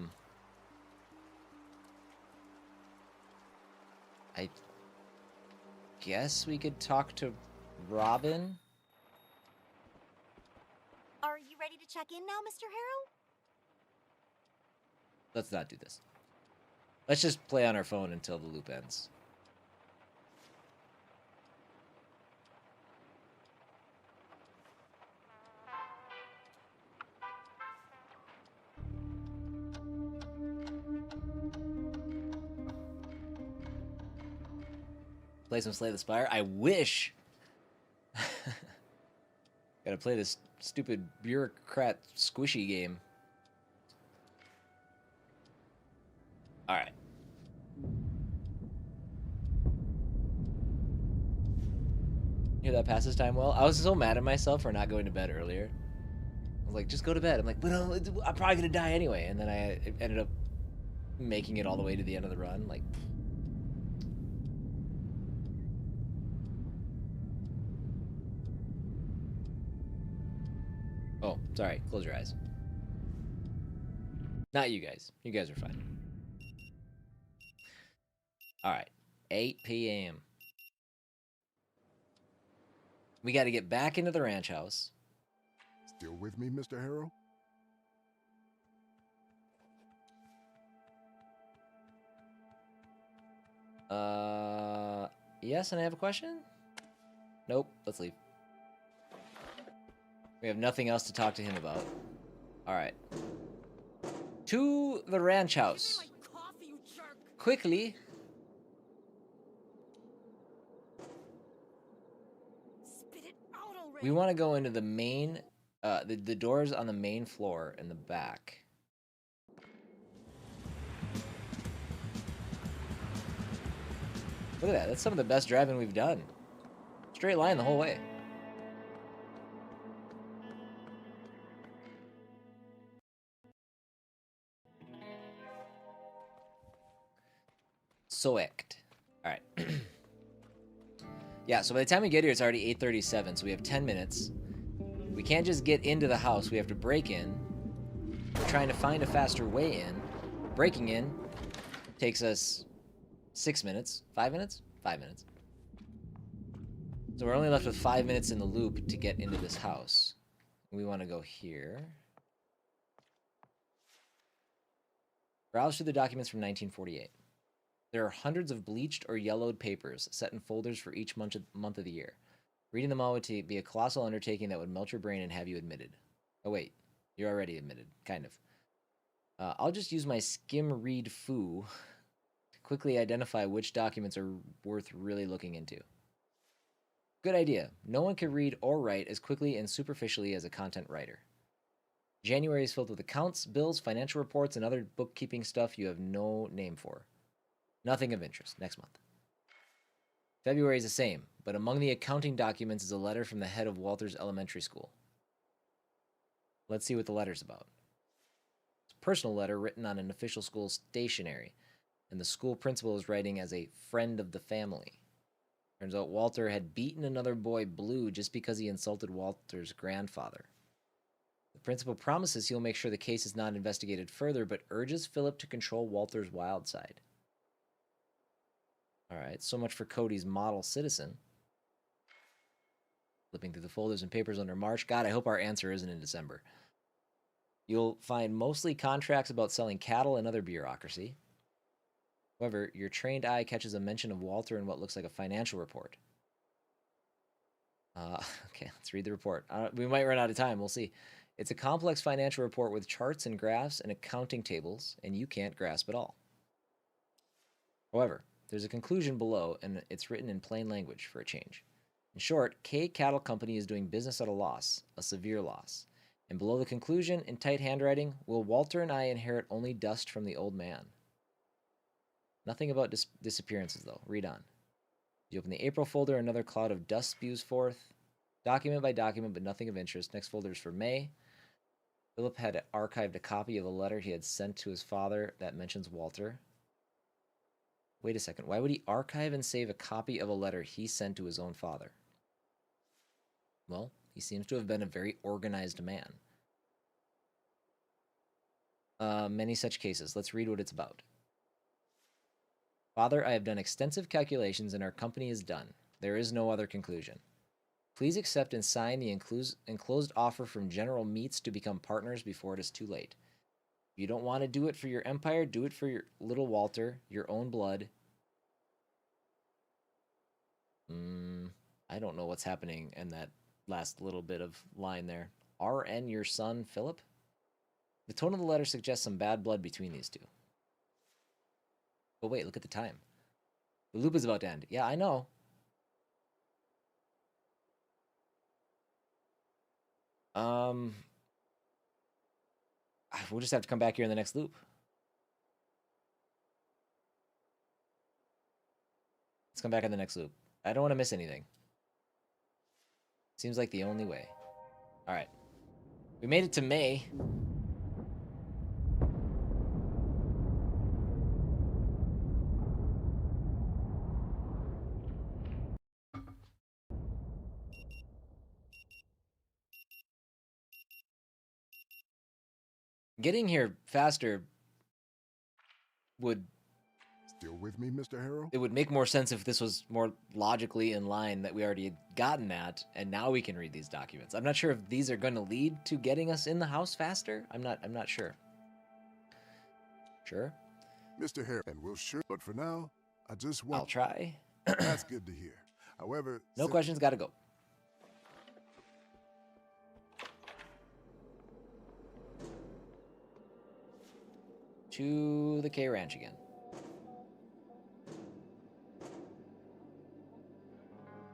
guess we could talk to Robin. Are you ready to check in now, Mr. Harrow? Let's not do this. Let's just play on our phone until the loop ends. Play some Slay the Spire. I wish. Gotta play this stupid bureaucrat squishy game. Alright. Hear that passes time well? I was so mad at myself for not going to bed earlier. I was like, just go to bed. I'm like, but I'm probably gonna die anyway. And then I ended up making it all the way to the end of the run. Like, oh, sorry. Close your eyes. Not you guys. You guys are fine. Alright. 8 p.m. We got to get back into the ranch house. Still with me, Mr. Harrow? Yes, and I have a question? Nope. Let's leave. We have nothing else to talk to him about. Alright. To the ranch house. Give me my coffee, you jerk. Quickly. Spit it out already. We want to go into the main, the doors on the main floor in the back. Look at that. That's some of the best driving we've done. Straight line the whole way. Soect. Alright. Yeah, so by the time we get here, it's already 8:37, so we have 10 minutes. We can't just get into the house. We have to break in. We're trying to find a faster way in. Breaking in takes us 6 minutes. 5 minutes? 5 minutes. So we're only left with 5 minutes in the loop to get into this house. We want to go here. Browse through the documents from 1948. There are hundreds of bleached or yellowed papers set in folders for each month of the year. Reading them all would be a colossal undertaking that would melt your brain and have you admitted. Oh wait, you're already admitted, kind of. I'll just use my skim read foo to quickly identify which documents are worth really looking into. Good idea. No one can read or write as quickly and superficially as a content writer. January is filled with accounts, bills, financial reports, and other bookkeeping stuff you have no name for. Nothing of interest. Next month. February is the same, but among the accounting documents is a letter from the head of Walter's elementary school. Let's see what the letter's about. It's a personal letter written on an official school stationery, and the school principal is writing as a friend of the family. Turns out Walter had beaten another boy blue just because he insulted Walter's grandfather. The principal promises he'll make sure the case is not investigated further, but urges Philip to control Walter's wild side. Alright, so much for Cody's model citizen. Flipping through the folders and papers under March. God, I hope our answer isn't in December. You'll find mostly contracts about selling cattle and other bureaucracy. However, your trained eye catches a mention of Walter in what looks like a financial report. Okay, let's read the report. We might run out of time. We'll see. It's a complex financial report with charts and graphs and accounting tables, and you can't grasp it all. However, there's a conclusion below, and it's written in plain language for a change. In short, K Cattle Company is doing business at a loss, a severe loss. And below the conclusion, in tight handwriting, will Walter and I inherit only dust from the old man? Nothing about disappearances, though. Read on. You open the April folder, another cloud of dust spews forth. Document by document, but nothing of interest. Next folder is for May. Philip had archived a copy of a letter he had sent to his father that mentions Walter. Wait a second. Why would he archive and save a copy of a letter he sent to his own father? Well, he seems to have been a very organized man. Many such cases. Let's read what it's about. Father, I have done extensive calculations and our company is done. There is no other conclusion. Please accept and sign the enclosed offer from General Meats to become partners before it is too late. If you don't want to do it for your empire, do it for your little Walter, your own blood. I don't know what's happening in that last little bit of line there. RN your son, Philip? The tone of the letter suggests some bad blood between these two. But wait, look at the time. The loop is about to end. Yeah, I know. We'll just have to come back here in the next loop. Let's come back in the next loop. I don't want to miss anything. Seems like the only way. Alright. We made it to May. Getting here faster would... Still with me, Mr. Harrow? It would make more sense if this was more logically in line that we already had gotten that, and now we can read these documents. I'm not sure if these are going to lead to getting us in the house faster. I'm not sure. Sure? Mr. Harrow, and we'll sure, but for now, I just want... I'll try. That's good to hear. However... No questions, gotta go. To the K Ranch again.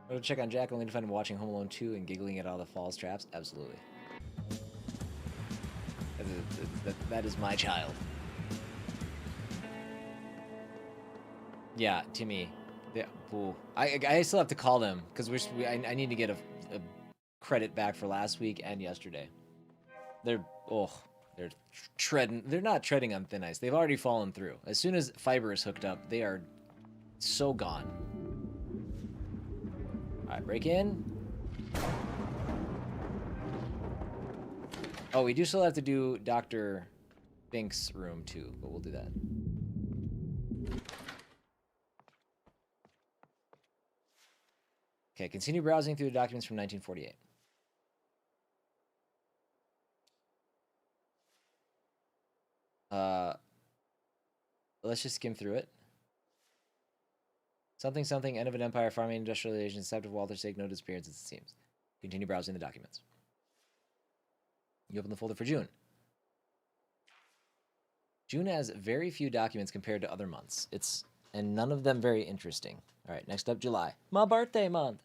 Go to check on Jack, only to find him watching Home Alone 2 and giggling at all the falls traps. Absolutely. That is my child. Yeah, Timmy. Yeah, I still have to call them because I need to get a credit back for last week and yesterday. They're treading. They're not treading on thin ice. They've already fallen through. As soon as fiber is hooked up, they are so gone. All right, break in. Oh, we do still have to do Dr. Fink's room too, but we'll do that. Okay, continue browsing through the documents from 1948. let's just skim through it. Something, something, end of an empire, farming, industrialization, theft of Walter's sake, no disappearances, it seems. Continue browsing the documents. You open the folder for June. June has very few documents compared to other months. And none of them very interesting. All right, next up, July. My birthday month.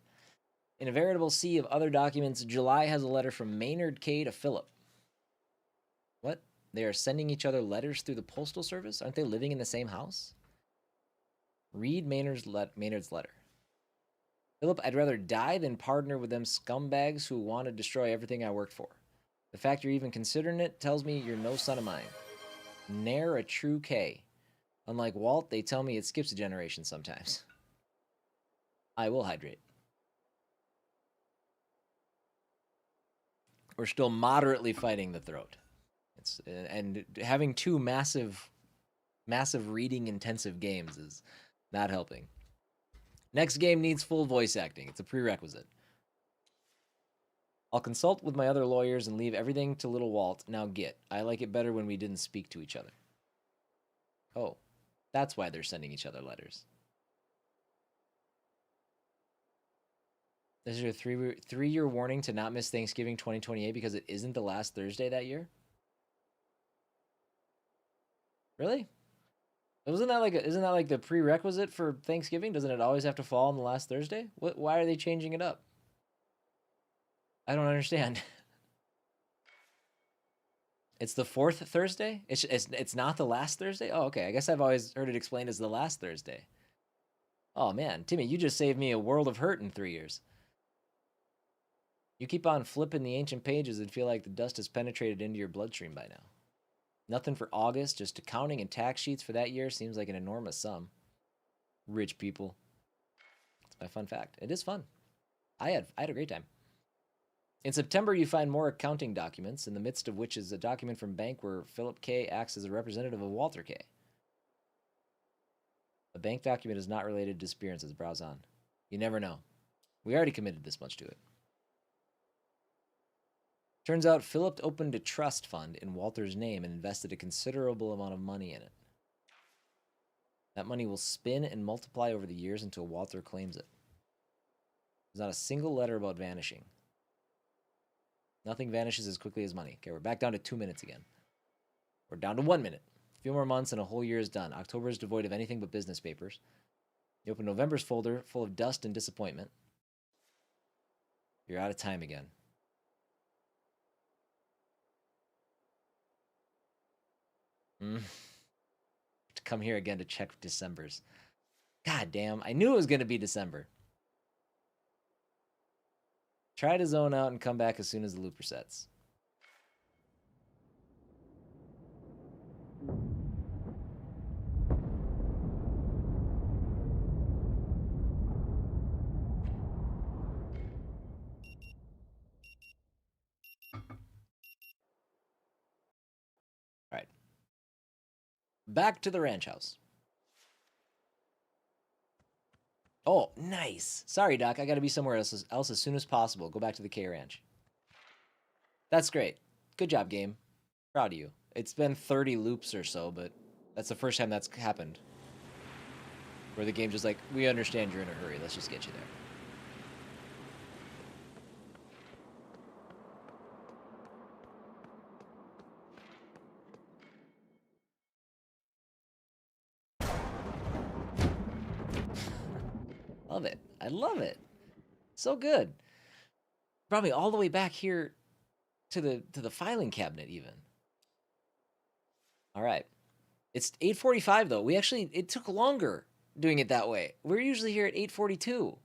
In a veritable sea of other documents, July has a letter from Maynard K. to Philip. What? They are sending each other letters through the postal service? Aren't they living in the same house? Read Maynard's letter. Philip, I'd rather die than partner with them scumbags who want to destroy everything I worked for. The fact you're even considering it tells me you're no son of mine. Ne'er a true K. Unlike Walt, they tell me it skips a generation sometimes. I will hydrate. We're still moderately fighting the throat. And having two massive reading intensive games is not helping. Next game needs full voice acting. It's a prerequisite. I'll consult with my other lawyers and leave everything to little Walt. Now get. I like it better when we didn't speak to each other. Oh, that's why they're sending each other letters. This is your three-year warning to not miss Thanksgiving 2028 because it isn't the last Thursday that year? Really? Isn't that like the prerequisite for Thanksgiving? Doesn't it always have to fall on the last Thursday? Why are they changing it up? I don't understand. It's the fourth Thursday? It's not the last Thursday? Oh, okay. I guess I've always heard it explained as the last Thursday. Oh man, Timmy, you just saved me a world of hurt in 3 years. You keep on flipping the ancient pages and feel like the dust has penetrated into your bloodstream by now. Nothing for August, just accounting and tax sheets for that year seems like an enormous sum. Rich people. It's my fun fact. It is fun. I had a great time. In September, you find more accounting documents, in the midst of which is a document from bank where Philip K. acts as a representative of Walter K. A bank document is not related to disappearances. Browse on. You never know. We already committed this much to it. Turns out Philip opened a trust fund in Walter's name and invested a considerable amount of money in it. That money will spin and multiply over the years until Walter claims it. There's not a single letter about vanishing. Nothing vanishes as quickly as money. Okay, we're back down to 2 minutes again. We're down to 1 minute. A few more months and a whole year is done. October is devoid of anything but business papers. You open November's folder full of dust and disappointment. You're out of time again. To come here again to check December's. God damn, I knew it was going to be December. Try to zone out and come back as soon as the loop resets. All right. Back to the ranch house. Oh, nice. Sorry, Doc. I got to be somewhere else as soon as possible. Go back to the K Ranch. That's great. Good job, game. Proud of you. It's been 30 loops or so, but that's the first time that's happened. Where the game's just like, we understand you're in a hurry. Let's just get you there. Love it. I love it. So good. Brought me all the way back here to the filing cabinet even. All right. It's 8:45 though. It took longer doing it that way. We're usually here at 8:42.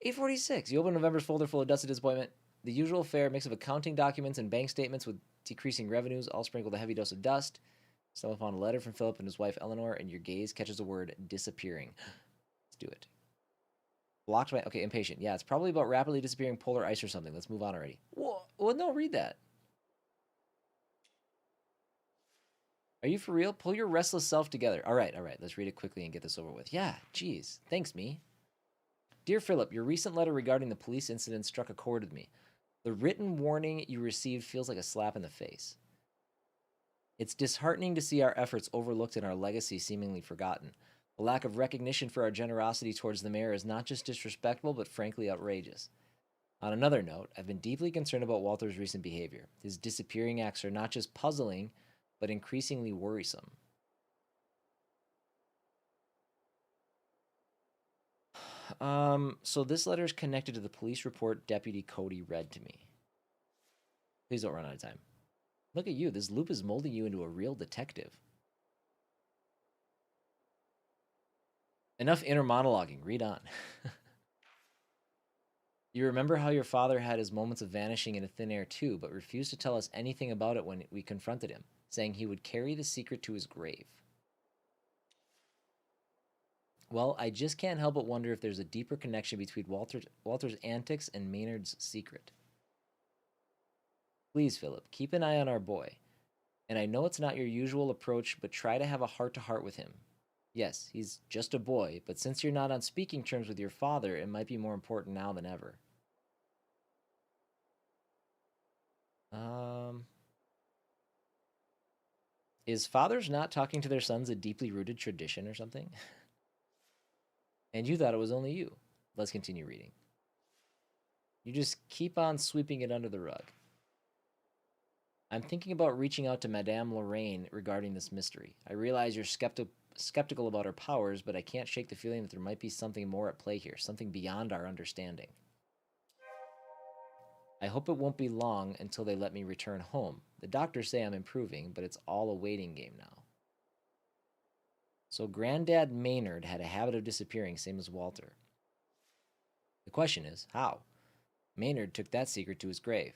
8:46. You open November's folder full of dust and disappointment. The usual fare, mix of accounting documents and bank statements with decreasing revenues, all sprinkled a heavy dose of dust. Stumble upon a letter from Philip and his wife Eleanor, and your gaze catches the word disappearing. Let's do it. Blocked by... Okay, impatient. Yeah, it's probably about rapidly disappearing polar ice or something. Let's move on already. Whoa. Well, no, read that. Are you for real? Pull your restless self together. All right. Let's read it quickly and get this over with. Yeah, geez. Thanks, me. Dear Philip, your recent letter regarding the police incident struck a chord with me. The written warning you received feels like a slap in the face. It's disheartening to see our efforts overlooked and our legacy seemingly forgotten. The lack of recognition for our generosity towards the mayor is not just disrespectful, but frankly outrageous. On another note, I've been deeply concerned about Walter's recent behavior. His disappearing acts are not just puzzling, but increasingly worrisome. So this letter is connected to the police report Deputy Cody read to me. Please don't run out of time. Look at you. This loop is molding you into a real detective. Enough inner monologuing. Read on. You remember how your father had his moments of vanishing into thin air too, but refused to tell us anything about it when we confronted him, saying he would carry the secret to his grave. Well, I just can't help but wonder if there's a deeper connection between Walter's antics and Maynard's secret. Please, Philip, keep an eye on our boy. And I know it's not your usual approach, but try to have a heart-to-heart with him. Yes, he's just a boy, but since you're not on speaking terms with your father, it might be more important now than ever. Is fathers not talking to their sons a deeply rooted tradition or something? And you thought it was only you. Let's continue reading. You just keep on sweeping it under the rug. I'm thinking about reaching out to Madame Lorraine regarding this mystery. I realize you're skeptical about her powers, but I can't shake the feeling that there might be something more at play here, something beyond our understanding. I hope it won't be long until they let me return home. The doctors say I'm improving, but it's all a waiting game now. So Granddad Maynard had a habit of disappearing, same as Walter. The question is, how? Maynard took that secret to his grave.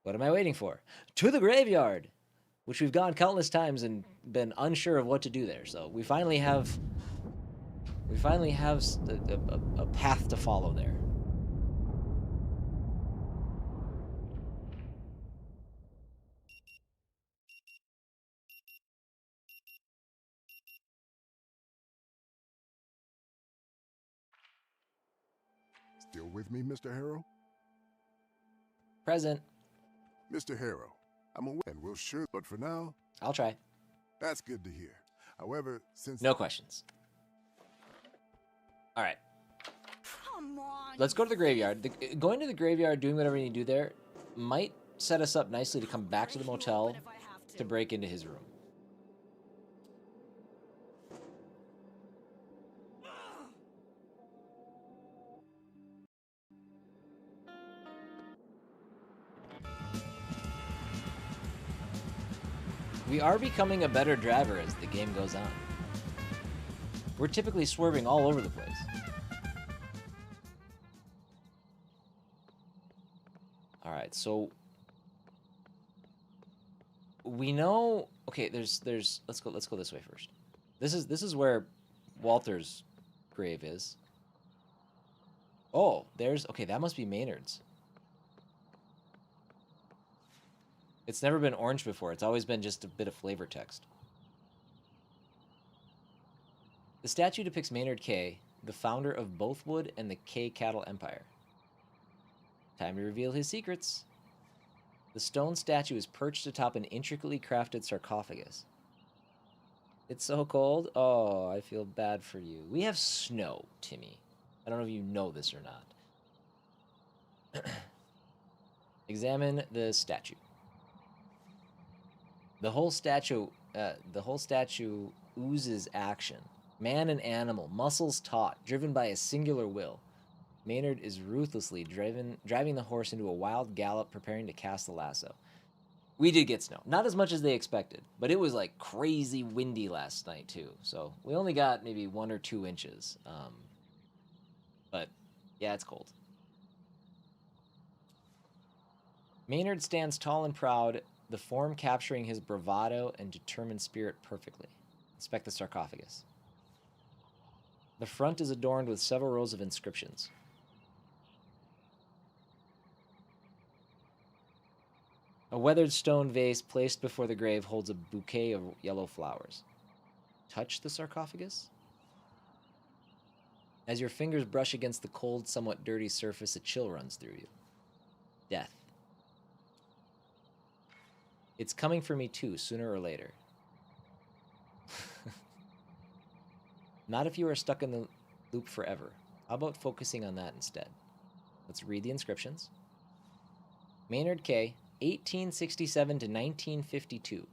What am I waiting for? To the graveyard! Which we've gone countless times and been unsure of what to do there. So we finally have a path to follow there. Still with me, Mr. Harrow? Present. Mr. Harrow, I'm aware and we'll sure, but for now... I'll try. That's good to hear. However, since... No questions. All right. Come on. Let's go to the graveyard. Going to the graveyard, doing whatever you need to do there, might set us up nicely to come back to the motel to break into his room. We are becoming a better driver as the game goes on. We're typically swerving all over the place. All right, so we know. Okay, there's. Let's go this way first. This is where Walter's grave is. Oh, okay. That must be Maynard's. It's never been orange before. It's always been just a bit of flavor text. The statue depicts Maynard K, the founder of Bothwood and the K Cattle Empire. Time to reveal his secrets. The stone statue is perched atop an intricately crafted sarcophagus. It's so cold. Oh, I feel bad for you. We have snow, Timmy. I don't know if you know this or not. Examine the statue. The whole statue oozes action. Man and animal, muscles taut, driven by a singular will. Maynard is ruthlessly driving the horse into a wild gallop, preparing to cast the lasso. We did get snow. Not as much as they expected, but it was like crazy windy last night too. So we only got maybe 1 or 2 inches. But yeah, it's cold. Maynard stands tall and proud, the form capturing his bravado and determined spirit perfectly. Inspect the sarcophagus. The front is adorned with several rows of inscriptions. A weathered stone vase placed before the grave holds a bouquet of yellow flowers. Touch the sarcophagus? As your fingers brush against the cold, somewhat dirty surface, a chill runs through you. Death. It's coming for me too, sooner or later. Not if you are stuck in the loop forever. How about focusing on that instead? Let's read the inscriptions. Maynard K., 1867 to 1952.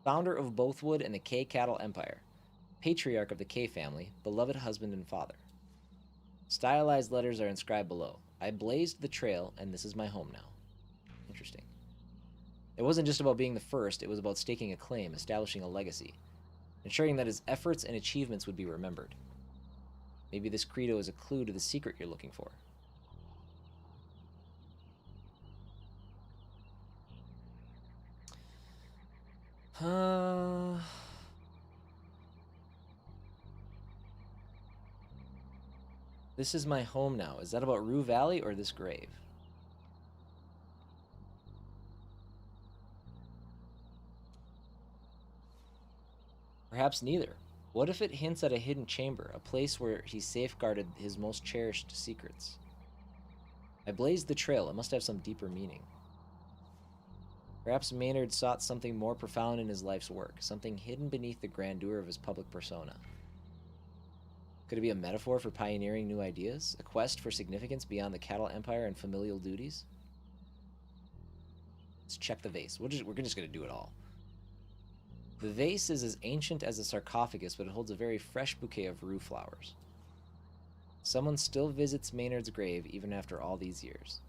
Founder of Bothwood and the K Cattle Empire. Patriarch of the K family, beloved husband and father. Stylized letters are inscribed below. I blazed the trail, and this is my home now. Interesting. It wasn't just about being the first, it was about staking a claim, establishing a legacy, ensuring that his efforts and achievements would be remembered. Maybe this credo is a clue to the secret you're looking for. This is my home now. Is that about Rue Valley or this grave? Perhaps neither. What if it hints at a hidden chamber, a place where he safeguarded his most cherished secrets? I blazed the trail. It must have some deeper meaning. Perhaps Maynard sought something more profound in his life's work, something hidden beneath the grandeur of his public persona. Could it be a metaphor for pioneering new ideas? A quest for significance beyond the cattle empire and familial duties? Let's check the vase. We're just going to do it all. The vase is as ancient as a sarcophagus, but it holds a very fresh bouquet of rue flowers. Someone still visits Maynard's grave even after all these years.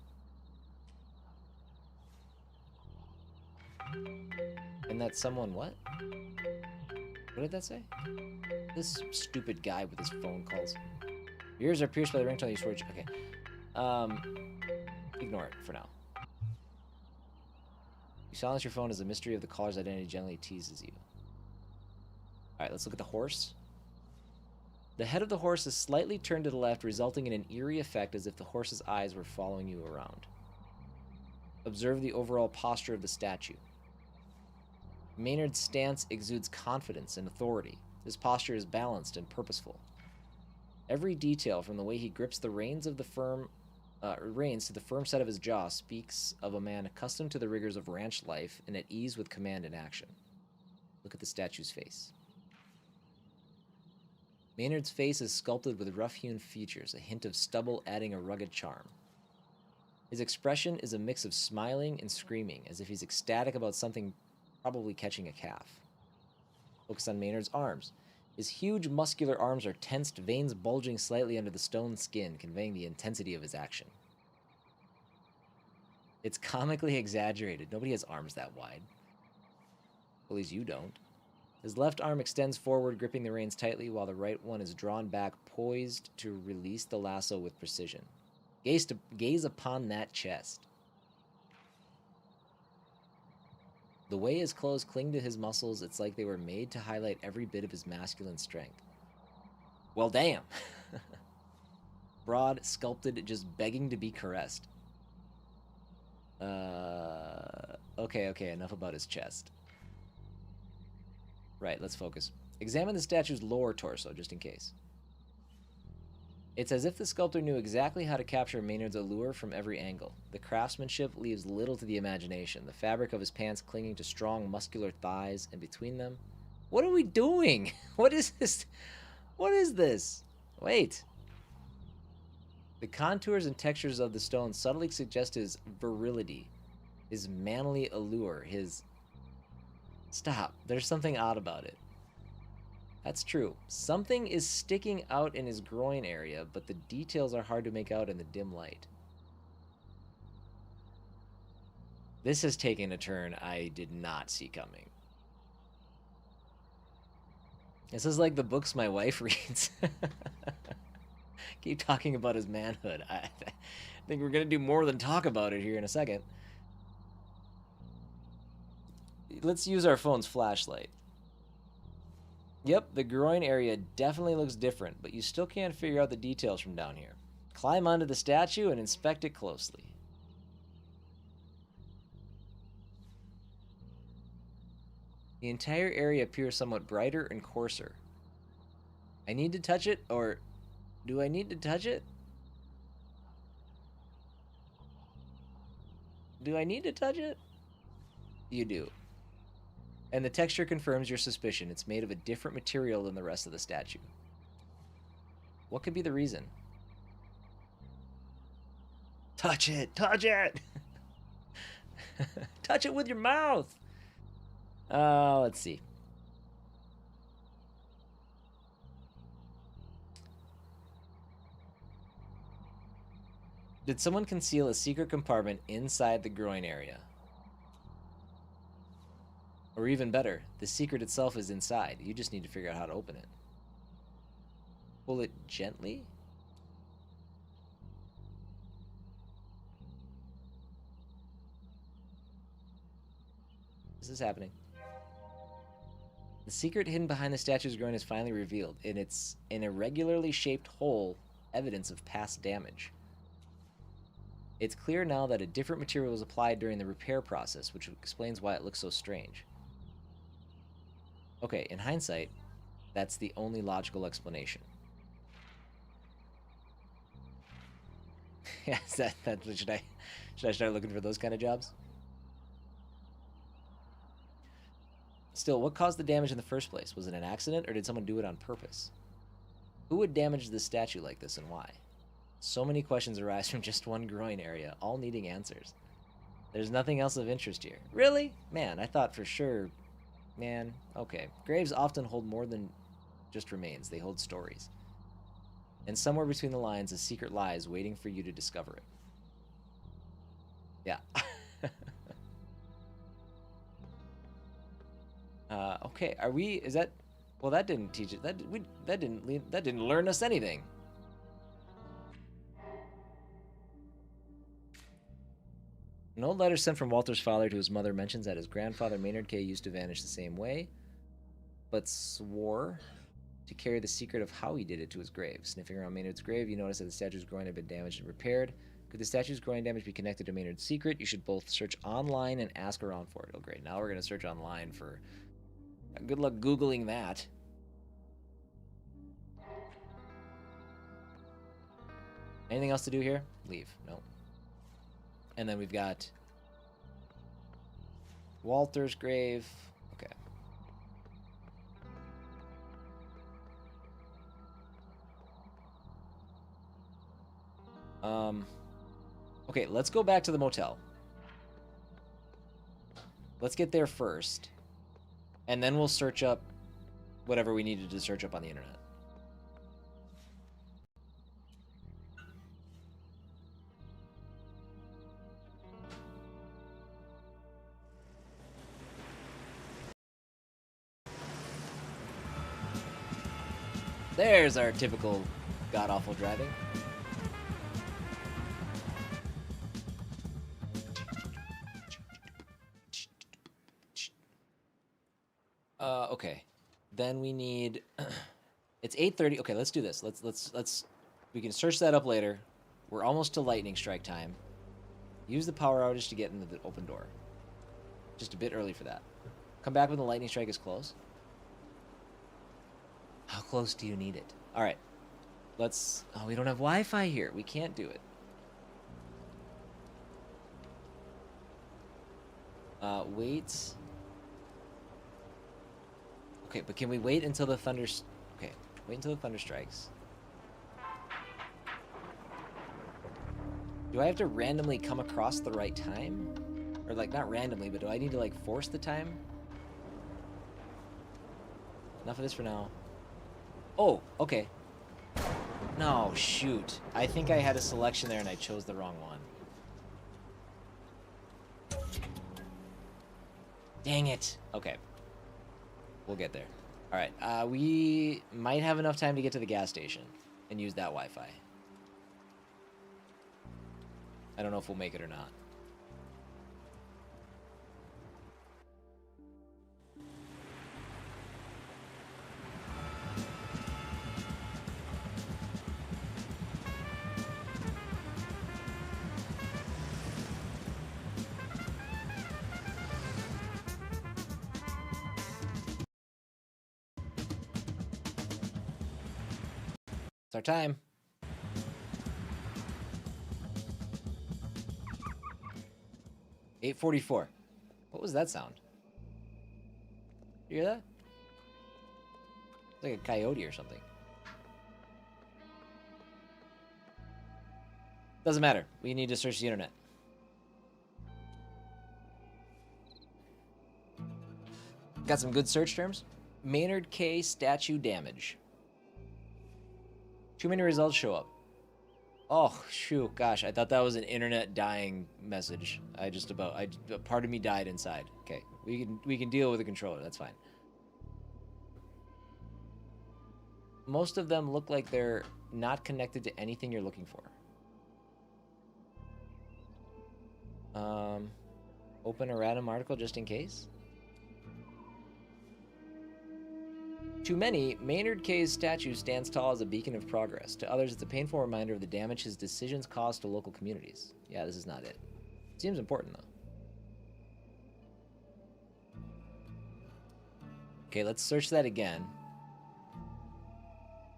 And that someone what? What did that say? This stupid guy with his phone calls. Your ears are pierced by the ringtone you swore. Okay. Ignore it for now. You silence your phone as the mystery of the caller's identity gently teases you. Alright, let's look at the horse. The head of the horse is slightly turned to the left, resulting in an eerie effect as if the horse's eyes were following you around. Observe the overall posture of the statue. Maynard's stance exudes confidence and authority. His posture is balanced and purposeful. Every detail, from the way he grips the reins to the firm set of his jaw, speaks of a man accustomed to the rigors of ranch life and at ease with command and action. Look at the statue's face. Maynard's face is sculpted with rough-hewn features, a hint of stubble adding a rugged charm. His expression is a mix of smiling and screaming, as if he's ecstatic about something, probably catching a calf. Focus on Maynard's arms. His huge muscular arms are tensed, veins bulging slightly under the stone skin, conveying the intensity of his action. It's comically exaggerated. Nobody has arms that wide. At least you don't. His left arm extends forward, gripping the reins tightly, while the right one is drawn back, poised to release the lasso with precision. Gaze upon that chest. The way his clothes cling to his muscles, it's like they were made to highlight every bit of his masculine strength. Well, damn. Broad, sculpted, just begging to be caressed. Okay, enough about his chest. Right, let's focus. Examine the statue's lower torso, just in case. It's as if the sculptor knew exactly how to capture Maynard's allure from every angle. The craftsmanship leaves little to the imagination, the fabric of his pants clinging to strong, muscular thighs, and between them... What are we doing? What is this? What is this? Wait. The contours and textures of the stone subtly suggest his virility, his manly allure, his... Stop. There's something odd about it. That's true. Something is sticking out in his groin area, but the details are hard to make out in the dim light. This has taken a turn I did not see coming. This is like the books my wife reads. Keep talking about his manhood. I think we're going to do more than talk about it here in a second. Let's use our phone's flashlight. Yep, the groin area definitely looks different, but you still can't figure out the details from down here. Climb onto the statue and inspect it closely. The entire area appears somewhat brighter and coarser. I need to touch it, or do I need to touch it? Do I need to touch it? You do. And the texture confirms your suspicion. It's made of a different material than the rest of the statue. What could be the reason? Touch it! Touch it! Touch it with your mouth! Let's see. Did someone conceal a secret compartment inside the groin area? Or even better, the secret itself is inside. You just need to figure out how to open it. Pull it gently? This is happening. The secret hidden behind the statue's groin is finally revealed, and it's an irregularly shaped hole, evidence of past damage. It's clear now that a different material was applied during the repair process, which explains why it looks so strange. Okay, in hindsight, that's the only logical explanation. Yeah, should I start looking for those kind of jobs? Still, what caused the damage in the first place? Was it an accident, or did someone do it on purpose? Who would damage this statue like this, and why? So many questions arise from just one groin area, all needing answers. There's nothing else of interest here. Really? Man, I thought for sure... Man, okay. Graves often hold more than just remains. They hold stories. And somewhere between the lines, a secret lies waiting for you to discover it. Yeah. Okay, are we... Is that... Well, that didn't teach it. That didn't learn us anything. An old letter sent from Walter's father to his mother mentions that his grandfather Maynard K. used to vanish the same way, but swore to carry the secret of how he did it to his grave. Sniffing around Maynard's grave, you notice that the statue's groin had been damaged and repaired. Could the statue's groin damage be connected to Maynard's secret? You should both search online and ask around for it. Oh, great. Now we're going to search online for... Good luck Googling that. Anything else to do here? Leave. No. And then we've got Walter's grave. Okay. Okay, let's go back to the motel. Let's get there first. And then we'll search up whatever we needed to search up on the internet. There's our typical god-awful driving. Okay. Then we need... It's 8:30. Okay, let's do this. Let's... We can search that up later. We're almost to lightning strike time. Use the power outage to get into the open door. Just a bit early for that. Come back when the lightning strike is close. How close do you need it? All right. Let's... Oh, we don't have Wi-Fi here. We can't do it. Wait. Okay, but can we wait until the thunder... Okay, wait until the thunder strikes. Do I have to randomly come across the right time? Or, like, not randomly, but do I need to, like, force the time? Enough of this for now. Oh, okay. No, shoot. I think I had a selection there and I chose the wrong one. Dang it. Okay. We'll get there. Alright, we might have enough time to get to the gas station and use that Wi-Fi. I don't know if we'll make it or not. It's our time. $8:44. What was that sound? You hear that? It's like a coyote or something. Doesn't matter. We need to search the internet. Got some good search terms. Maynard K. statue damage. Too many results show up. Oh, shoot, gosh, I thought that was an internet dying message. Part of me died inside. Okay, we can deal with the controller, that's fine. Most of them look like they're not connected to anything you're looking for. Open a random article just in case. To many, Maynard K's statue stands tall as a beacon of progress. To others, it's a painful reminder of the damage his decisions caused to local communities. Yeah, this is not it. Seems important, though. Okay, let's search that again.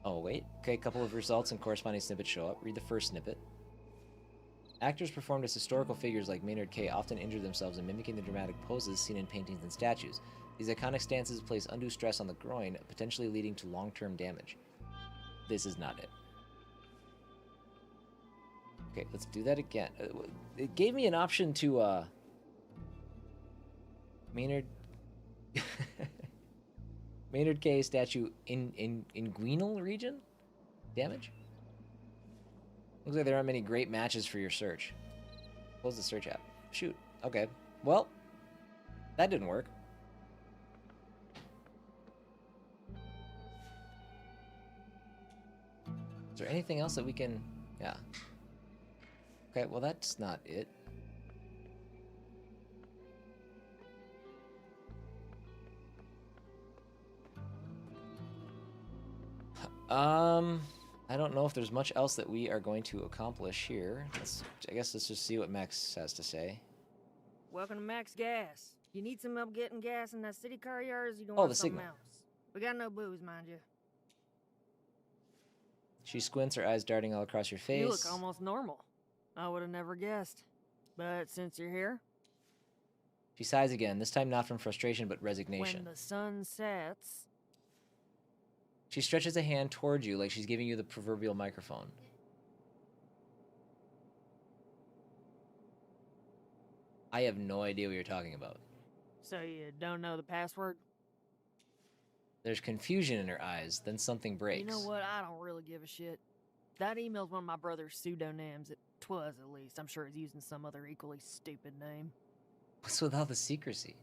Oh, wait. Okay, a couple of results and corresponding snippets show up. Read the first snippet. Actors performed as historical figures like Maynard K often injure themselves in mimicking the dramatic poses seen in paintings and statues. These iconic stances place undue stress on the groin, potentially leading to long-term damage. This is not it. Okay, let's do that again. It gave me an option to, Maynard... Maynard K statue in Guinal region? Damage? Looks like there aren't many great matches for your search. Close the search app. Shoot. Okay. Well, that didn't work. Is there anything else that we can... Yeah. Okay, well that's not it. I don't know if there's much else that we are going to accomplish here. I guess let's just see what Max has to say. Welcome to Max Gas. You need some help getting gas in that city car yard, or you don't Oh, want the something signal. else? We got no booze, mind you. She squints, her eyes darting all across your face. You look almost normal. I would have never guessed. But since you're here... She sighs again, this time not from frustration, but resignation. When the sun sets... She stretches a hand towards you like she's giving you the proverbial microphone. I have no idea what you're talking about. So you don't know the password? There's confusion in her eyes, then something breaks. You know what? I don't really give a shit. That email's one of my brother's pseudonyms. It was, at least. I'm sure he's using some other equally stupid name. What's with all the secrecy?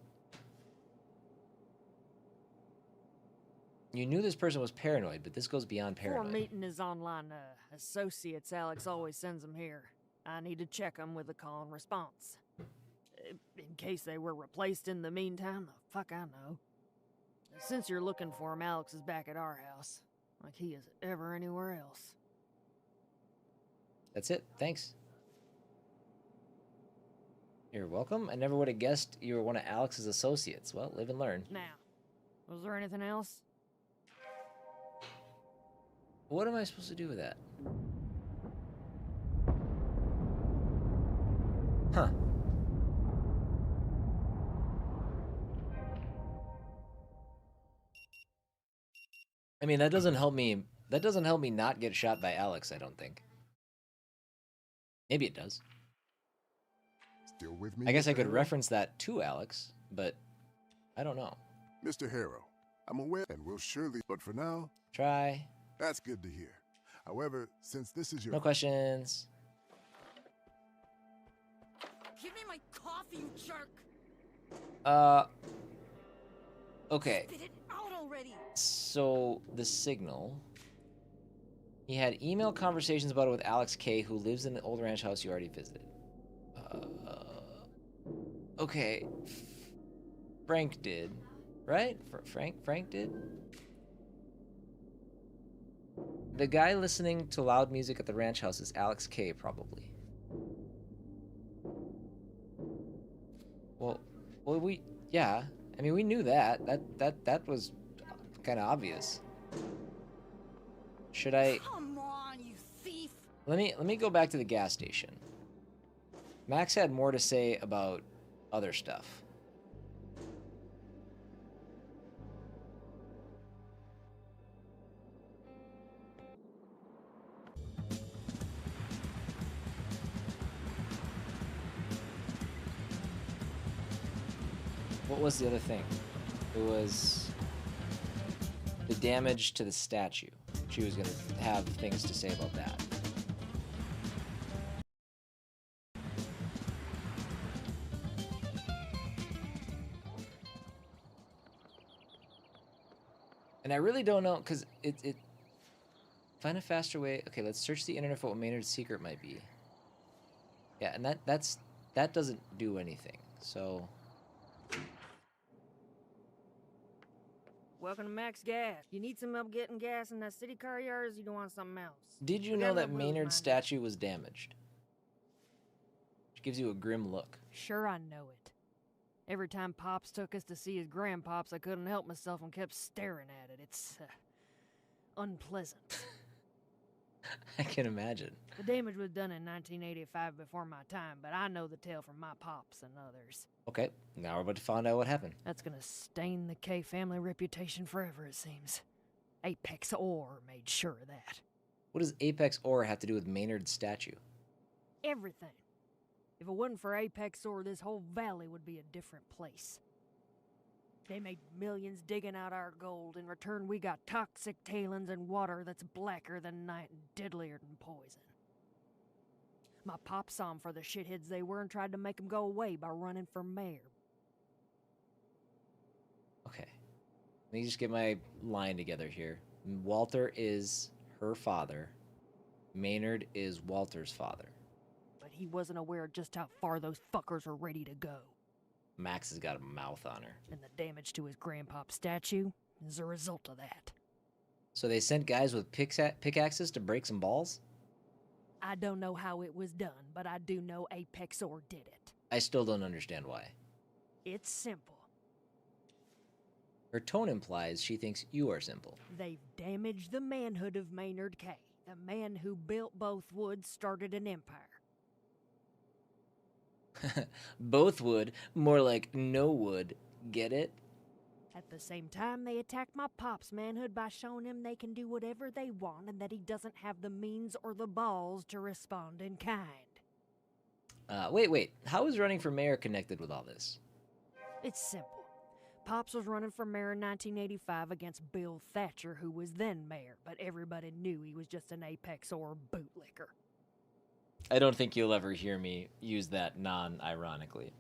You knew this person was paranoid, but this goes beyond paranoid. Before meeting his online associates, Alex always sends them here. I need to check them with a call and response. In case they were replaced in the meantime, the fuck I know. Since you're looking for him, Alex is back at our house. Like he is ever anywhere else. That's it. Thanks. You're welcome. I never would have guessed you were one of Alex's associates. Well, live and learn. Now, was there anything else? What am I supposed to do with that? Huh. I mean, that doesn't help me. That doesn't help me not get shot by Alex, I don't think. Maybe it does. Still with me? I guess I Mr. could Harrow? reference that to Alex, but I don't know. Mr. Harrow, I'm aware and will surely, but for now, Try. that's good to hear. However, since this is your... No questions. Give me my coffee, you jerk! Okay. Spit it out already! So, the signal. He had email conversations about it with Alex K, who lives in the old ranch house you already visited. Okay. Frank did. Right? Frank did? The guy listening to loud music at the ranch house is Alex K, probably. Well, yeah. I mean, we knew that. That was kind of obvious. Should I... Come on, you thief! Let me go back to the gas station. Max had more to say about other stuff. What was the other thing? It was the damage to the statue. She was gonna have things to say about that. And I really don't know, because it... Find a faster way... Okay, let's search the internet for what Maynard's secret might be. Yeah, and that doesn't do anything, so... Welcome to Max Gas. You need some help getting gas in that city car yard, or you don't want something else? Did you We know got that enough roads, Maynard's mind statue was damaged? Which gives you a grim look. Sure, I know it. Every time Pops took us to see his grandpops, I couldn't help myself and kept staring at it. It's unpleasant. I can imagine. The damage was done in 1985 before my time, but I know the tale from my pops and others. Okay, now we're about to find out what happened. That's gonna stain the K family reputation forever, it seems. Apex Ore made sure of that. What does Apex Ore have to do with Maynard's statue? Everything. If it wasn't for Apex Ore, this whole valley would be a different place. They made millions digging out our gold. In return, we got toxic tailings and water that's blacker than night and deadlier than poison. My pop saw 'em for the shitheads they were and tried to make 'em go away by running for mayor. Okay. Let me just get my line together here. Walter is her father. Maynard is Walter's father. But he wasn't aware of just how far those fuckers are ready to go. Max has got a mouth on her. And the damage to his grandpop statue is a result of that. So they sent guys with pickaxes to break some balls? I don't know how it was done, but I do know Apex Ore did it. I still don't understand why. It's simple. Her tone implies she thinks you are simple. They've damaged the manhood of Maynard K. The man who built both woods started an empire. Both would, more like no would. Get it? At the same time, they attacked my pop's manhood by showing him they can do whatever they want and that he doesn't have the means or the balls to respond in kind. Wait. How is running for mayor connected with all this? It's simple. Pops was running for mayor in 1985 against Bill Thatcher, who was then mayor, but everybody knew he was just an Apex Ore bootlicker. I don't think you'll ever hear me use that non-ironically.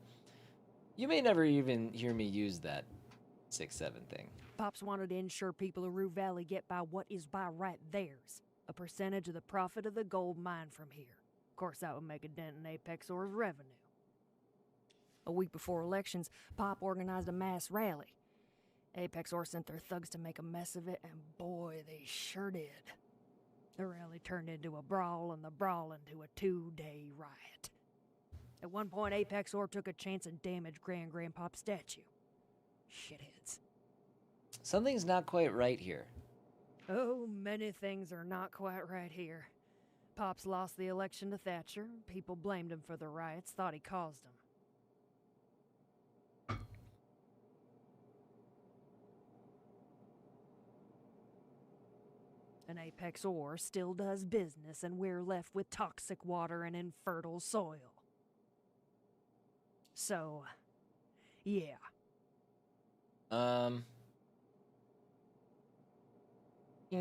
You may never even hear me use that 6-7 thing. Pops wanted to ensure people of Rue Valley get by what is by right theirs, a percentage of the profit of the gold mine from here. Of course, that would make a dent in Apex Ore's revenue. A week before elections, Pop organized a mass rally. Apex Ore sent their thugs to make a mess of it, and boy, they sure did. The rally turned into a brawl, and the brawl into a 2-day riot. At one point, Apex Ore took a chance and damaged Grandpop's statue. Shitheads. Something's not quite right here. Oh, many things are not quite right here. Pops lost the election to Thatcher. People blamed him for the riots, thought he caused them. And Apex Ore still does business, and we're left with toxic water and infertile soil. So, yeah.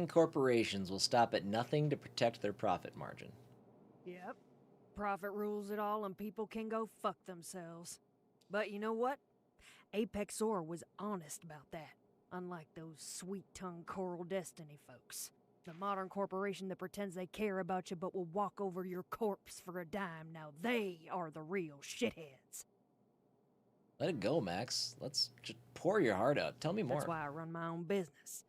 Corporations will stop at nothing to protect their profit margin. Yep. Profit rules it all, and people can go fuck themselves. But you know what? Apex Ore was honest about that, unlike those sweet-tongued Coral Destiny folks. The modern corporation that pretends they care about you but will walk over your corpse for a dime. Now they are the real shitheads. Let it go, Max. Let's just pour your heart out. Tell me more. That's why I run my own business.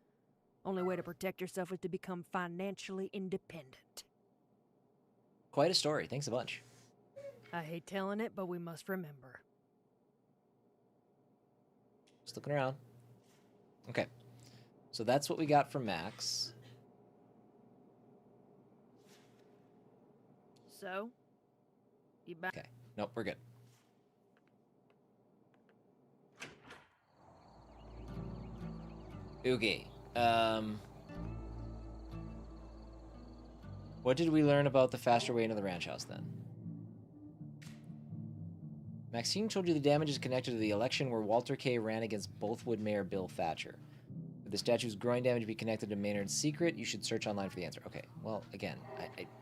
Only way to protect yourself is to become financially independent. Quite a story. Thanks a bunch. I hate telling it, but we must remember. Just looking around. Okay. So that's what we got from Max. So? You back? Okay. Nope, we're good. Okay. What did we learn about the faster way into the ranch house then? Maxine told you the damage is connected to the election where Walter K. ran against Bothwood Mayor Bill Thatcher. Could the statue's growing damage be connected to Maynard's secret? You should search online for the answer. Okay, well, again,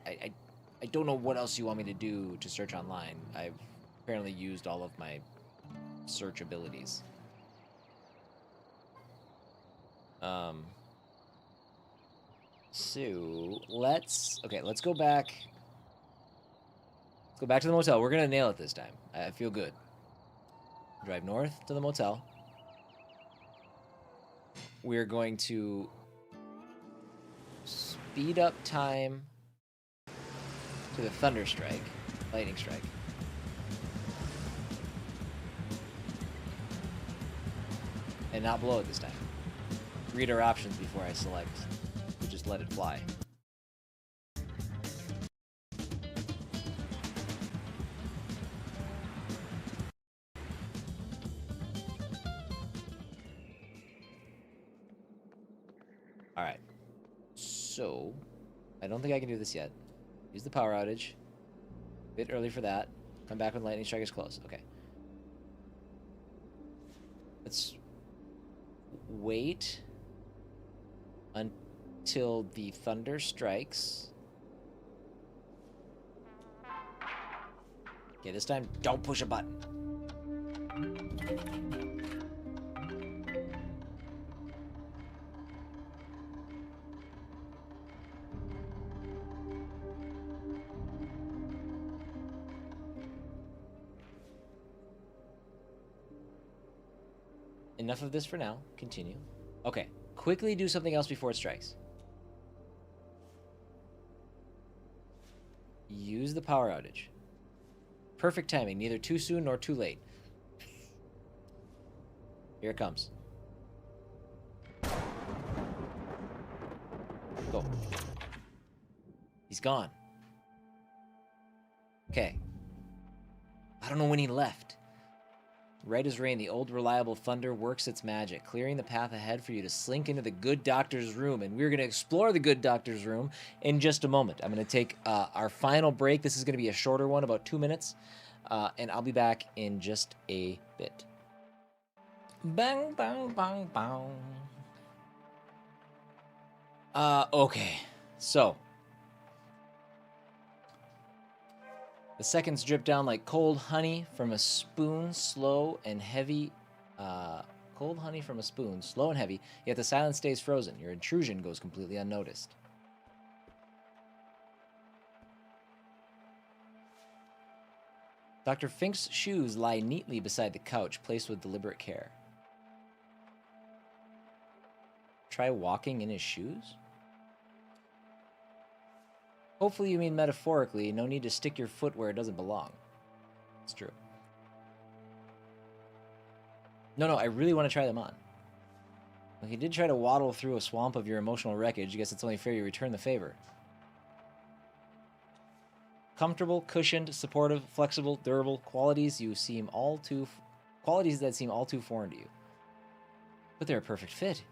I don't know what else you want me to do to search online. I've apparently used all of my search abilities. So let's go back. Let's go back to the motel. We're gonna nail it this time. I feel good. Drive north to the motel. We're going to speed up time to the thunder strike, lightning strike. And not blow it this time. Read our options before I select. We'll just let it fly. Alright. So, I don't think I can do this yet. Use the power outage. A bit early for that. Come back when lightning strike is close. Okay. Let's wait until the thunder strikes. Okay, this time, don't push a button. Enough of this for now. Continue. Okay. Quickly do something else before it strikes. Use the power outage. Perfect timing. Neither too soon nor too late. Here it comes. Go. He's gone. Okay. I don't know when he left. Right as rain, the old reliable thunder works its magic, clearing the path ahead for you to slink into the good doctor's room. And we're going to explore the good doctor's room in just a moment. I'm going to take our final break. This is going to be a shorter one, about 2 minutes. And I'll be back in just a bit. Bang, bang, bang, bang. Okay. So. The seconds drip down like cold honey from a spoon, slow and heavy. Cold honey from a spoon, slow and heavy, yet the silence stays frozen. Your intrusion goes completely unnoticed. Dr. Fink's shoes lie neatly beside the couch, placed with deliberate care. Try walking in his shoes? Hopefully you mean metaphorically. No need to stick your foot where it doesn't belong. It's true. No, I really want to try them on. Well, he did try to waddle through a swamp of your emotional wreckage. I guess it's only fair you return the favor. Comfortable, cushioned, supportive, flexible, durable, qualities that seem all too foreign to you. But they're a perfect fit.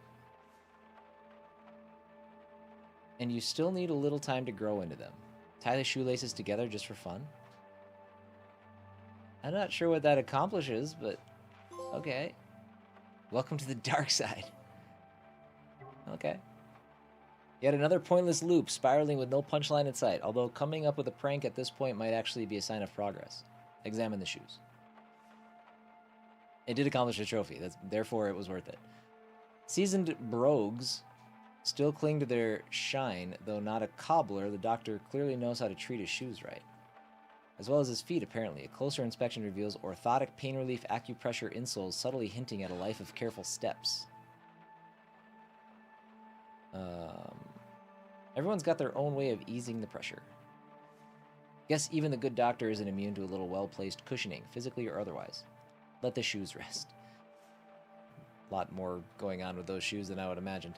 And you still need a little time to grow into them. Tie the shoelaces together just for fun? I'm not sure what that accomplishes, but okay. Welcome to the dark side. Okay. Yet another pointless loop, spiraling with no punchline in sight, although coming up with a prank at this point might actually be a sign of progress. Examine the shoes. It did accomplish a trophy, therefore it was worth it. Seasoned brogues still cling to their shine, though not a cobbler. The doctor clearly knows how to treat his shoes right. As well as his feet, apparently. A closer inspection reveals orthotic pain relief acupressure insoles, subtly hinting at a life of careful steps. Everyone's got their own way of easing the pressure. Guess even the good doctor isn't immune to a little well-placed cushioning, physically or otherwise. Let the shoes rest. A lot more going on with those shoes than I would imagined.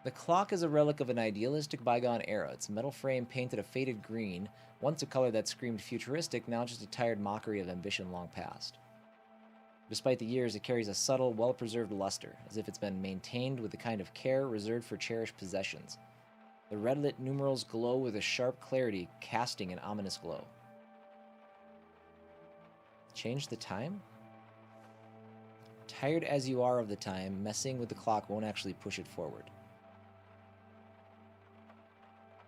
The clock is a relic of an idealistic bygone era. Its metal frame painted a faded green, once a color that screamed futuristic, now just a tired mockery of ambition long past. Despite the years, it carries a subtle, well-preserved luster, as if it's been maintained with the kind of care reserved for cherished possessions. The red-lit numerals glow with a sharp clarity, casting an ominous glow. Change the time? Tired as you are of the time, messing with the clock won't actually push it forward.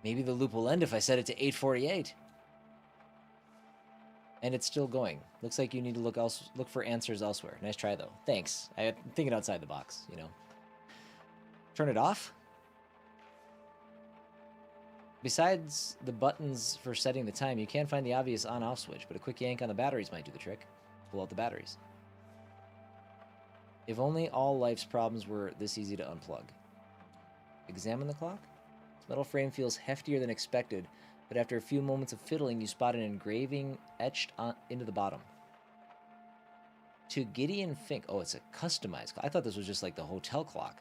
Maybe the loop will end if I set it to 8:48. And it's still going. Looks like you need to look for answers elsewhere. Nice try, though. Thanks. I'm thinking outside the box, you know. Turn it off? Besides the buttons for setting the time, you can find the obvious on-off switch, but a quick yank on the batteries might do the trick. Pull out the batteries. If only all life's problems were this easy to unplug. Examine the clock. Its metal frame feels heftier than expected, but after a few moments of fiddling, you spot an engraving etched into the bottom. To Gideon Fink. Oh, it's a customized clock. I thought this was just like the hotel clock.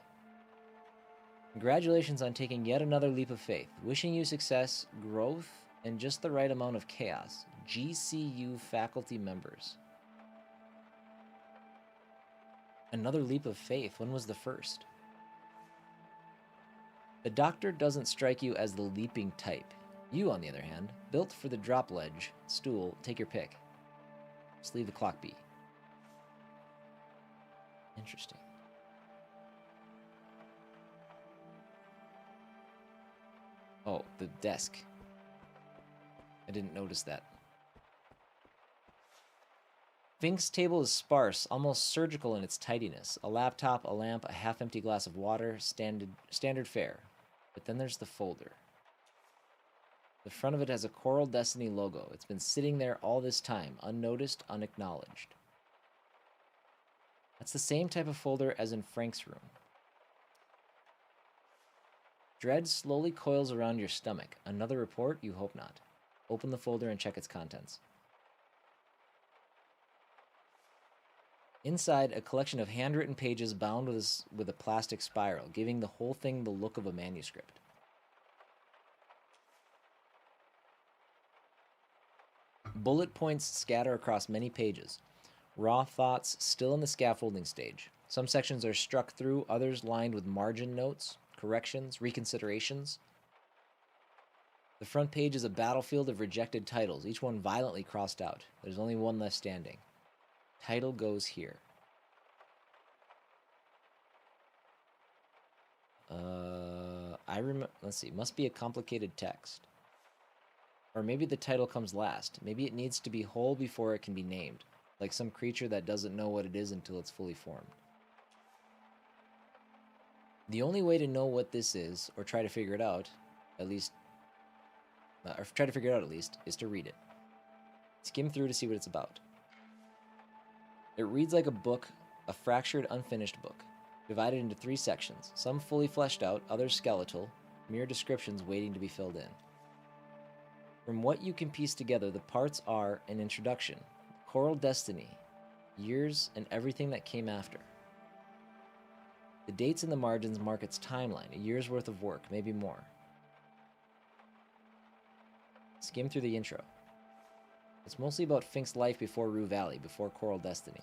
Congratulations on taking yet another leap of faith. Wishing you success, growth, and just the right amount of chaos. GCU faculty members. Another leap of faith. When was the first? The doctor doesn't strike you as the leaping type. You, on the other hand, built for the drop ledge, stool, take your pick. Just leave the clock be. Interesting. Oh, the desk. I didn't notice that. Fink's table is sparse, almost surgical in its tidiness. A laptop, a lamp, a half-empty glass of water, standard fare. But then there's the folder. The front of it has a Coral Destiny logo. It's been sitting there all this time, unnoticed, unacknowledged. That's the same type of folder as in Frank's room. Dread slowly coils around your stomach. Another report? You hope not. Open the folder and check its contents. Inside, a collection of handwritten pages bound with a plastic spiral, giving the whole thing the look of a manuscript. Bullet points scatter across many pages. Raw thoughts still in the scaffolding stage. Some sections are struck through, others lined with margin notes, corrections, reconsiderations. The front page is a battlefield of rejected titles, each one violently crossed out. There's only one left standing. Title goes here. Let's see, must be a complicated text. Or maybe the title comes last. Maybe it needs to be whole before it can be named, like some creature that doesn't know what it is until it's fully formed. The only way to know what this is, or try to figure it out, is to read it. Skim through to see what it's about. It reads like a book, a fractured, unfinished book, divided into 3 sections, some fully fleshed out, others skeletal, mere descriptions waiting to be filled in. From what you can piece together, the parts are an introduction, Coral Destiny, years, and everything that came after. The dates in the margins mark its timeline, a year's worth of work, maybe more. Skim through the intro. It's mostly about Fink's life before Rue Valley, before Coral Destiny.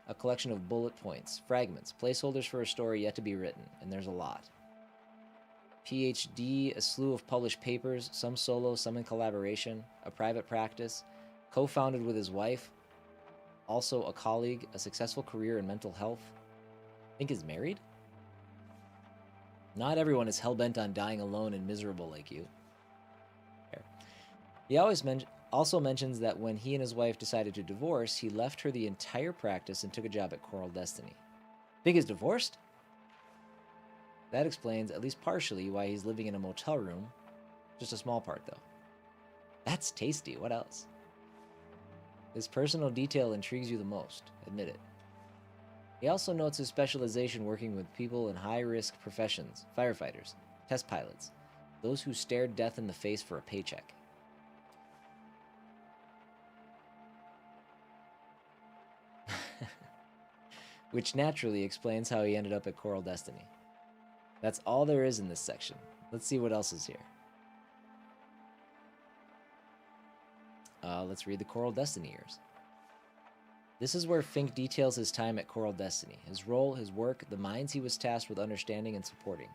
A collection of bullet points, fragments, placeholders for a story yet to be written, and there's a lot. PhD, a slew of published papers, some solo, some in collaboration, a private practice, co-founded with his wife, also a colleague, a successful career in mental health. Fink is married? Not everyone is hell-bent on dying alone and miserable like you. Fair. He also mentions that when he and his wife decided to divorce, he left her the entire practice and took a job at Coral Destiny. Fink is divorced? That explains, at least partially, why he's living in a motel room. Just a small part, though. That's tasty. What else? This personal detail intrigues you the most. Admit it. He also notes his specialization working with people in high-risk professions, firefighters, test pilots, those who stared death in the face for a paycheck. Which naturally explains how he ended up at Coral Destiny. That's all there is in this section. Let's see what else is here. Let's read the Coral Destiny years. This is where Fink details his time at Coral Destiny, his role, his work, the minds he was tasked with understanding and supporting.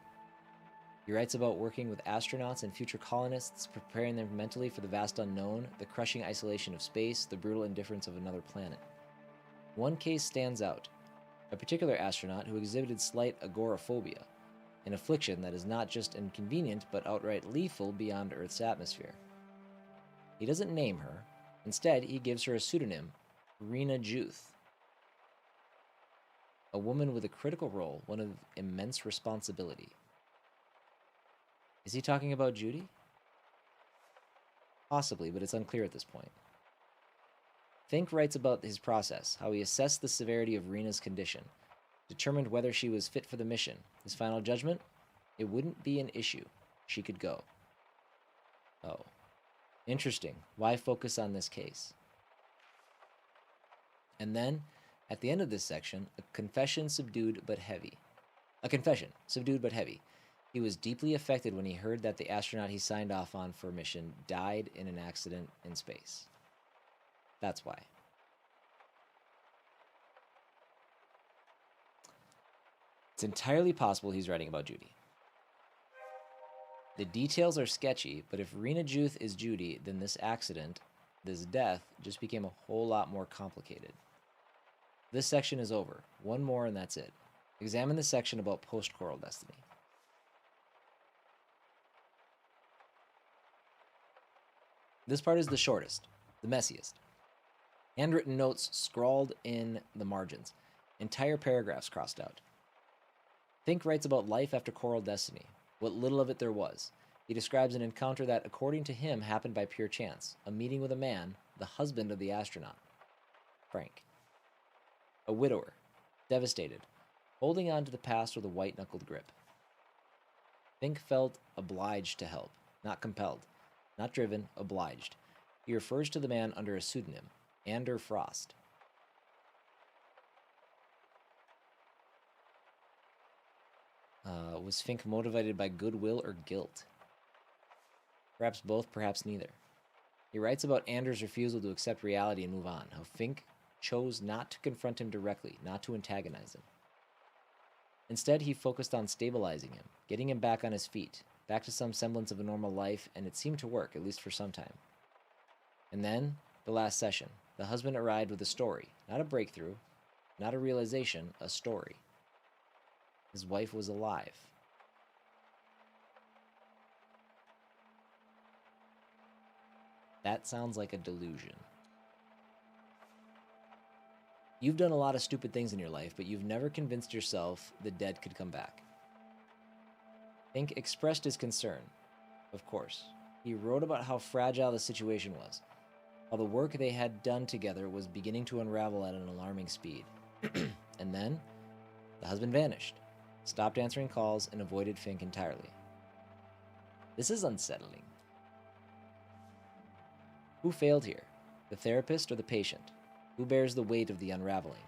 He writes about working with astronauts and future colonists, preparing them mentally for the vast unknown, the crushing isolation of space, the brutal indifference of another planet. One case stands out: a particular astronaut who exhibited slight agoraphobia, an affliction that is not just inconvenient but outright lethal beyond Earth's atmosphere. He doesn't name her. Instead, he gives her a pseudonym, Rena Juth. A woman with a critical role, one of immense responsibility. Is he talking about Judy? Possibly, but it's unclear at this point. Fink writes about his process, how he assessed the severity of Rena's condition, determined whether she was fit for the mission. His final judgment? It wouldn't be an issue. She could go. Oh. Interesting. Why focus on this case? And then, at the end of this section, a confession subdued but heavy. He was deeply affected when he heard that the astronaut he signed off on for a mission died in an accident in space. That's why. It's entirely possible he's writing about Judy. The details are sketchy, but if Rena Juth is Judy, then this accident, this death, just became a whole lot more complicated. This section is over. One more and that's it. Examine the section about post-Coral Destiny. This part is the shortest, the messiest. Handwritten notes scrawled in the margins. Entire paragraphs crossed out. Fink writes about life after Coral Destiny, what little of it there was. He describes an encounter that, according to him, happened by pure chance. A meeting with a man, the husband of the astronaut, Frank. A widower, devastated, holding on to the past with a white-knuckled grip. Fink felt obliged to help, not compelled, not driven, obliged. He refers to the man under a pseudonym, Ander Frost. Was Fink motivated by goodwill or guilt? Perhaps both, perhaps neither. He writes about Anders' refusal to accept reality and move on, how Fink chose not to confront him directly, not to antagonize him. Instead, he focused on stabilizing him, getting him back on his feet, back to some semblance of a normal life, and it seemed to work, at least for some time. And then, the last session. The husband arrived with a story, not a breakthrough, not a realization, a story. His wife was alive. That sounds like a delusion. You've done a lot of stupid things in your life, but you've never convinced yourself the dead could come back. Fink expressed his concern, of course. He wrote about how fragile the situation was, how the work they had done together was beginning to unravel at an alarming speed. And then, the husband vanished, stopped answering calls, and avoided Fink entirely. This is unsettling. Who failed here? The therapist or the patient? Who bears the weight of the unraveling?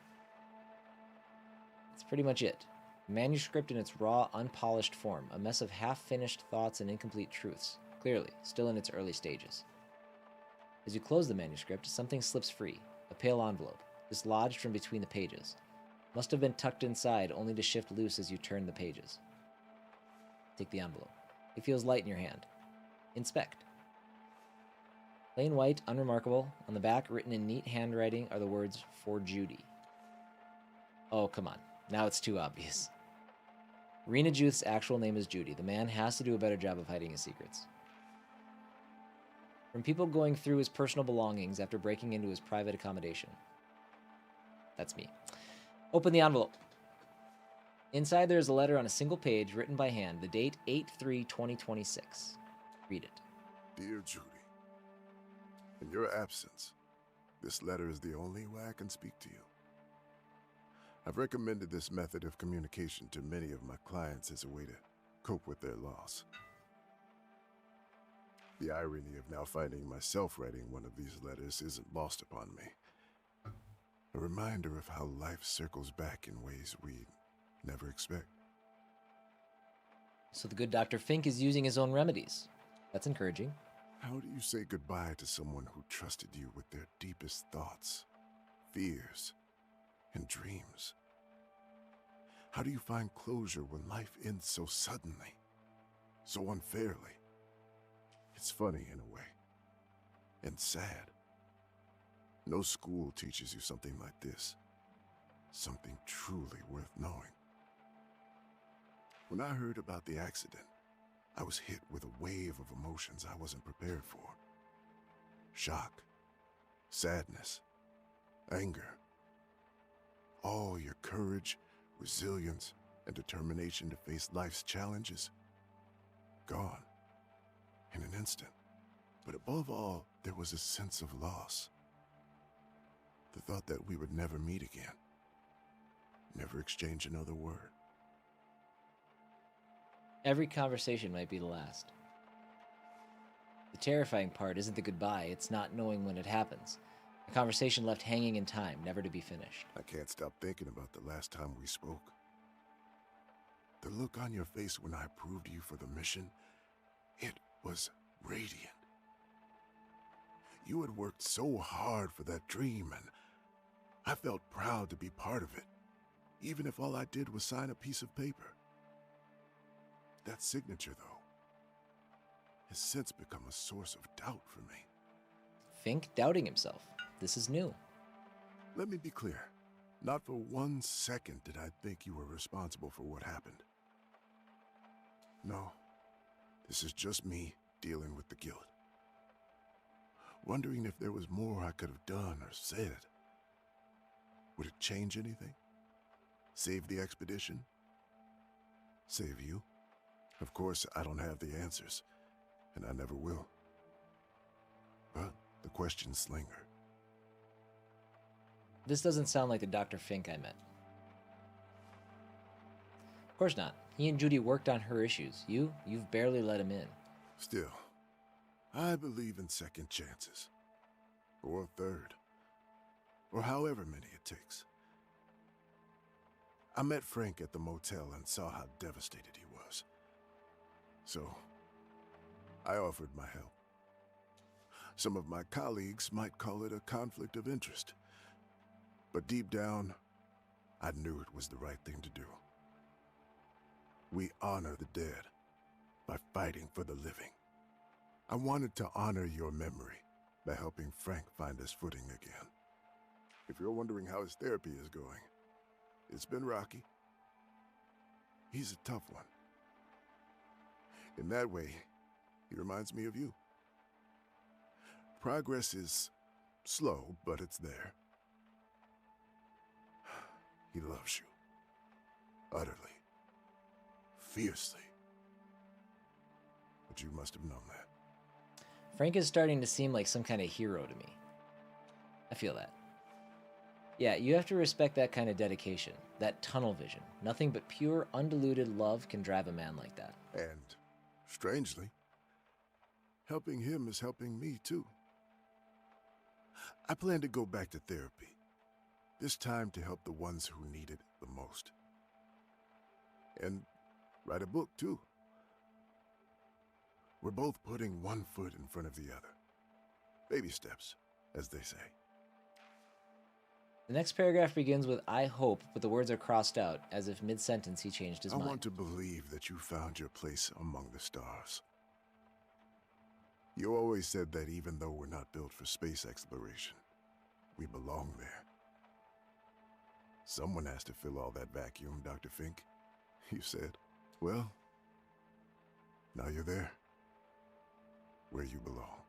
That's pretty much it. A manuscript in its raw, unpolished form, a mess of half-finished thoughts and incomplete truths, clearly, still in its early stages. As you close the manuscript, something slips free, a pale envelope, dislodged from between the pages. Must have been tucked inside, only to shift loose as you turn the pages. Take the envelope. It feels light in your hand. Inspect. Plain white, unremarkable. On the back, written in neat handwriting, are the words, "For Judy." Oh, come on. Now it's too obvious. Rena Juth's actual name is Judy. The man has to do a better job of hiding his secrets. From people going through his personal belongings after breaking into his private accommodation. That's me. Open the envelope. Inside there is a letter on a single page, written by hand, the date 8/3/2026. Read it. Dear Judy, in your absence, this letter is the only way I can speak to you. I've recommended this method of communication to many of my clients as a way to cope with their loss. The irony of now finding myself writing one of these letters isn't lost upon me. A reminder of how life circles back in ways we never expect. So the good Dr. Fink is using his own remedies. That's encouraging. How do you say goodbye to someone who trusted you with their deepest thoughts, fears, and dreams? How do you find closure when life ends so suddenly? so unfairly. It's funny in a way, and sad. No school teaches you something like this, something truly worth knowing. When I heard about the accident, I was hit with a wave of emotions I wasn't prepared for. Shock, sadness, anger. All your courage, resilience, and determination to face life's challenges, gone in an instant. But above all, there was a sense of loss. The thought that we would never meet again, never exchange another word. Every conversation might be the last. The terrifying part isn't the goodbye, it's not knowing when it happens. A conversation left hanging in time, never to be finished. I can't stop thinking about the last time we spoke. The look on your face when I approved you for the mission, it was radiant. You had worked so hard for that dream, and I felt proud to be part of it, even if all I did was sign a piece of paper. That signature, though, has since become a source of doubt for me. Fink doubting himself. This is new. Let me be clear. Not for 1 second did I think you were responsible for what happened. No, this is just me dealing with the guilt. Wondering if there was more I could have done or said. Would it change anything? Save the expedition? Save you? Of course, I don't have the answers, and I never will. But the questions linger. This doesn't sound like the Dr. Fink I met. Of course not. He and Judy worked on her issues. You've barely let him in. Still, I believe in second chances. Or a third. Or however many it takes. I met Frank at the motel and saw how devastated he was. So, I offered my help. Some of my colleagues might call it a conflict of interest. But deep down, I knew it was the right thing to do. We honor the dead by fighting for the living. I wanted to honor your memory by helping Frank find his footing again. If you're wondering how his therapy is going, it's been rocky. He's a tough one. In that way, he reminds me of you. Progress is slow, but it's there. He loves you. Utterly. Fiercely. But you must have known that. Frank is starting to seem like some kind of hero to me. I feel that. Yeah, you have to respect that kind of dedication, that tunnel vision. Nothing but pure, undiluted love can drive a man like that. And, strangely, helping him is helping me too. I plan to go back to therapy. This time to help the ones who need it the most. And write a book too. We're both putting one foot in front of the other. Baby steps, as they say. The next paragraph begins with "I hope," but the words are crossed out, as if mid-sentence he changed his mind. I want to believe that you found your place among the stars. You always said that even though we're not built for space exploration, we belong there. Someone has to fill all that vacuum, Dr. Fink, you said. Well, now you're there. Where you belong.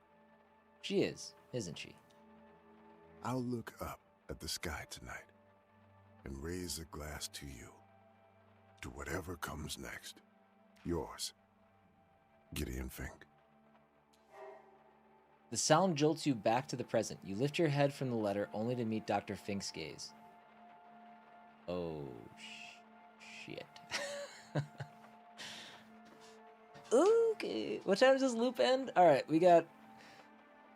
She is, isn't she? I'll look up at the sky tonight and raise a glass to you, to whatever comes next. Yours, Gideon Fink. The sound jolts you back to the present. You lift your head from the letter only to meet Dr. Fink's gaze. Oh, shit. Okay. What time does this loop end? All right, we got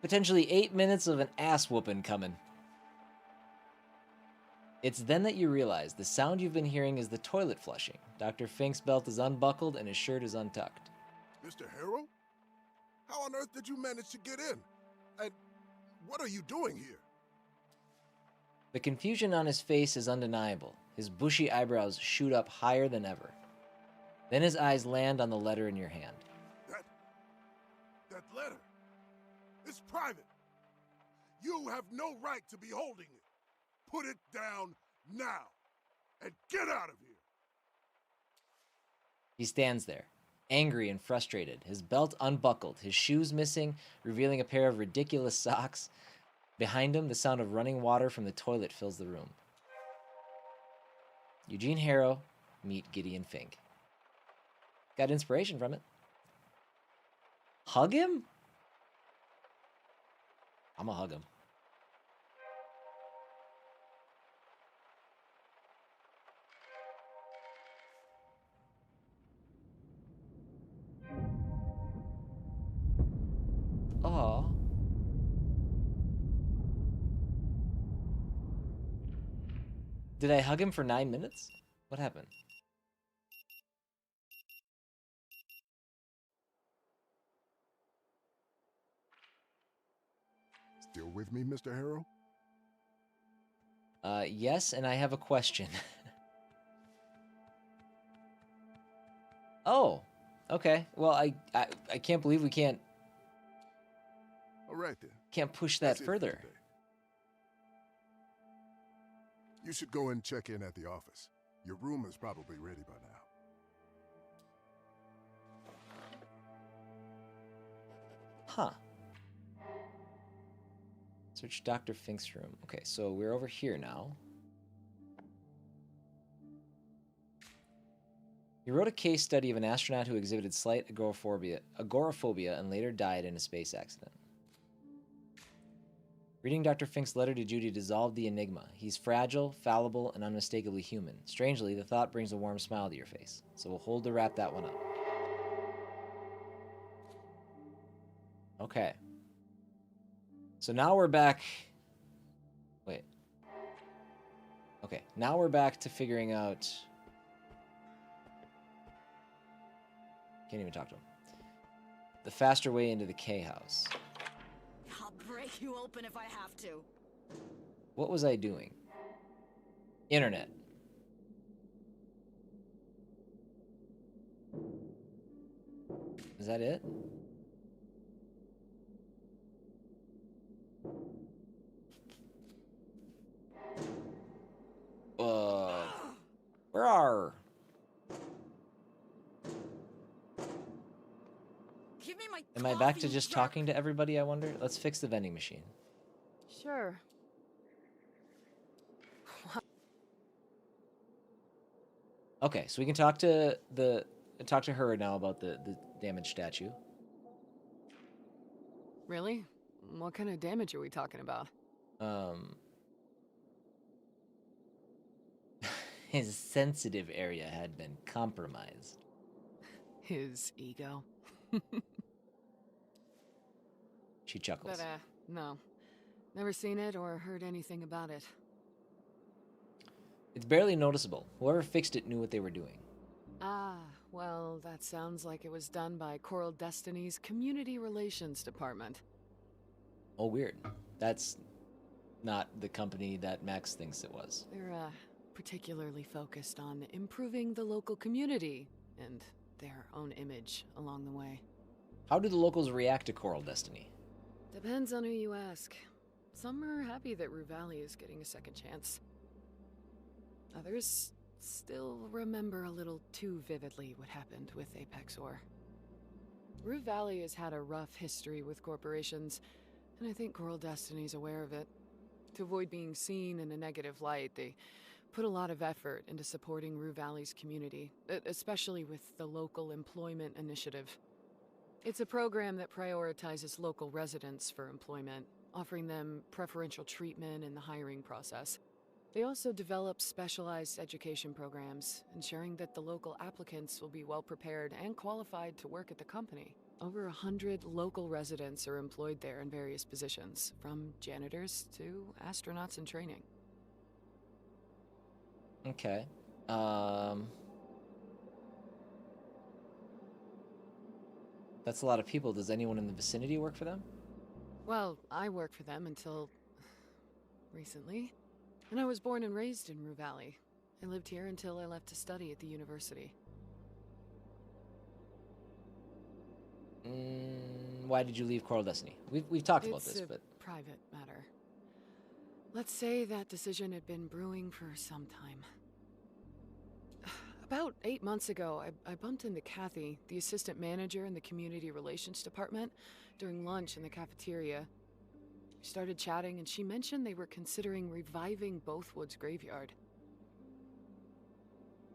potentially 8 minutes of an ass whooping coming. It's then that you realize the sound you've been hearing is the toilet flushing. Dr. Fink's belt is unbuckled and his shirt is untucked. Mr. Harrow? How on earth did you manage to get in? And what are you doing here? The confusion on his face is undeniable. His bushy eyebrows shoot up higher than ever. Then his eyes land on the letter in your hand. letter. It's private. You have no right to be holding it. Put it down now and get out of here. He stands there, angry and frustrated, his belt unbuckled, his shoes missing, revealing a pair of ridiculous socks. Behind him, the sound of running water from the toilet fills the room. Eugene Harrow, meet Gideon Fink. Got inspiration from it. Hug him? I'm gonna hug him. Aw. Did I hug him for 9 minutes? What happened? Still with me, Mr. Harrow? Yes, and I have a question. Oh, okay. Well, I can't believe we can't All right then. push that That's it for further. today. You should go and check in at the office. Your room is probably ready by now. Huh. Search Dr. Fink's room. Okay, so we're over here now. He wrote a case study of an astronaut who exhibited slight agoraphobia and later died in a space accident. Reading Dr. Fink's letter to Judy dissolved the enigma. He's fragile, fallible, and unmistakably human. Strangely, the thought brings a warm smile to your face. So we'll hold to wrap that one up. Okay. So now we're back. Wait. Okay, now we're back to figuring out. Can't even talk to him. The faster way into the K house. I'll break you open if I have to. What was I doing? Internet. Is that it? Where are? Give me my Am I back coffee, to you just jerk. talking to everybody, I wonder? Let's fix the vending machine. Sure. Okay, so we can talk to her now about the damaged statue. Really? What kind of damage are we talking about? His sensitive area had been compromised. His ego. She chuckles. But, no. Never seen it or heard anything about it. It's barely noticeable. Whoever fixed it knew what they were doing. Ah, well, that sounds like it was done by Coral Destiny's Community Relations Department. Oh, weird. That's not the company that Max thinks it was. They're, particularly focused on improving the local community and their own image along the way. How do the locals react to Coral Destiny? Depends on who you ask. Some are happy that Rue Valley is getting a second chance. Others still remember a little too vividly what happened with Apex Ore. Rue Valley has had a rough history with corporations, and I think Coral Destiny's aware of it. To avoid being seen in a negative light, they put a lot of effort into supporting Rue Valley's community, especially with the Local Employment Initiative. It's a program that prioritizes local residents for employment, offering them preferential treatment in the hiring process. They also develop specialized education programs, ensuring that the local applicants will be well prepared and qualified to work at the company. Over 100 local residents are employed there in various positions, from janitors to astronauts in training. Okay. That's a lot of people. Does anyone in the vicinity work for them? Well, I worked for them until recently. And I was born and raised in Rue Valley. I lived here until I left to study at the university. why did you leave Coral Destiny? We've talked about It's this, a but private matter. Let's say that decision had been brewing for some time. About 8 months ago, I bumped into Kathy, the assistant manager in the community relations department, during lunch in the cafeteria. We started chatting, and she mentioned they were considering reviving Bothwood's graveyard.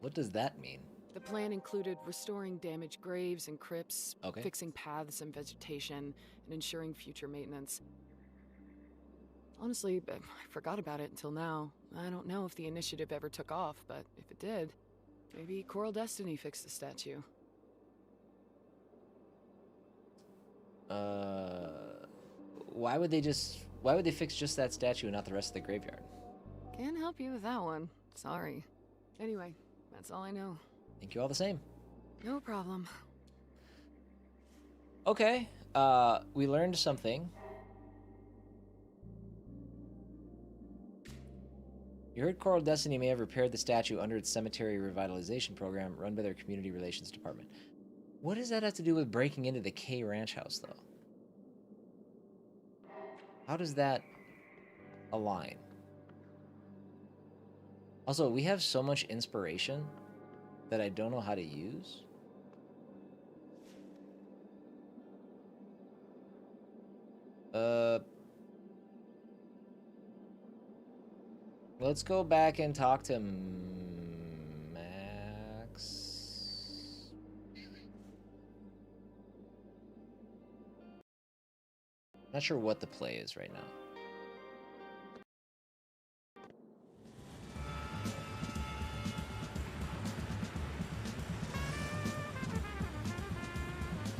what does that mean? The plan included restoring damaged graves and crypts, Okay. fixing paths and vegetation, and ensuring future maintenance. Honestly, I forgot about it until now. I don't know if the initiative ever took off, but if it did, maybe Coral Destiny fixed the statue. Why would they fix just that statue and not the rest of the graveyard? Can't help you with that one. Sorry. Anyway, that's all I know. Thank you all the same. No problem. Okay, we learned something. You heard Coral Destiny may have repaired the statue under its cemetery revitalization program run by their community relations department. What does that have to do with breaking into the K Ranch house, though? How does that align? Also, we have so much inspiration that I don't know how to use. Let's go back and talk to Max. Not sure what the play is right now.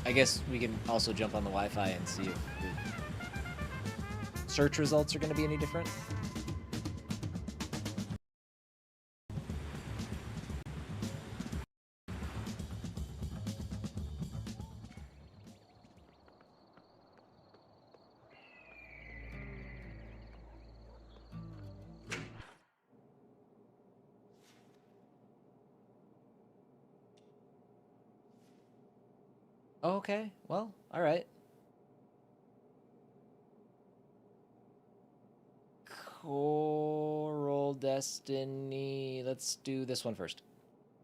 I guess we can also jump on the Wi-Fi and see if the search results are going to be any different. Okay, well, all right. Coral Destiny. Let's do this one first.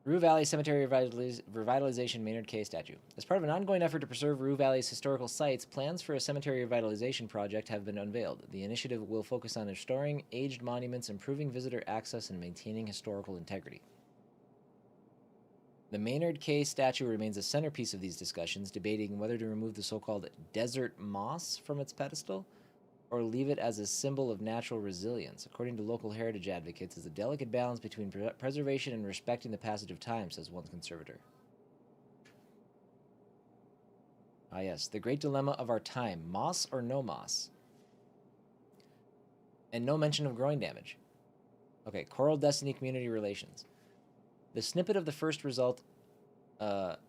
Rue Valley Cemetery Revitalization Maynard K statue. As part of an ongoing effort to preserve Rue Valley's historical sites, plans for a cemetery revitalization project have been unveiled. The initiative will focus on restoring aged monuments, improving visitor access, and maintaining historical integrity. The Maynard K statue remains a centerpiece of these discussions, debating whether to remove the so-called desert moss from its pedestal or leave it as a symbol of natural resilience. According to local heritage advocates, it's a delicate balance between preservation and respecting the passage of time, says one conservator. Ah yes, the great dilemma of our time, moss or no moss? And no mention of growing damage. Okay, Coral Destiny Community Relations. The snippet of the first result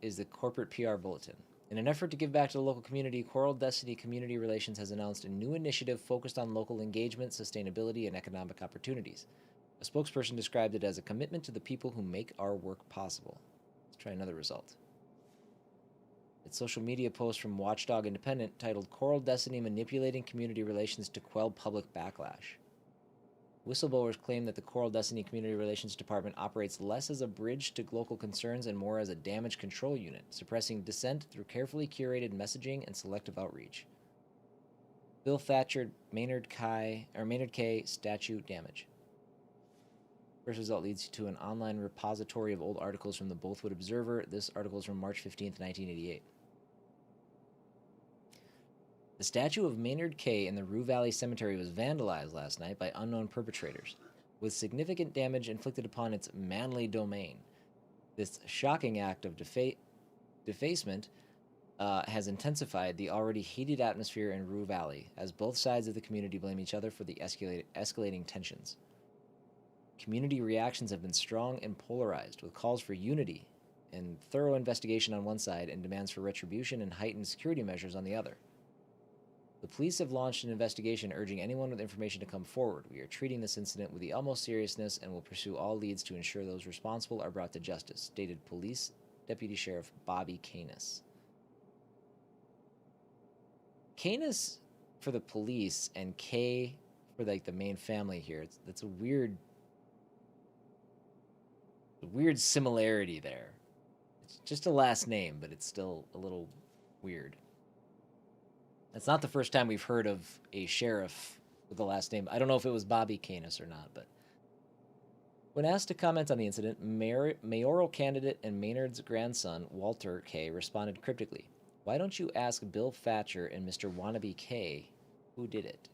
is the corporate PR bulletin. In an effort to give back to the local community, Coral Destiny Community Relations has announced a new initiative focused on local engagement, sustainability, and economic opportunities. A spokesperson described it as a commitment to the people who make our work possible. Let's try another result. Its social media post from Watchdog Independent titled Coral Destiny Manipulating Community Relations to Quell Public Backlash. Whistleblowers claim that the Coral Destiny Community Relations Department operates less as a bridge to local concerns and more as a damage control unit, suppressing dissent through carefully curated messaging and selective outreach. Bill Thatcher, Maynard K statue damage. First result leads to an online repository of old articles from the Bothwood Observer. This article is from March 15th, 1988. The statue of Maynard K in the Rue Valley Cemetery was vandalized last night by unknown perpetrators, with significant damage inflicted upon its manly domain. This shocking act of defacement has intensified the already heated atmosphere in Rue Valley, as both sides of the community blame each other for the escalating tensions. Community reactions have been strong and polarized, with calls for unity and thorough investigation on one side and demands for retribution and heightened security measures on the other. The police have launched an investigation urging anyone with information to come forward. We are treating this incident with the utmost seriousness and will pursue all leads to ensure those responsible are brought to justice, stated Police Deputy Sheriff Bobby Canis. Canis for the police and K for like the main family here. That's a weird similarity there. It's just a last name, but it's still a little weird. That's not the first time we've heard of a sheriff with the last name. I don't know if it was Bobby Canis or not, but when asked to comment on the incident, mayoral candidate and Maynard's grandson, Walter K., responded cryptically, "Why don't you ask Bill Thatcher and Mr. Wannabe K who did it?"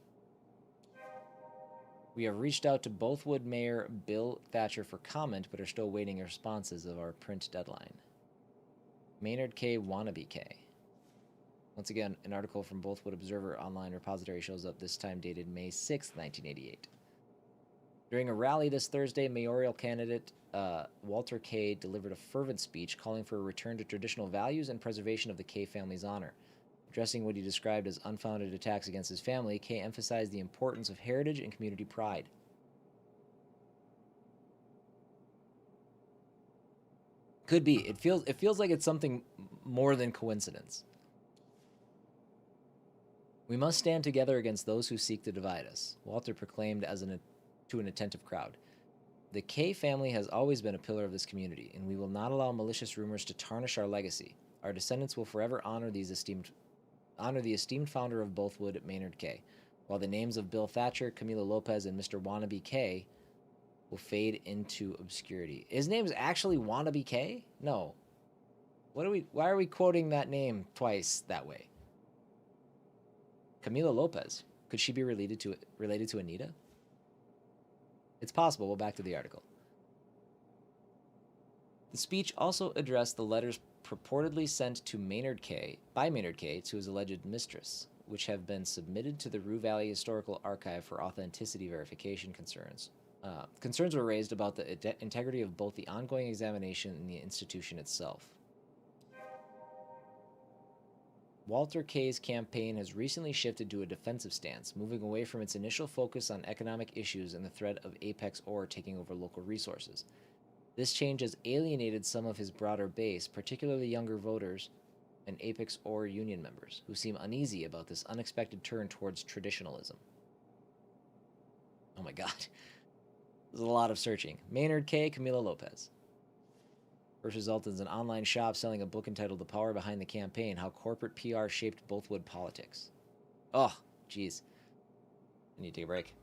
We have reached out to Bothwood Mayor Bill Thatcher for comment, but are still waiting responses of our print deadline. Maynard K. Wannabe K. Once again, an article from Bothwood Observer online repository shows up, this time dated May 6, 1988. During a rally this Thursday, mayoral candidate Walter K. delivered a fervent speech calling for a return to traditional values and preservation of the K family's honor. Addressing what he described as unfounded attacks against his family, K emphasized the importance of heritage and community pride. Could be. It feels like it's something more than coincidence. "We must stand together against those who seek to divide us," Walter proclaimed to an attentive crowd. "The K family has always been a pillar of this community, and we will not allow malicious rumors to tarnish our legacy. Our descendants will forever honor the esteemed founder of Bothwood, Maynard K., while the names of Bill Thatcher, Camilo Lopez, and Mr. Wannabe K will fade into obscurity." His name's actually Wannabe K? No. Why are we quoting that name twice that way? Camilo Lopez. Could she be related to Anita? It's possible. Well, back to the article. The speech also addressed the letters purportedly sent to by Maynard K. to his alleged mistress, which have been submitted to the Rue Valley Historical Archive for authenticity verification concerns. Concerns were raised about the integrity of both the ongoing examination and the institution itself. Walter K.'s campaign has recently shifted to a defensive stance, moving away from its initial focus on economic issues and the threat of Apex ore taking over local resources. This change has alienated some of his broader base, particularly younger voters and Apex ore union members, who seem uneasy about this unexpected turn towards traditionalism. Oh my god. There's a lot of searching. Maynard K. Camilo Lopez. First result is an online shop selling a book entitled The Power Behind the Campaign, How Corporate PR Shaped Bothwood Politics. Oh, jeez. I need to take a break.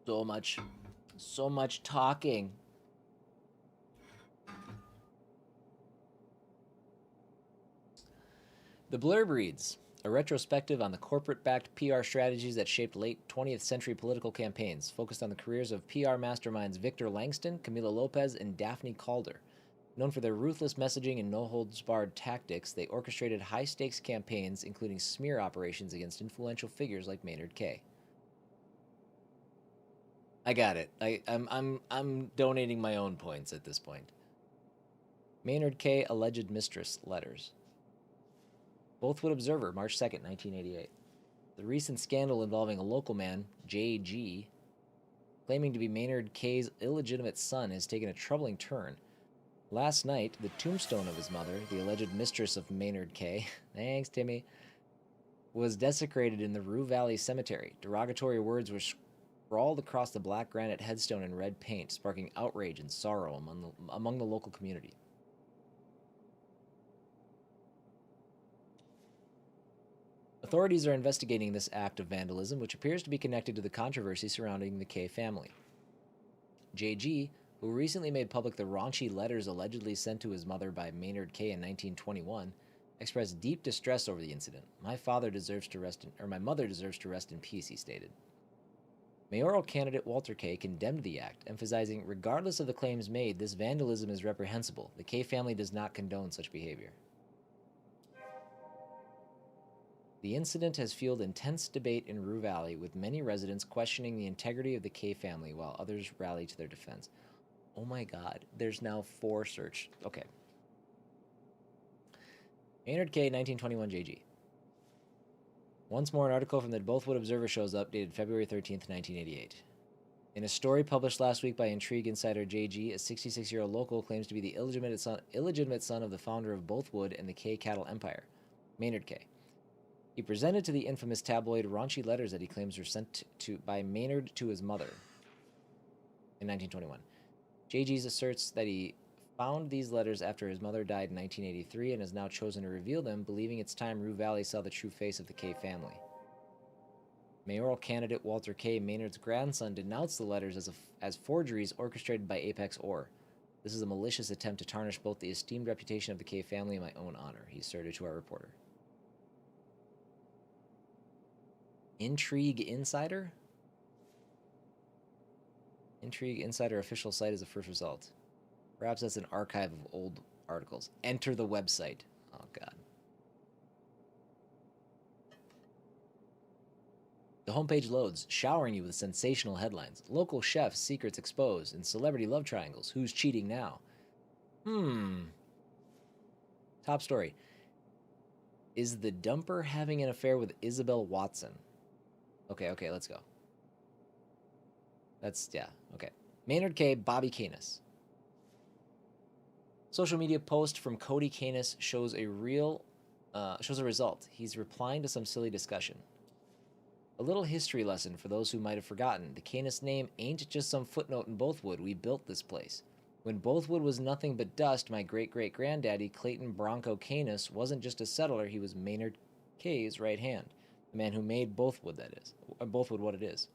So much talking. The blurb reads, a retrospective on the corporate-backed PR strategies that shaped late 20th century political campaigns, focused on the careers of PR masterminds Victor Langston, Camilo Lopez, and Daphne Calder. Known for their ruthless messaging and no-holds-barred tactics, they orchestrated high-stakes campaigns, including smear operations against influential figures like Maynard K. I got it. I'm donating my own points at this point. Maynard K. alleged mistress letters. Bothwood Observer, March 2nd, 1988. The recent scandal involving a local man, J.G., claiming to be Maynard K.'s illegitimate son, has taken a troubling turn. Last night, the tombstone of his mother, the alleged mistress of Maynard K., thanks, Timmy, was desecrated in the Rue Valley Cemetery. Derogatory words were scrawled across the black granite headstone in red paint, sparking outrage and sorrow among the local community. Authorities are investigating this act of vandalism, which appears to be connected to the controversy surrounding the K family. J.G., who recently made public the raunchy letters allegedly sent to his mother by Maynard K. in 1921, expressed deep distress over the incident. My mother deserves to rest in peace, he stated. Mayoral candidate Walter K. condemned the act, emphasizing, regardless of the claims made, this vandalism is reprehensible. The K family does not condone such behavior. The incident has fueled intense debate in Rue Valley, with many residents questioning the integrity of the K family while others rally to their defense. Oh my god, there's now 4 search. Okay. Maynard K. 1921 JG. Once more, an article from the Bothwood Observer shows up, dated February 13th, 1988. In a story published last week by Intrigue insider JG, a 66-year-old local claims to be the illegitimate son of the founder of Both Wood and the K cattle empire, Maynard K. He presented to the infamous tabloid raunchy letters that he claims were sent by Maynard to his mother in 1921. JG asserts that he found these letters after his mother died in 1983 and has now chosen to reveal them, believing it's time Rue Valley saw the true face of the K family. Mayoral candidate Walter K. Maynard's grandson denounced the letters as forgeries orchestrated by Apex Orr. This is a malicious attempt to tarnish both the esteemed reputation of the K family and my own honor, he asserted to our reporter. Intrigue Insider? Intrigue Insider official site is the first result. Perhaps that's an archive of old articles. Enter the website. Oh, God. The homepage loads, showering you with sensational headlines. Local chefs' secrets exposed, and celebrity love triangles. Who's cheating now? Top story. Is the dumper having an affair with Isabel Watson? Okay, let's go. Okay. Maynard K. Bobby Canis. Social media post from Cody Canis shows a result. He's replying to some silly discussion. A little history lesson for those who might have forgotten. The Canis name ain't just some footnote in Bothwood. We built this place. When Bothwood was nothing but dust, my great-great-granddaddy, Clayton Bronco Canis, wasn't just a settler. He was Maynard K's right hand. The man who made Bothwood, that is. Bothwood what it is.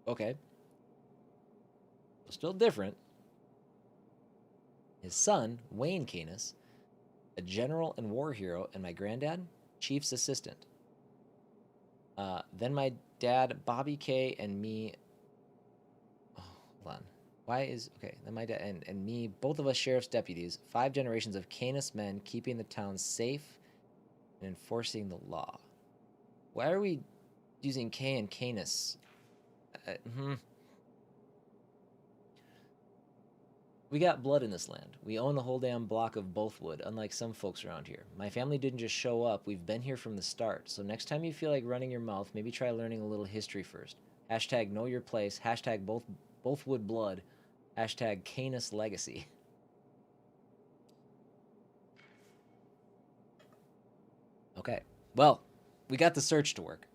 Okay. Still different. His son, Wayne Canis, a general and war hero, and my granddad, chief's assistant. Then my dad, Bobby K, and me. Oh, hold on. Then my dad and me, both of us sheriff's deputies, 5 generations of Canis men keeping the town safe and enforcing the law. Why are we using K and Canis? We got blood in this land. We own the whole damn block of Bothwood, unlike some folks around here. My family didn't just show up. We've been here from the start. So next time you feel like running your mouth, maybe try learning a little history first. Hashtag know your place. Hashtag Bothwood blood. Hashtag Canis legacy. Okay. Well, we got the search to work.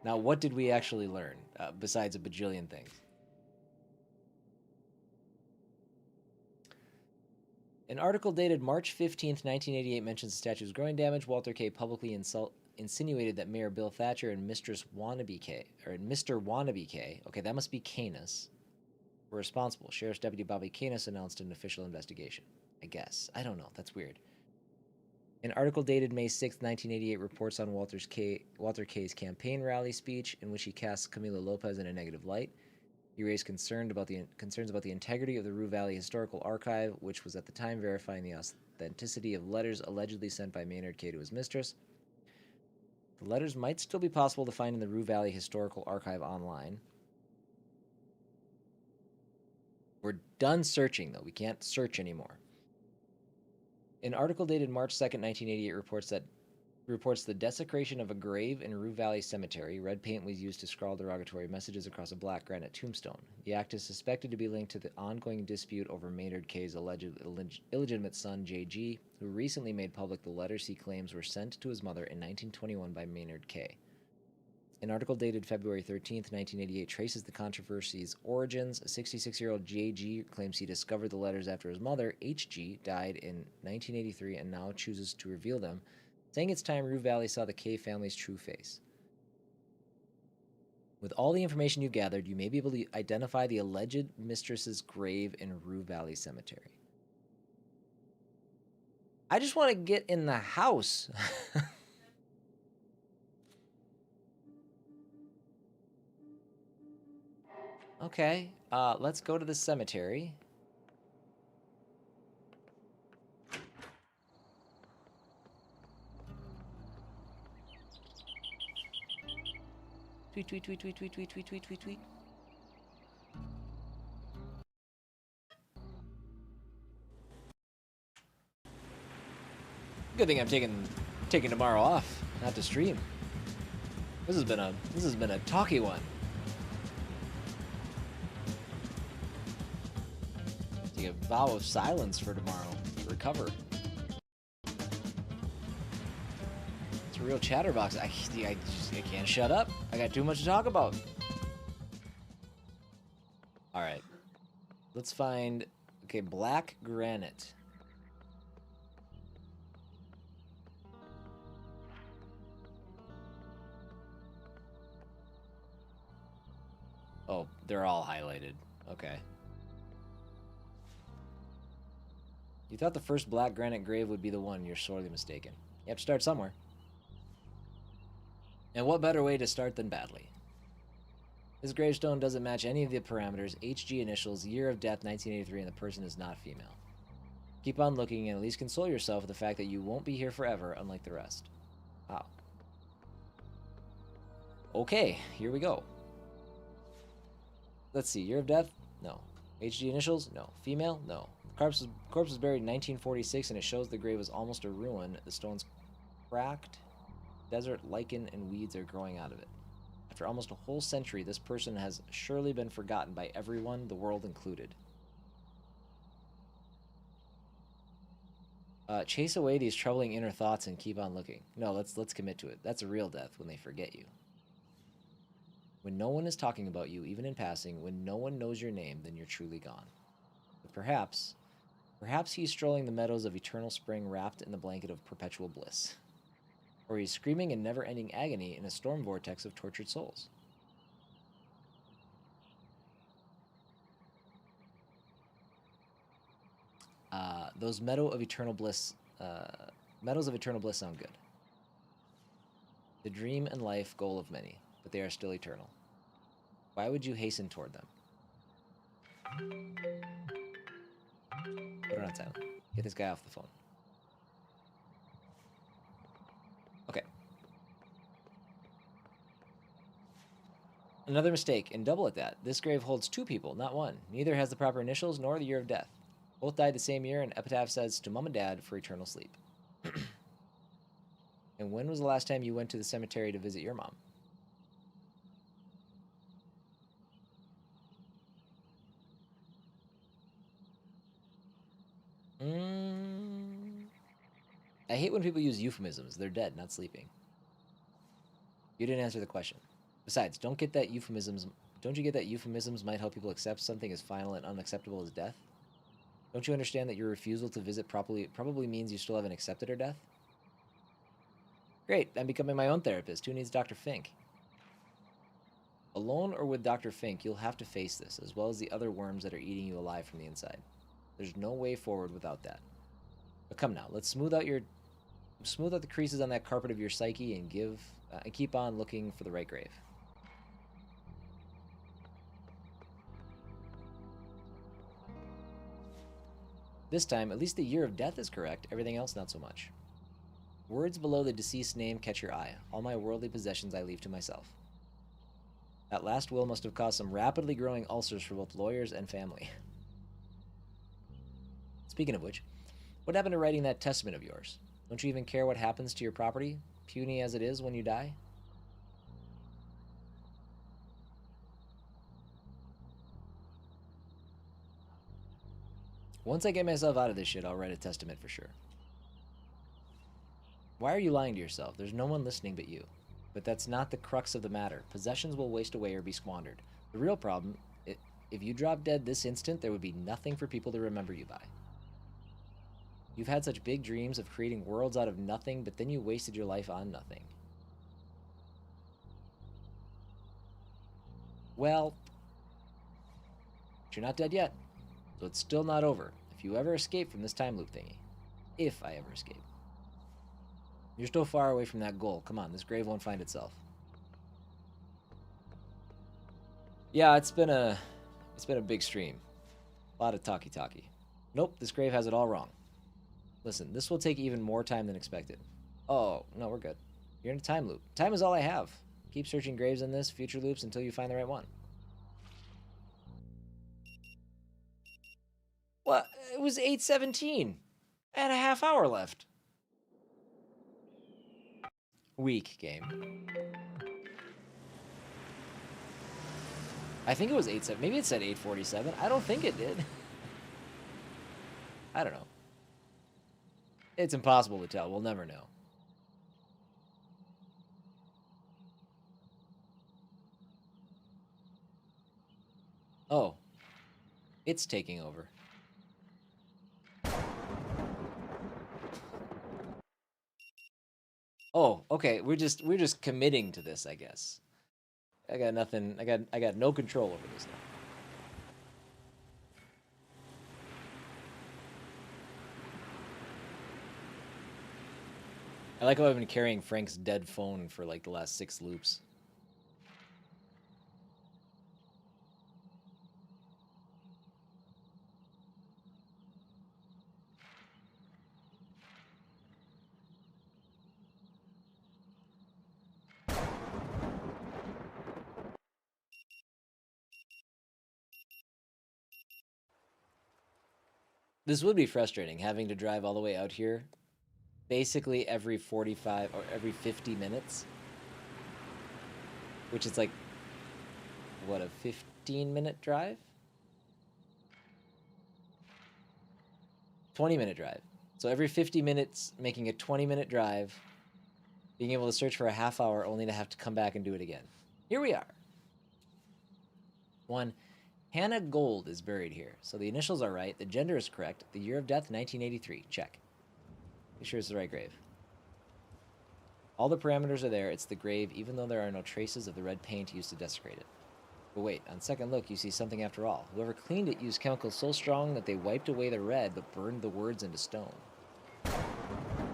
Now, what did we actually learn, besides a bajillion things? An article dated March 15th, 1988 mentions the statue's growing damage. Walter K. publicly insinuated that Mayor Bill Thatcher and Mr. Wannabe K, okay, that must be Canis, were responsible. Sheriff's Deputy Bobby Canis announced an official investigation. I guess. I don't know. That's weird. An article dated May 6, 1988 reports on Walter K's campaign rally speech in which he casts Camilo Lopez in a negative light. He raised concerns about the integrity of the Rue Valley Historical Archive, which was at the time verifying the authenticity of letters allegedly sent by Maynard K. to his mistress. The letters might still be possible to find in the Rue Valley Historical Archive online. We're done searching, though. We can't search anymore. An article dated March 2nd, 1988 reports the desecration of a grave in Rue Valley Cemetery. Red paint was used to scrawl derogatory messages across a black granite tombstone. The act is suspected to be linked to the ongoing dispute over Maynard K's alleged illegitimate son, J.G., who recently made public the letters he claims were sent to his mother in 1921 by Maynard K. An article dated February 13th, 1988 traces the controversy's origins. A 66-year-old J.G. claims he discovered the letters after his mother, H.G., died in 1983 and now chooses to reveal them, saying it's time Rue Valley saw the K family's true face. With all the information you've gathered, you may be able to identify the alleged mistress's grave in Rue Valley Cemetery. I just want to get in the house. Okay, let's go to the cemetery. Tweet, tweet, tweet, tweet, tweet, tweet, tweet, tweet, tweet, tweet. Good thing I'm taking tomorrow off, not to stream. This has been a talky one. Take a vow of silence for tomorrow to recover. It's a real chatterbox. I can't shut up. I got too much to talk about. All right. Let's find... Okay, black granite. Oh, they're all highlighted. Okay. You thought the first black granite grave would be the one. You're sorely mistaken. You have to start somewhere. And what better way to start than badly? This gravestone doesn't match any of the parameters. HG initials, year of death 1983, and the person is not female. Keep on looking and at least console yourself with the fact that you won't be here forever, unlike the rest. Wow. Okay, here we go. Let's see, year of death? No. HG initials? No. Female? No. The corpse was buried in 1946, and it shows the grave was almost a ruin. The stone's cracked. Desert lichen and weeds are growing out of it. After almost a whole century, this person has surely been forgotten by everyone, the world included. Chase away these troubling inner thoughts and keep on looking. No, let's commit to it. That's a real death, when they forget you. When no one is talking about you, even in passing, when no one knows your name, then you're truly gone. But perhaps he's strolling the meadows of eternal spring wrapped in the blanket of perpetual bliss. Or he's screaming in never-ending agony in a storm vortex of tortured souls. Those meadows of eternal bliss sound good. The dream and life goal of many, but they are still eternal. Why would you hasten toward them? Put it on silent. Get this guy off the phone. Okay. Another mistake, and double at that. This grave holds two people, not one. Neither has the proper initials nor the year of death. Both died the same year, and epitaph says, to Mom and Dad for eternal sleep. And when was the last time you went to the cemetery to visit your mom? I hate when people use euphemisms. They're dead, not sleeping. You didn't answer the question. Besides, don't you get that euphemisms might help people accept something as final and unacceptable as death? Don't you understand that your refusal to visit probably means you still haven't accepted her death? Great, I'm becoming my own therapist. Who needs Dr. Fink? Alone or with Dr. Fink, you'll have to face this, as well as the other worms that are eating you alive from the inside. There's no way forward without that. But come now, let's smooth out the creases on that carpet of your psyche and keep on looking for the right grave. This time, at least the year of death is correct, everything else not so much. Words below the deceased name catch your eye. All my worldly possessions I leave to myself. That last will must have caused some rapidly growing ulcers for both lawyers and family. Speaking of which, what happened to writing that testament of yours? Don't you even care what happens to your property, puny as it is when you die? Once I get myself out of this shit, I'll write a testament for sure. Why are you lying to yourself? There's no one listening but you. But that's not the crux of the matter. Possessions will waste away or be squandered. The real problem, if you drop dead this instant, there would be nothing for people to remember you by. You've had such big dreams of creating worlds out of nothing, but then you wasted your life on nothing. Well, but you're not dead yet, so it's still not over. If you ever escape from this time loop thingy. If I ever escape. You're still far away from that goal. Come on, this grave won't find itself. Yeah, it's been a big stream. A lot of talky-talky. Nope, this grave has it all wrong. Listen, this will take even more time than expected. Oh, no, we're good. You're in a time loop. Time is all I have. Keep searching graves in this, future loops, until you find the right one. What? It was 8:17. I had a half hour left. Weak game. I think it was 8:07. Maybe it said 8:47. I don't think it did. I don't know. It's impossible to tell. We'll never know. Oh. It's taking over. Oh, okay. We're just committing to this, I guess. I got nothing. I got no control over this now. I like how I've been carrying Frank's dead phone for like the last 6 loops. This would be frustrating, having to drive all the way out here basically every 45 or every 50 minutes. Which is like, what, a 15-minute drive? 20-minute drive. So every 50 minutes, making a 20-minute drive, being able to search for a half hour only to have to come back and do it again. Here we are. 1. Hannah Gold is buried here. So the initials are right. The gender is correct. The year of death, 1983. Check. Make sure it's the right grave. All the parameters are there. It's the grave, even though there are no traces of the red paint used to desecrate it. But wait, on second look, you see something after all. Whoever cleaned it used chemicals so strong that they wiped away the red but burned the words into stone.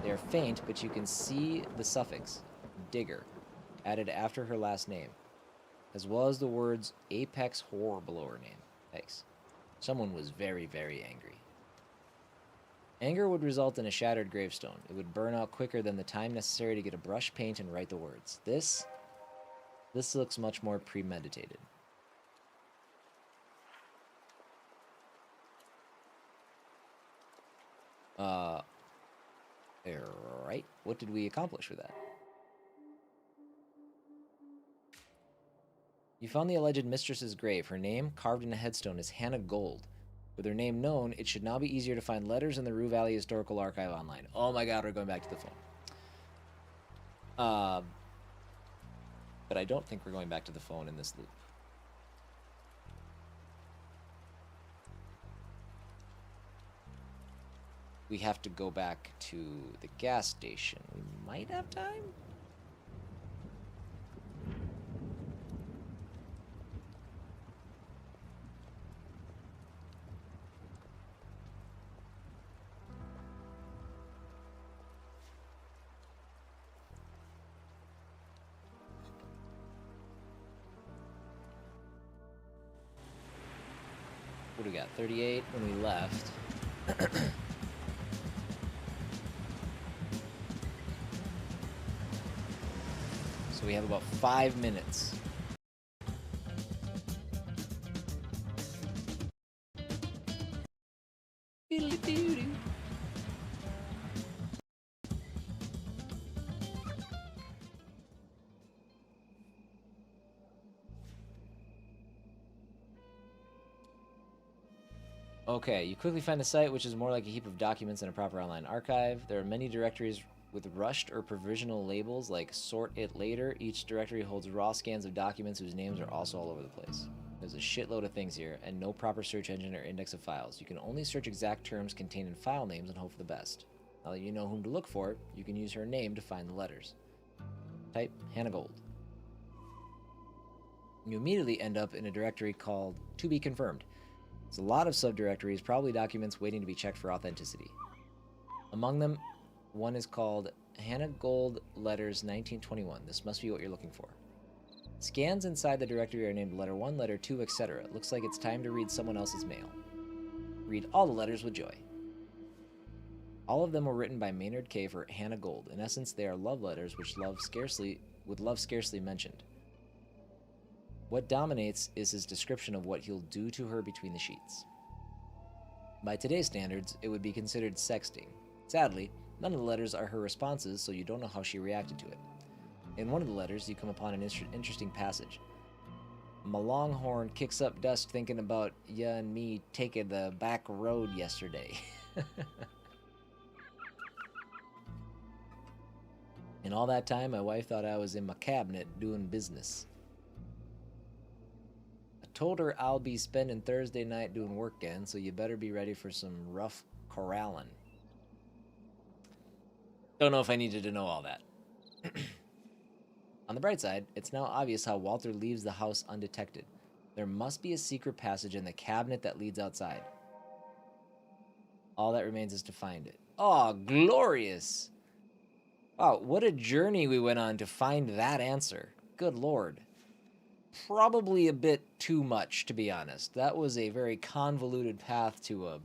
They are faint, but you can see the suffix, digger, added after her last name, as well as the words Apex Horror below her name. Thanks. Someone was very, very angry. Anger would result in a shattered gravestone. It would burn out quicker than the time necessary to get a brush paint and write the words. This looks much more premeditated. Right. What did we accomplish with that? You found the alleged mistress's grave. Her name, carved in a headstone, is Hannah Gold. With her name known, it should now be easier to find letters in the Rue Valley Historical Archive online. Oh my god, we're going back to the phone. But I don't think we're going back to the phone in this loop. We have to go back to the gas station. We might have time? What do we got? 38 when we left. So we have about 5 minutes. Okay, you quickly find the site, which is more like a heap of documents in a proper online archive. There are many directories with rushed or provisional labels like sort it later. Each directory holds raw scans of documents whose names are also all over the place. There's a shitload of things here, and no proper search engine or index of files. You can only search exact terms contained in file names and hope for the best. Now that you know whom to look for, you can use her name to find the letters. Type Hannah Gold. You immediately end up in a directory called To Be Confirmed. There's a lot of subdirectories, probably documents waiting to be checked for authenticity. Among them, one is called Hannah Gold Letters 1921. This must be what you're looking for. Scans inside the directory are named letter 1, letter 2, etc. It looks like it's time to read someone else's mail. Read all the letters with joy. All of them were written by Maynard K. for Hannah Gold. In essence, they are love letters with love scarcely mentioned. What dominates is his description of what he'll do to her between the sheets. By today's standards, it would be considered sexting. Sadly, none of the letters are her responses, so you don't know how she reacted to it. In one of the letters, you come upon an interesting passage. My longhorn kicks up dust thinking about ya and me taking the back road yesterday. And all that time, my wife thought I was in my cabinet doing business. I told her I'll be spending Thursday night doing work again, so you better be ready for some rough corralling. Don't know if I needed to know all that. On the bright side, it's now obvious how Walter leaves the house undetected. There must be a secret passage in the cabinet that leads outside. All that remains is to find it. Oh, glorious! Wow, what a journey we went on to find that answer. Good lord. Probably a bit too much, to be honest. That was a very convoluted path to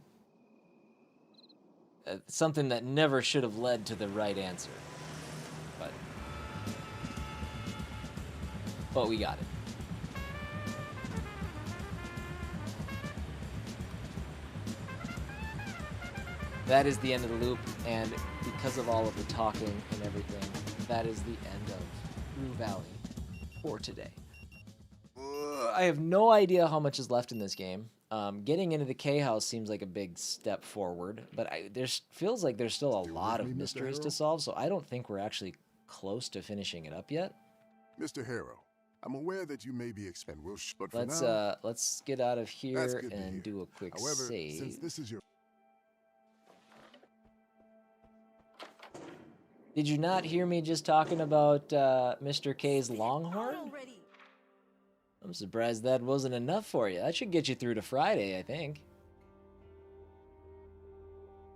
something that never should have led to the right answer. But we got it. That is the end of the loop, and because of all of the talking and everything, that is the end of Rue Valley for today. I have no idea how much is left in this game. Getting into the K house seems like a big step forward, but feels like there's still a lot of mysteries to solve, so I don't think we're actually close to finishing it up yet. Mr. Harrow, I'm aware that you may be expended, but for let's now, let's get out of here and do a quick However, save. since this is your... Did you not hear me just talking about Mr. K's Longhorn? I'm surprised that wasn't enough for you. That should get you through to Friday, I think.